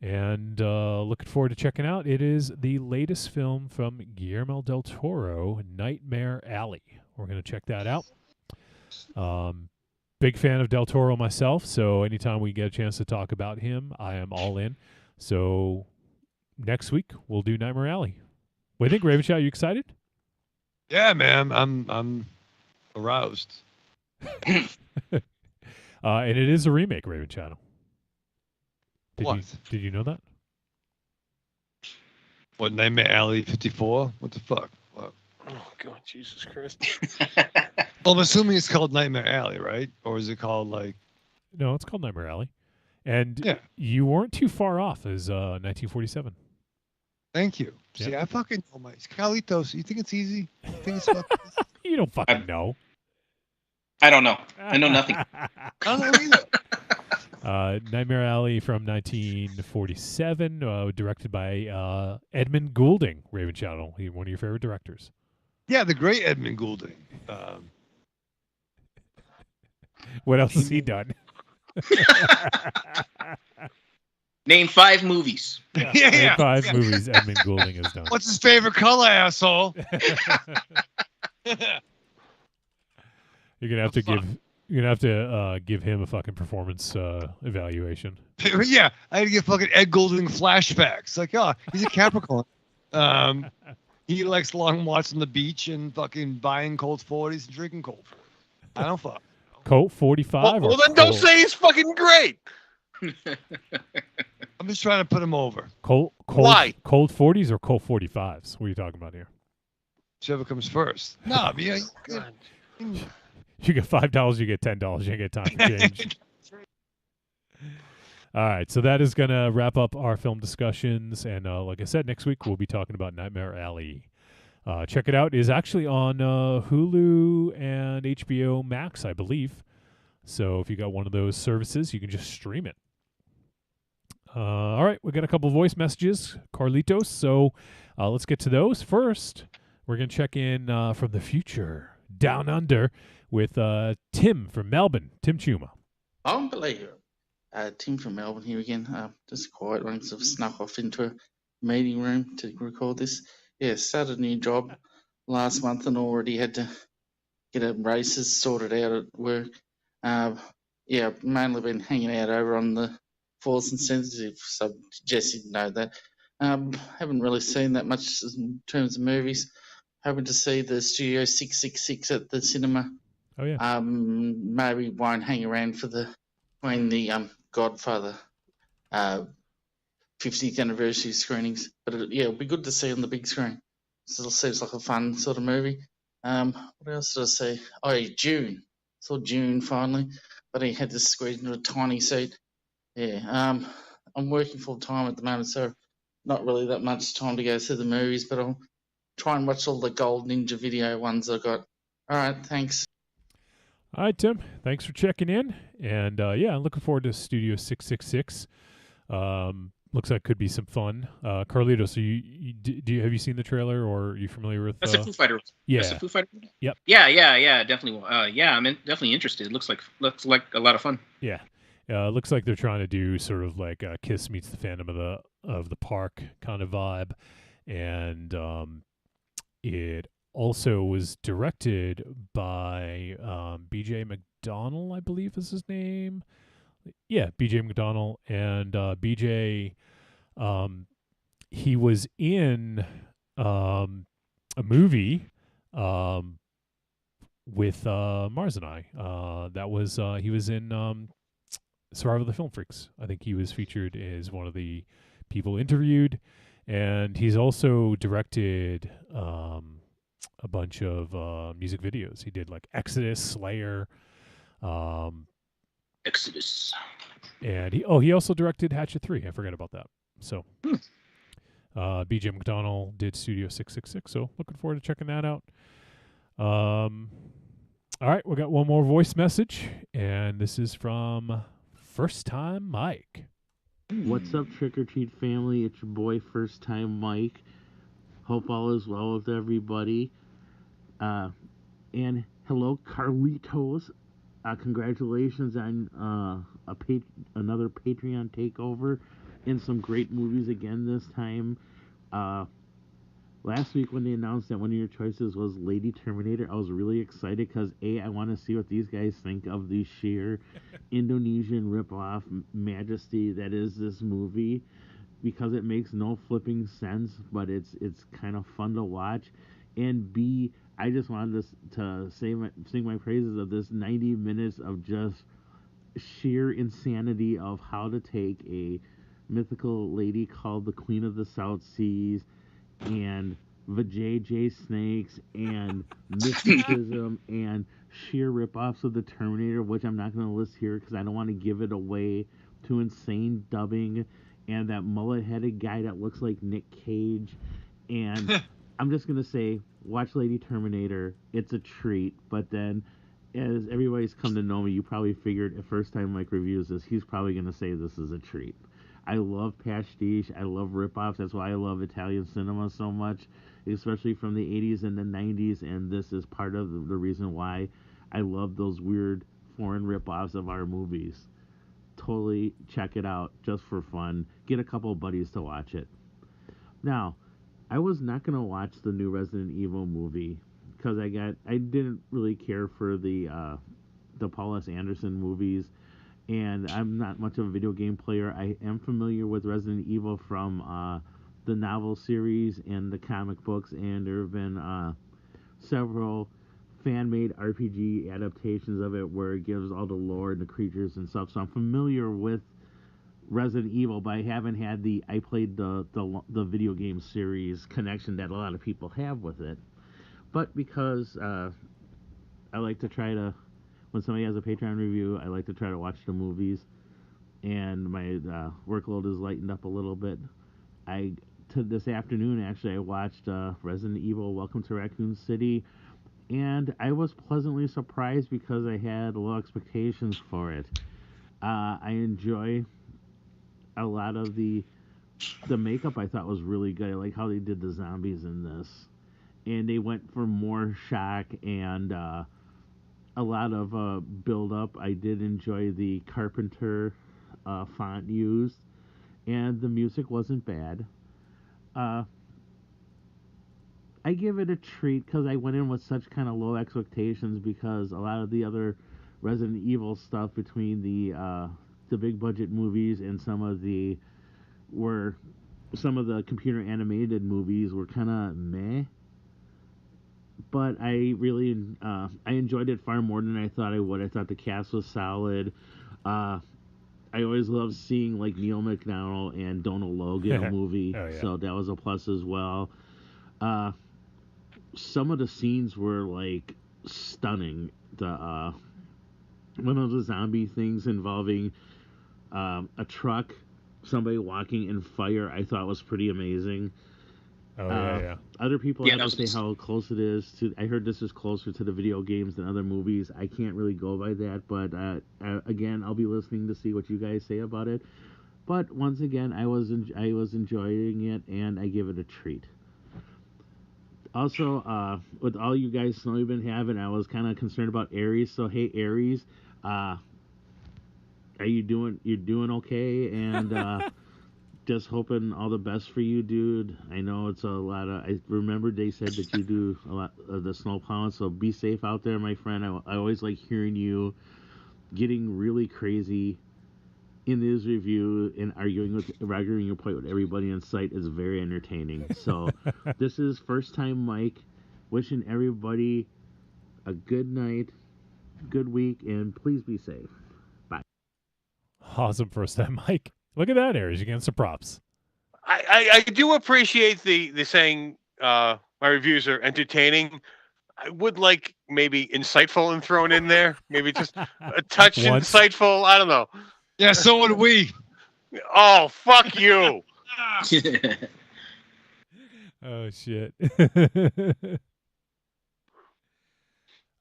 And looking forward to checking out. It is the latest film from Guillermo del Toro, Nightmare Alley. We're going to check that out. Big fan of del Toro myself, so anytime we get a chance to talk about him, I am all in. So next week we'll do Nightmare Alley. What do you think, Raven Shot? You excited? Yeah, man. I'm aroused. And it is a remake, Raven Channel. Did you know that? What, Nightmare Alley 54? What the fuck? What? Oh, God, Jesus Christ. Well, I'm assuming it's called Nightmare Alley, right? Or is it called like... No, it's called Nightmare Alley. And you weren't too far off as 1947. Thank you. Yep. See, I fucking know my... Carlitos, you think it's easy? You think it's fucking... You don't fucking know. I don't know. I know nothing. I don't know either. Nightmare Alley from 1947, directed by Edmund Goulding, Raven Channel. He's one of your favorite directors. Yeah, the great Edmund Goulding. What else has he done? Name 5 movies. Name 5 movies Edmund Goulding has done. What's his favorite color, asshole? You're gonna have to give him a fucking performance evaluation. Yeah, I had to get fucking Ed Goulding flashbacks. Like, oh, he's a Capricorn. He likes long walks on the beach and fucking buying Colt 40s and drinking Colt 40s. I don't fuck. Colt 45. Well, then don't say he's fucking great. I'm just trying to put him over. Why? Colt 40s or Colt 45s? What are you talking about here? Whichever comes first. No, yeah. You get $5, you get $10. You get time for change. All right, so that is going to wrap up our film discussions. And like I said, next week we'll be talking about Nightmare Alley. Check it out. It is actually on Hulu and HBO Max, I believe. So if you got one of those services, you can just stream it. All right, we got a couple voice messages, Carlitos. So let's get to those. First, we're going to check in from the future, down under, with Tim from Melbourne, Tim Chuma. Unbelievable. Tim from Melbourne here again. Just a quiet one because I've snuck off into a meeting room to record this. Yeah, started a new job last month and already had to get a races sorted out at work. Yeah, mainly been hanging out over on the Force and Sensitive, so Jesse didn't know that. Haven't really seen that much in terms of movies. Hoping to see the Studio 666 at the cinema. Oh, yeah. Maybe won't hang around for when the Godfather 50th anniversary screenings. But it'll be good to see on the big screen. So it seems like a fun sort of movie. What else did I say? Oh, yeah, June. Saw June finally, but he had to squeeze into a tiny seat. Yeah, I'm working full time at the moment, so not really that much time to go through the movies, but I'll try and watch all the Gold Ninja video ones I got. All right, thanks. All right, Tim. Thanks for checking in. And, yeah, I'm looking forward to Studio 666. Looks like could be some fun. Carlito, so have you seen the trailer or are you familiar with... That's a Foo Fighter. Yeah. That's a Foo Fighter. Yep. Yeah, definitely. Yeah, I'm definitely interested. It looks like a lot of fun. Yeah. Looks like they're trying to do sort of like Kiss meets the Phantom of the Park kind of vibe. And it also was directed by B.J. McDonnell, I believe is his name. Yeah, B.J. McDonnell. And B.J., he was in a movie with Mars and I. He was in Survival of the Film Freaks. I think he was featured as one of the people interviewed. And he's also directed a bunch of music videos. He did like Exodus, Slayer, Exodus. And he also directed Hatchet 3. I forgot about that. So BJ McDonnell did Studio 666, so looking forward to checking that out. All right, we got one more voice message, and this is from First Time Mike. What's up, Trick or Treat family? It's your boy, First Time Mike. Hope all is well with everybody. And hello, Carlitos. Congratulations on another Patreon takeover and some great movies again this time. Last week when they announced that one of your choices was Lady Terminator, I was really excited because I want to see what these guys think of the sheer Indonesian ripoff majesty that is this movie, because it makes no flipping sense, but it's kind of fun to watch. And B, I just wanted to sing my praises of this 90 minutes of just sheer insanity of how to take a mythical lady called the Queen of the South Seas and vajayjay snakes and mysticism and sheer ripoffs of the Terminator, which I'm not going to list here because I don't want to give it away, to insane dubbing and that mullet-headed guy that looks like Nick Cage. And I'm just going to say, watch Lady Terminator. It's a treat. But then, as everybody's come to know me, you probably figured the first time Mike reviews this, he's probably going to say this is a treat. I love pastiche. I love ripoffs. That's why I love Italian cinema so much, especially from the 80s and the 90s. And this is part of the reason why I love those weird foreign ripoffs of our movies. Totally check it out just for fun. Get a couple of buddies to watch it. Now, I was not going to watch the new Resident Evil movie because I didn't really care for the Paul S. Anderson movies. And I'm not much of a video game player. I am familiar with Resident Evil from the novel series and the comic books, and there have been several fan-made RPG adaptations of it where it gives all the lore and the creatures and stuff. So I'm familiar with Resident Evil, but I haven't had I played the video game series connection that a lot of people have with it. But because I like to try to, when somebody has a Patreon review, I like to try to watch the movies, and my workload is lightened up a little bit. This afternoon, actually, I watched Resident Evil Welcome to Raccoon City, and I was pleasantly surprised because I had low expectations for it. I enjoy a lot of the makeup. I thought was really good. I like how they did the zombies in this, and they went for more shock and a lot of build-up. I did enjoy the Carpenter font used, and the music wasn't bad. I give it a treat because I went in with such kind of low expectations, because a lot of the other Resident Evil stuff between the big budget movies and some of the computer animated movies were kind of meh. But I really I enjoyed it far more than I thought I would. I thought the cast was solid. I always love seeing like Neil McDowell and Donald Logue in a movie, so that was a plus as well. Some of the scenes were like stunning. One of the zombie things involving a truck, somebody walking in fire, I thought was pretty amazing. Other people have to say how close it is to. I heard this is closer to the video games than other movies. I can't really go by that, but again, I'll be listening to see what you guys say about it. But once again, I was enjoying it, and I give it a treat. Also, with all you guys snow you've been having, I was kind of concerned about Aries. So hey, Aries, are you doing? You're doing okay, and just hoping all the best for you, dude. I know it's a lot of. I remember they said that you do a lot of the snow plowing, so be safe out there, my friend. I always like hearing you getting really crazy in this review and arguing your point with everybody in sight is very entertaining. So this is First Time Mike, wishing everybody a good night, good week, and please be safe. Bye. Awesome First Time Mike. Look at that, Aries. You're getting some props. I do appreciate the saying my reviews are entertaining. I would like maybe insightful and thrown in there. Maybe just a touch Once. insightful. I don't know. Yeah, so would we. Oh, fuck you. Oh shit.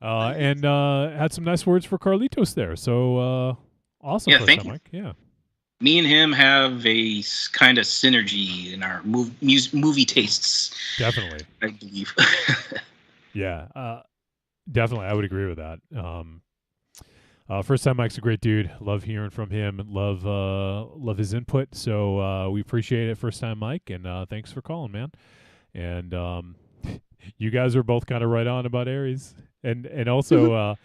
And had some nice words for Carlitos there. So awesome. Yeah, first thank time, you. Mike. Yeah. Me and him have a kind of synergy in our movie tastes. Definitely. I believe. Yeah. Definitely. I would agree with that. First time Mike's a great dude. Love hearing from him. Love his input. So we appreciate it, first time Mike, and thanks for calling, man. And you guys are both kind of right on about Aries. And also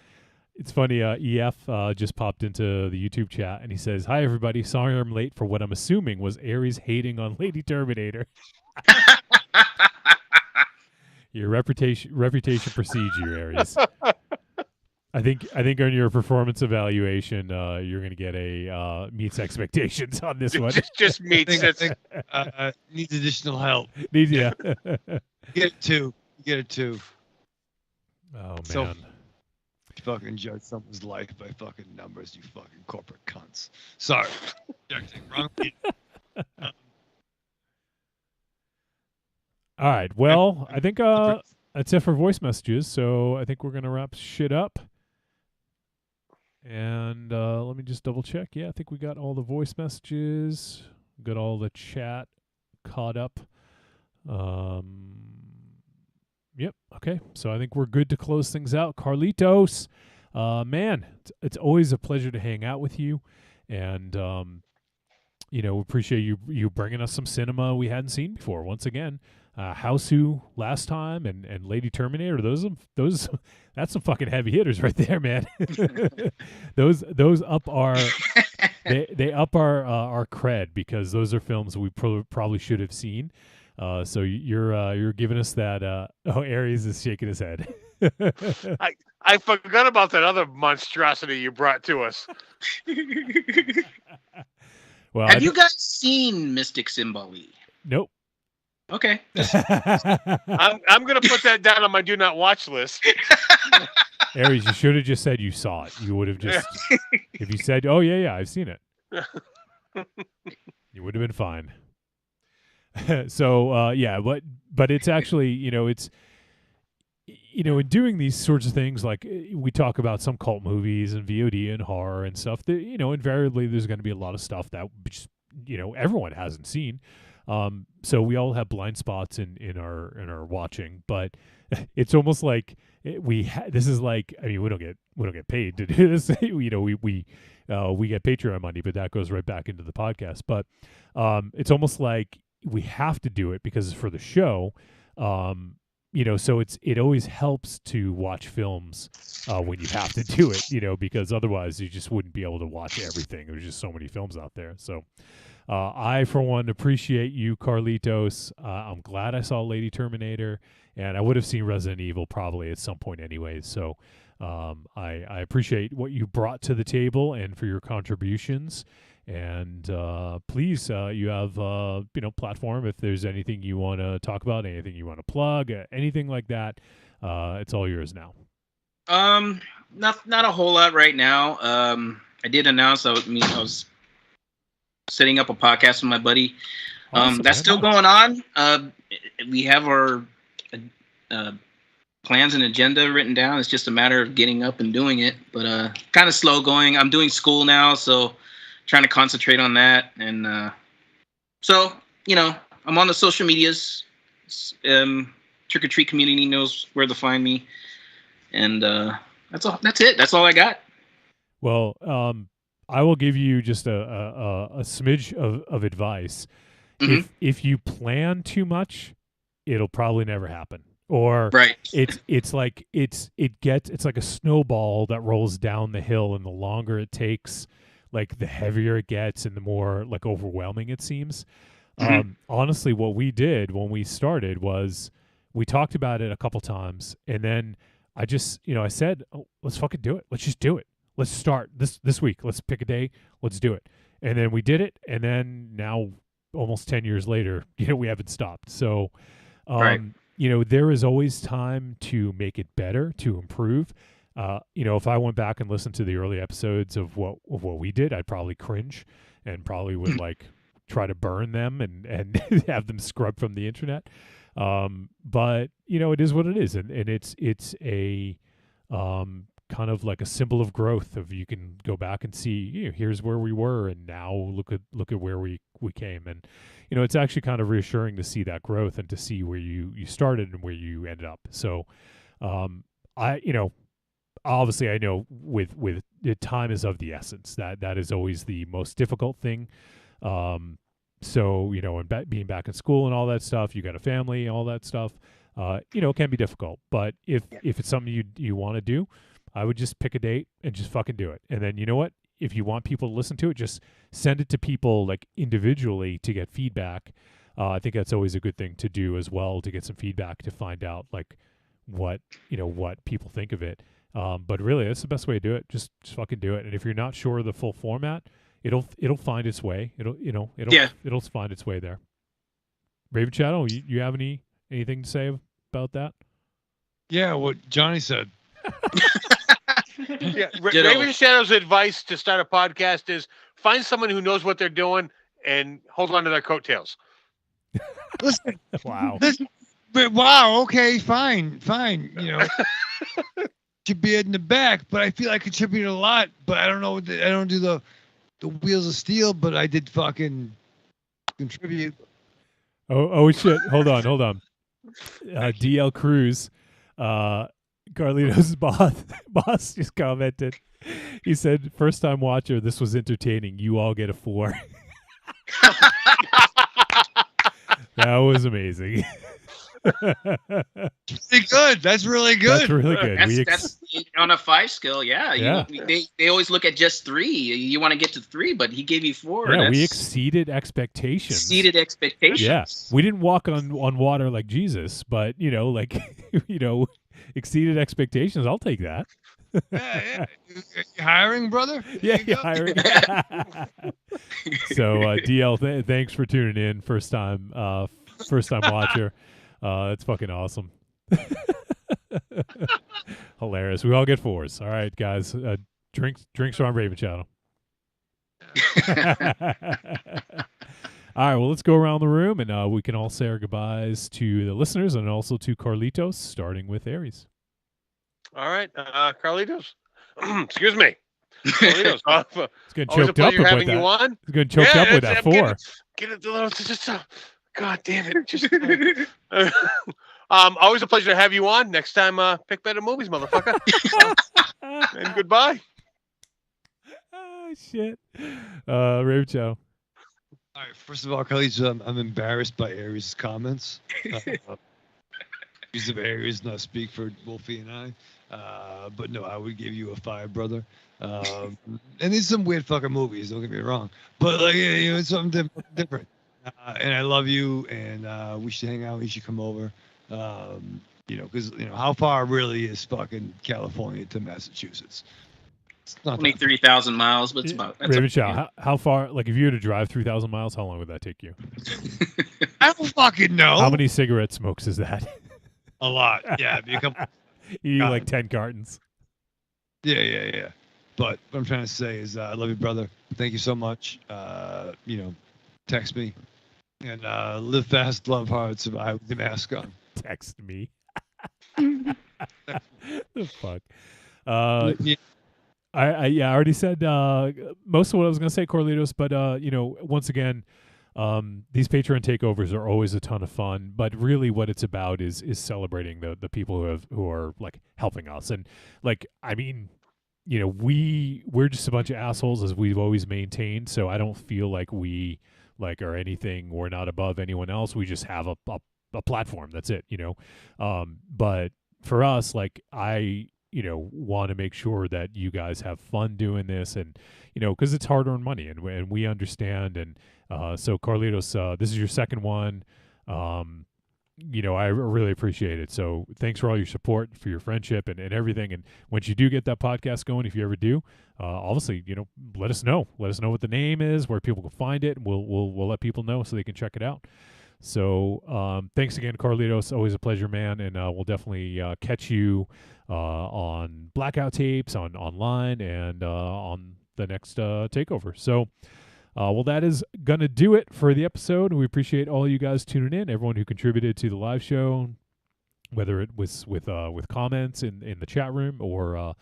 it's funny, EF just popped into the YouTube chat and he says, "Hi everybody, sorry I'm late for what I'm assuming was Aries hating on Lady Terminator." Your reputation precedes you, Aries. I think on your performance evaluation, you're going to get a meets expectations on this one. Just meets. I think needs additional help. Yeah. Get a 2. Get a 2. Oh man. So, fucking judge someone's life by fucking numbers, you fucking corporate cunts. Sorry. Wrong. All right. Well, I think that's it for voice messages. So I think we're gonna wrap shit up. And let me just double check. Yeah, I think we got all the voice messages. Got all the chat caught up. Yep. Okay. So I think we're good to close things out. Carlitos, man, it's always a pleasure to hang out with you, and appreciate you bringing us some cinema we hadn't seen before. Once again, House Who last time, and Lady Terminator. Those that's some fucking heavy hitters right there, man. those up our they up our cred, because those are films we probably should have seen. So you're giving us that. Aries is shaking his head. I forgot about that other monstrosity you brought to us. Well, have you guys seen Mystic Symboli? Nope. Okay. I'm gonna put that down on my do not watch list. Aries, you should have just said you saw it. You would have just if you said, "Oh yeah, I've seen it," you would have been fine. So yeah, but it's actually, it's in doing these sorts of things, like we talk about some cult movies and VOD and horror and stuff, that invariably there's going to be a lot of stuff that just, everyone hasn't seen. So we all have blind spots in our watching, but it's almost like this is like, I mean, we don't get paid to do this. We get Patreon money, but that goes right back into the podcast. But it's almost like we have to do it because it's for the show. So it always helps to watch films when you have to do it, because otherwise you just wouldn't be able to watch everything. There's just so many films out there. So I, for one, appreciate you, Carlitos. I'm glad I saw Lady Terminator, and I would have seen Resident Evil probably at some point anyways. So I appreciate what you brought to the table and for your contributions. And please, you have platform. If there's anything you want to talk about, anything you want to plug, anything like that, it's all yours now. Not a whole lot right now. I did announce I was setting up a podcast with my buddy. Awesome, that's still going on. We have our plans and agenda written down. It's just a matter of getting up and doing it. But kind of slow going. I'm doing school now, so trying to concentrate on that. And so, I'm on the social medias. Trick or Treat community knows where to find me. And that's all. That's it. That's all I got. Well, I will give you just a smidge of advice. Mm-hmm. If you plan too much, it'll probably never happen. Or right. it's like a snowball that rolls down the hill, and the longer it takes, like the heavier it gets and the more like overwhelming it seems. Mm-hmm. Honestly, what we did when we started was we talked about it a couple times, and then I just, I said, "Oh, let's fucking do it. Let's just do it. Let's start this week. Let's pick a day. Let's do it." And then we did it, and then now almost 10 years later, we haven't stopped. So right. there is always time to make it better, to improve. If I went back and listened to the early episodes of what we did, I'd probably cringe and probably would like try to burn them and have them scrubbed from the internet. But it is what it is, and it's a kind of like a symbol of growth. Of you can go back and see, here's where we were, and now look at where we came, and it's actually kind of reassuring to see that growth and to see where you started and where you ended up. So, obviously I know with the time is of the essence. That is always the most difficult thing. So, and being back in school and all that stuff, you got a family, all that stuff, it can be difficult. But if it's something you want to do, I would just pick a date and just fucking do it. And then, you know what? If you want people to listen to it, just send it to people like individually to get feedback. I think that's always a good thing to do as well, to get some feedback, to find out like what people think of it. But really, that's the best way to do it. Just fucking do it. And if you're not sure of the full format, it'll find its way. It'll find its way there. Raven Shadow, you have anything to say about that? Yeah, what Johnny said. Yeah, Raven Shadow's advice to start a podcast is find someone who knows what they're doing and hold on to their coattails. Listen, wow. Wow. Okay, fine. Should be in the back, but I feel I contributed a lot. But I don't know. I don't do the wheels of steel, but I did fucking contribute. Oh shit! Hold on. DL Cruz, Carlito's boss just commented. He said, "First time watcher, this was entertaining. You all get a 4." That was amazing. Pretty good. That's really good. That's really good. That's on a 5 scale. Yeah. They always look at just 3. You want to get to 3, but he gave you 4. Yeah, we exceeded expectations. Yeah, we didn't walk on water like Jesus, but exceeded expectations. I'll take that. Yeah. You hiring, brother? Yeah, you're hiring. So DL, thanks for tuning in. First time watcher. That's fucking awesome. Hilarious. We all get 4s. All right, guys. Drinks are on Raven Channel. All right, well, let's go around the room, and we can all say our goodbyes to the listeners and also to Carlitos, starting with Aries. All right, Carlitos. Excuse me. Carlitos. It's getting choked up with having that. You on. It's getting choked up with that 4. Get it a little. God damn it! Just always a pleasure to have you on. Next time, pick better movies, motherfucker. And goodbye. Oh shit, Raven Chow. All right. First of all, Carlitos, I'm embarrassed by Aries' comments. Use of Aries not speak for Wolfie and I. But no, I would give you a 5, brother. And there's some weird fucking movies. Don't get me wrong, but like it's something different. And I love you, and we should hang out. You should come over. Because how far really is fucking California to Massachusetts? It's not only 3,000 miles, but it's about. Raven Shaw, how far? Like, if you were to drive 3,000 miles, how long would that take you? I don't fucking know. How many cigarette smokes is that? A lot. Yeah, you eat like 10 cartons. Yeah. But what I'm trying to say is, I love you, brother. Thank you so much. Text me. And live fast, love hard, survive with the mask on. Text me. The fuck. I already said most of what I was going to say, Carlitos, but once again, these Patreon takeovers are always a ton of fun, but really what it's about is celebrating the people who are like helping us. And like, I mean, we're just a bunch of assholes, as we've always maintained, so I don't feel like we or anything. We're not above anyone else. We just have a platform. That's it, but for us, like, I want to make sure that you guys have fun doing this, and because it's hard-earned money, and we understand. And so Carlitos, this is your second one. I really appreciate it. So thanks for all your support, for your friendship and everything. And once you do get that podcast going, if you ever do, obviously, let us know. Let us know what the name is, where people can find it, and we'll let people know so they can check it out. So thanks again, Carlitos. Always a pleasure, man. And we'll definitely catch you on Blackout Tapes, on online, and on the next takeover. So, well, that is going to do it for the episode. We appreciate all you guys tuning in, everyone who contributed to the live show, whether it was with comments in the chat room or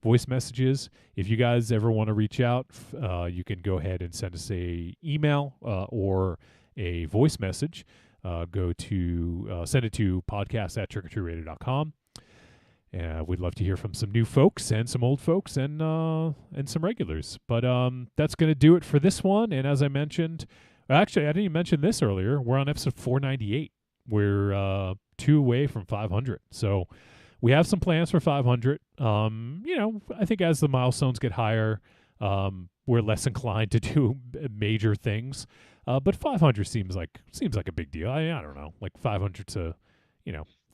voice messages. If you guys ever want to reach out, you can go ahead and send us a email or a voice message. Send it to podcast@trickortreatradio.com. We'd love to hear from some new folks and some old folks and some regulars. But that's going to do it for this one. And as I mentioned, actually, I didn't even mention this earlier. We're on episode 498. We're 2 away from 500. So we have some plans for 500. I think as the milestones get higher, we're less inclined to do major things. But 500 seems like a big deal. I don't know, like 500 to,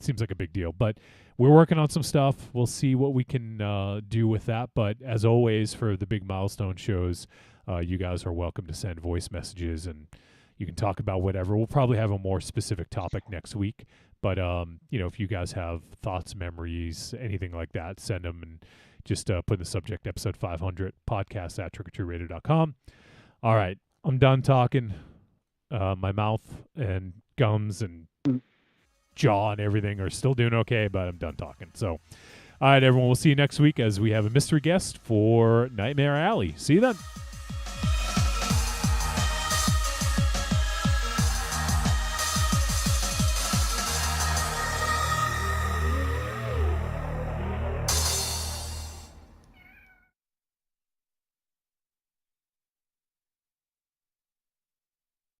seems like a big deal. But we're working on some stuff. We'll see what we can do with that. But as always, for the big milestone shows, you guys are welcome to send voice messages, and you can talk about whatever. We'll probably have a more specific topic next week. But, if you guys have thoughts, memories, anything like that, send them, and just put in the subject episode 500, podcast@trickortreatradio.com. All right. I'm done talking. My mouth and gums and jaw and everything are still doing okay, but I'm done talking. So, all right, everyone, we'll see you next week as we have a mystery guest for Nightmare Alley. See you then.